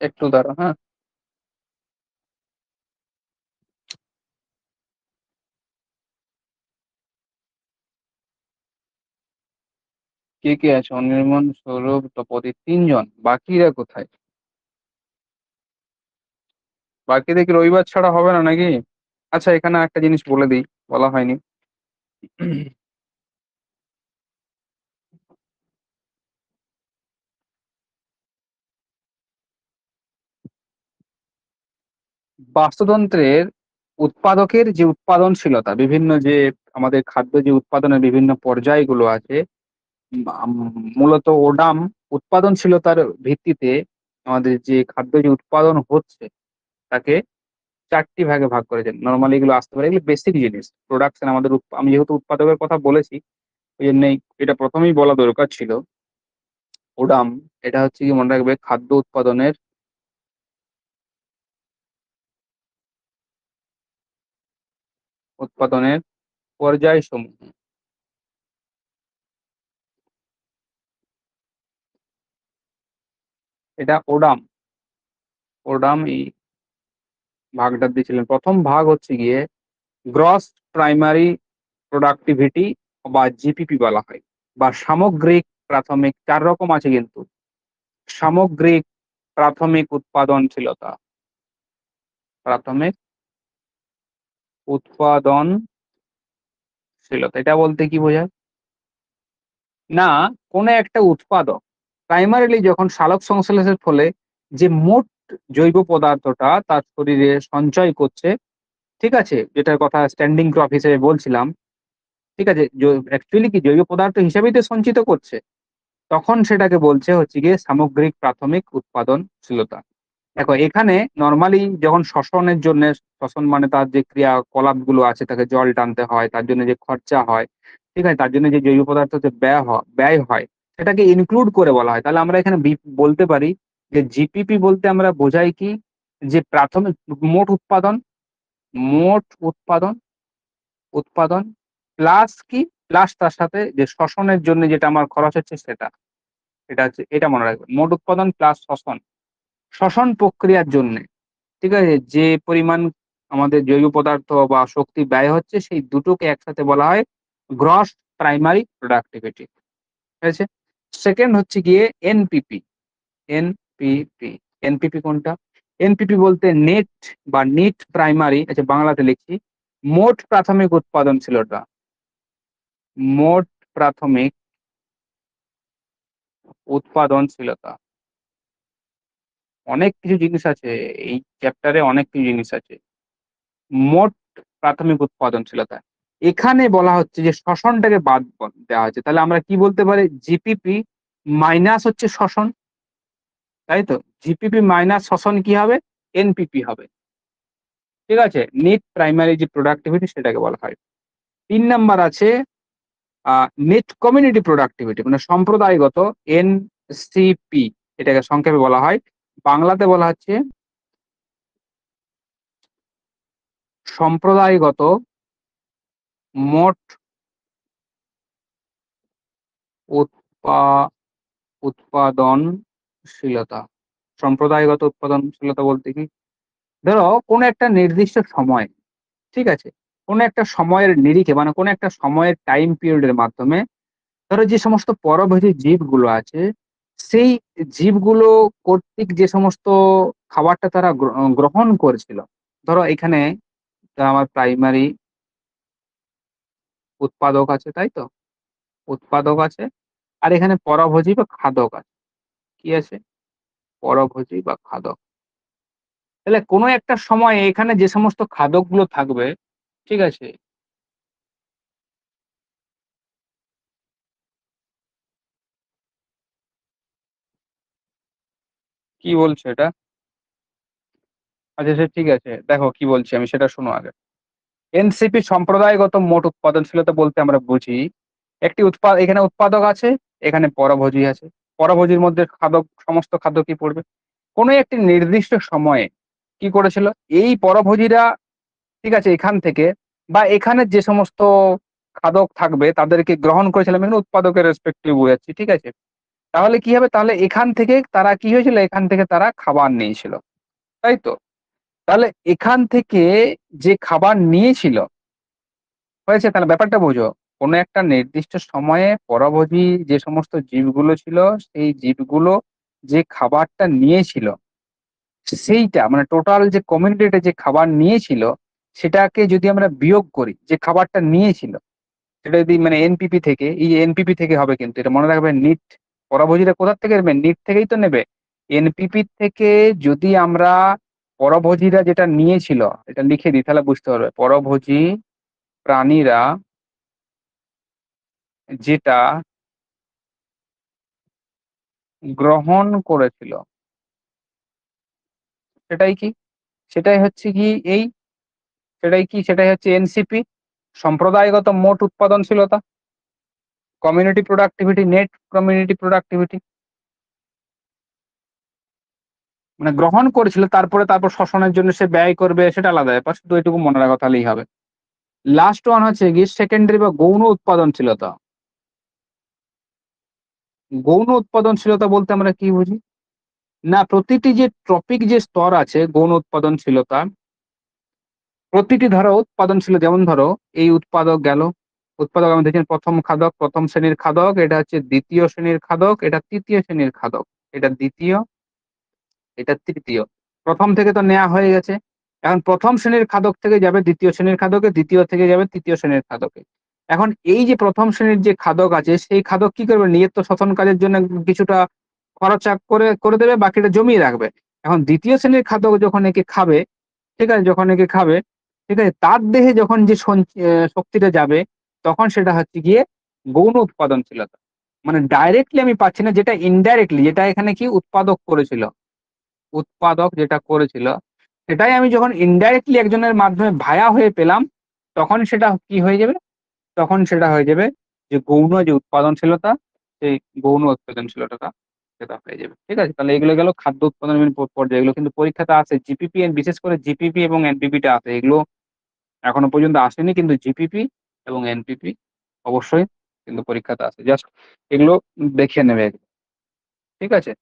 একটু দাঁড়াও, হ্যাঁ? কে আছে? অনির্বাণ, সৌরভ, তপতি ৩ জন। বাকিরা কোথায়? বাকিদের কি রবিবার ছাড়া হবে না নাকি? আচ্ছা এখানে একটা জিনিস বলে দেই, বলা হয়নি। বাস্তুতন্ত্রের উৎপাদকের যে উৎপাদনশীলতা, বিভিন্ন যে আমাদের খাদ্য যে উৎপাদনের বিভিন্ন পর্যায়গুলো আছে, আম মূলত ওডাম উৎপাদনশীলতার ভিত্তিতে আমাদের যে খাদ্য যে উৎপাদন হচ্ছে তাকে 4টি ভাগে ভাগ করেছেন। নরমালি এগুলো আসতে পারে। এগুলো বেসিক জিনিস। প্রোডাকশন আমাদের আমি যেহেতু উৎপাদকের কথা বলেছি, ওইজন্যেই এটা ১ম এই বলা দরকার ছিল। ওডাম এটা হচ্ছে গিয়ে মনে রাখবে খাদ্য উৎপাদনের পর্যায়সমূহ। এটা ওডাম এই ভাগটা দিয়েছিলেন। ১ম ভাগ হচ্ছে গিয়ে গ্রস প্রাইমারি প্রোডাক্টিভিটি বা জিপিপি বলা হয়, বা সামগ্রিক প্রাথমিক ৪ রকম আছে কিন্তু। সামগ্রিক প্রাথমিক উৎপাদনশীলতা, প্রাথমিক উৎপাদনশীলতা এটা বলতে কি বোঝায়? না, কোনো একটা উৎপাদক প্রাইমারিলি যখন সালোক সংশ্লেষের ফলে যে মোট জৈব পদার্থটা তার শরীরে সঞ্চয় করছে, ঠিক আছে? যেটার কথা স্ট্যান্ডিং ক্রপ হিসেবে বলছিলাম, ঠিক আছে? অ্যাকচুয়ালি কি জৈব পদার্থ হিসেবেই তো সঞ্চিত করছে। তখন সেটাকে বলছে হচ্ছে গিয়ে সামগ্রিক প্রাথমিক উৎপাদনশীলতা। দেখো এখানে নরমালি যখন শ্বসনের জন্যে, শ্বসন মানে তার যে ক্রিয়াকলাপগুলো আছে, তাকে জল টানতে হয়, তার জন্য যে খরচা হয়, ঠিক আছে? তার জন্য যে জৈব পদার্থ যে ব্যয় হয়, সেটাকে ইনক্লুড করে বলা হয়। তাহলে আমরা এখানে বলতে পারি যে জিপিপি বলতে আমরা বোঝাই কি? যে প্রাথমিক মোট উৎপাদন, মোট উৎপাদন, উৎপাদন প্লাস কি? প্লাস তার সাথে যে শ্বসনের জন্য যেটা আমার খরচ হচ্ছে সেটা। এটা হচ্ছে, এটা মনে রাখবেন। মোট উৎপাদন প্লাস শ্বসন। শ্বসন প্রক্রিয়ার জন্যে, ঠিক আছে? যে পরিমাণ আমাদের জৈব পদার্থ বা শক্তি ব্যয় হচ্ছে, সেই দুটোকে একসাথে বলা হয় গ্রস প্রাইমারি প্রোডাক্টিভিটি। ঠিক আছে? সেকেন্ড হচ্ছে গিয়ে এনপিপি। এনপিপি, এনপিপি কোনটা? এনপিপি বলতে নেট বা নিট প্রাইমারি, আচ্ছা বাংলাতে লিখছি, মোট প্রাথমিক উৎপাদনশীলতা। মোট প্রাথমিক উৎপাদনশীলতা। অনেক কিছু জিনিস আছে এই চ্যাপ্টারে, অনেক কিছু জিনিস আছে। মোট প্রাথমিক উৎপাদনশীলতা। এখানে বলা হচ্ছে যে শ্বসনটাকে বাদ দেওয়া হয়েছে। তাহলে আমরা কি বলতে পারি? জিপিপি মাইনাস হচ্ছে শ্বসন, তাই তো? জিপিপি মাইনাস শ্বসন কি হবে? এনপিপি হবে। ঠিক আছে? নেট প্রাইমারি যে প্রোডাক্টিভিটি সেটাকে বলা হয়। ৩ নাম্বার আছে নেট কমিউনিটি প্রোডাক্টিভিটি, মানে সম্প্রদায়গত এনসিপি, এটাকে সংক্ষেপে বলা হয়। বাংলাতে বলা হচ্ছে সম্প্রদায়গত মোট উৎপা উৎপাদনশীলতা। সম্প্রদায়গত উৎপাদনশীলতা বলতে কি? ধরো কোনো একটা নির্দিষ্ট সময়, ঠিক আছে? কোনো একটা সময়ের নিরিখে, মানে কোনো একটা সময়ের টাইম পিরিয়ড এর মাধ্যমে ধরো যে সমস্ত পরভোজী জীবগুলো আছে, সেই জীবগুলো কর্তৃক যে সমস্ত খাবারটা তারা গ্রহণ করেছিল। ধরো এখানে আমার প্রাইমারি উৎপাদক আছে, তাই তো? উৎপাদক আছে। আর এখানে পরভোজী বা খাদক আছে। কি আছে? পরভোজী বা খাদক। তাহলে কোনো একটা সময়ে এখানে যে সমস্ত খাদকগুলো থাকবে, ঠিক আছে? কি বলছো এটা? আচ্ছা সে ঠিক আছে। দেখো কি বলছি আমি সেটা শোনো আগে। এনসিপি সম্প্রদায়গত মোট উৎপাদনশীলতা বলতে আমরা বুঝি একটি এখানে উৎপাদক আছে, এখানে পরভোজী আছে। পরভোজীর মধ্যে খাদক, সমস্ত খাদ্য কি পড়বে? কোনো একটি নির্দিষ্ট সময়ে কি করেছিল? এই পরভোজীরা, ঠিক আছে, এখান থেকে বা এখানে যে সমস্ত খাদক থাকবে তাদেরকে গ্রহণ করেছিলাম, এখানে উৎপাদকের রেসপেক্টিভ বোঝাচ্ছি, ঠিক আছে? তাহলে কি হবে? তাহলে এখান থেকে তারা কি হয়েছিল? এখান থেকে তারা খাবার নিয়েছিল, তাই তো? তাহলে এখান থেকে যে খাবার নিয়েছিল, হয়েছে? তাহলে ব্যাপারটা বোঝো। কোনো একটা নির্দিষ্ট সময়ে পরভোজী যে সমস্ত জীবগুলো ছিল, সেই জীবগুলো যে খাবারটা নিয়েছিল, সেইটা মানে টোটাল যে কমিউনিটিটা যে খাবার নিয়েছিল, সেটাকে যদি আমরা বিয়োগ করি যে খাবারটা নিয়েছিল, সেটা যদি মানে এনপিপি থেকে, এই এনপিপি থেকে হবে কিন্তু, এটা মনে রাখবেন। নিট, পরভোজীরা কোথা থেকে নেবে? নিট থেকেই তো নেবে। এনপিপি থেকে যদি আমরা পরভোজীরা যেটা নিয়েছিল এটা লিখে দিই, তাহলে বুঝতে পারবে। পরভোজী প্রাণীরা যেটা গ্রহণ করেছিল, সেটাই কি? সেটাই হচ্ছে কি এই সেটাই হচ্ছে এনসিপি, সম্প্রদায়গত মোট উৎপাদনশীলতা, community productivity, net community productivity. মানে গ্রহণ করেছিল, তারপর শোষণের জন্য সে ব্যয় করবে, সেটা আলাদা ব্যাপার, শুধু এটুকু মনে রাখা তাহলেই হবে। লাস্ট ওয়ান হচ্ছে গিয়ে সেকেন্ডারি বা গৌণ উৎপাদনশীলতা। গৌণ উৎপাদনশীলতা বলতে আমরা কি বুঝি? না, প্রতিটি যে ট্রপিক যে স্তর আছে গৌণ উৎপাদনশীলতা, প্রতিটি ধরো উৎপাদনশীল, যেমন ধরো এই উৎপাদক গেল, উৎপাদক আমি দেখছেন প্রথম খাদক, প্রথম শ্রেণীর খাদক, এটা হচ্ছে দ্বিতীয় শ্রেণীর খাদক, এটা তৃতীয় শ্রেণীর খাদক, এটা দ্বিতীয়, এটা তৃতীয়। প্রথম থেকে তো নেওয়া হয়ে গেছে, এখন প্রথম শ্রেণীর খাদক থেকে যাবে দ্বিতীয় শ্রেণীর খাদকে, দ্বিতীয় থেকে যাবে তৃতীয় শ্রেণীর খাদকে। এখন এই যে প্রথম শ্রেণীর যে খাদক আছে, সেই খাদক কি করবে, নিজের তো শ্বসন কাজের জন্য কিছুটা খরচা করে করে দেবে, বাকিটা জমিয়ে রাখবে। এখন দ্বিতীয় শ্রেণীর খাদক যখন একে খাবে, ঠিক আছে, যখন একে খাবে, ঠিক আছে, তার দেহে যখন যে শক্তিটা যাবে, তখন সেটা হচ্ছে গিয়ে গৌণ উৎপাদনশীলতা। মানে ডাইরেক্টলি আমি পাচ্ছি না, যেটা ইনডাইরেক্টলি, যেটা এখানে কি উৎপাদক করেছিল, উৎপাদক যেটা করেছিল, সেটাই আমি যখন ইনডাইরেক্টলি একজনের মাধ্যমে ভায়া হয়ে পেলাম, তখন সেটা কি হয়ে যাবে, তখন সেটা হয়ে যাবে যে গৌণ যে উৎপাদনশীলতা, সেই গৌণ উৎপাদনশীলতাটা সেটা হয়ে যাবে। ঠিক আছে, তাহলে এগুলো গেল খাদ্য উৎপাদন পর্যায়ে। এগুলো কিন্তু পরীক্ষাতে আছে, জিপিপি, বিশেষ করে জিপিপি এবং এনপিপিটা আছে, এগুলো এখনো পর্যন্ত আসেনি, কিন্তু জিপিপি এবং এনপিপি অবশ্যই কিন্তু পরীক্ষাতে আছে। জাস্ট এগুলো দেখে নেবে, ঠিক আছে।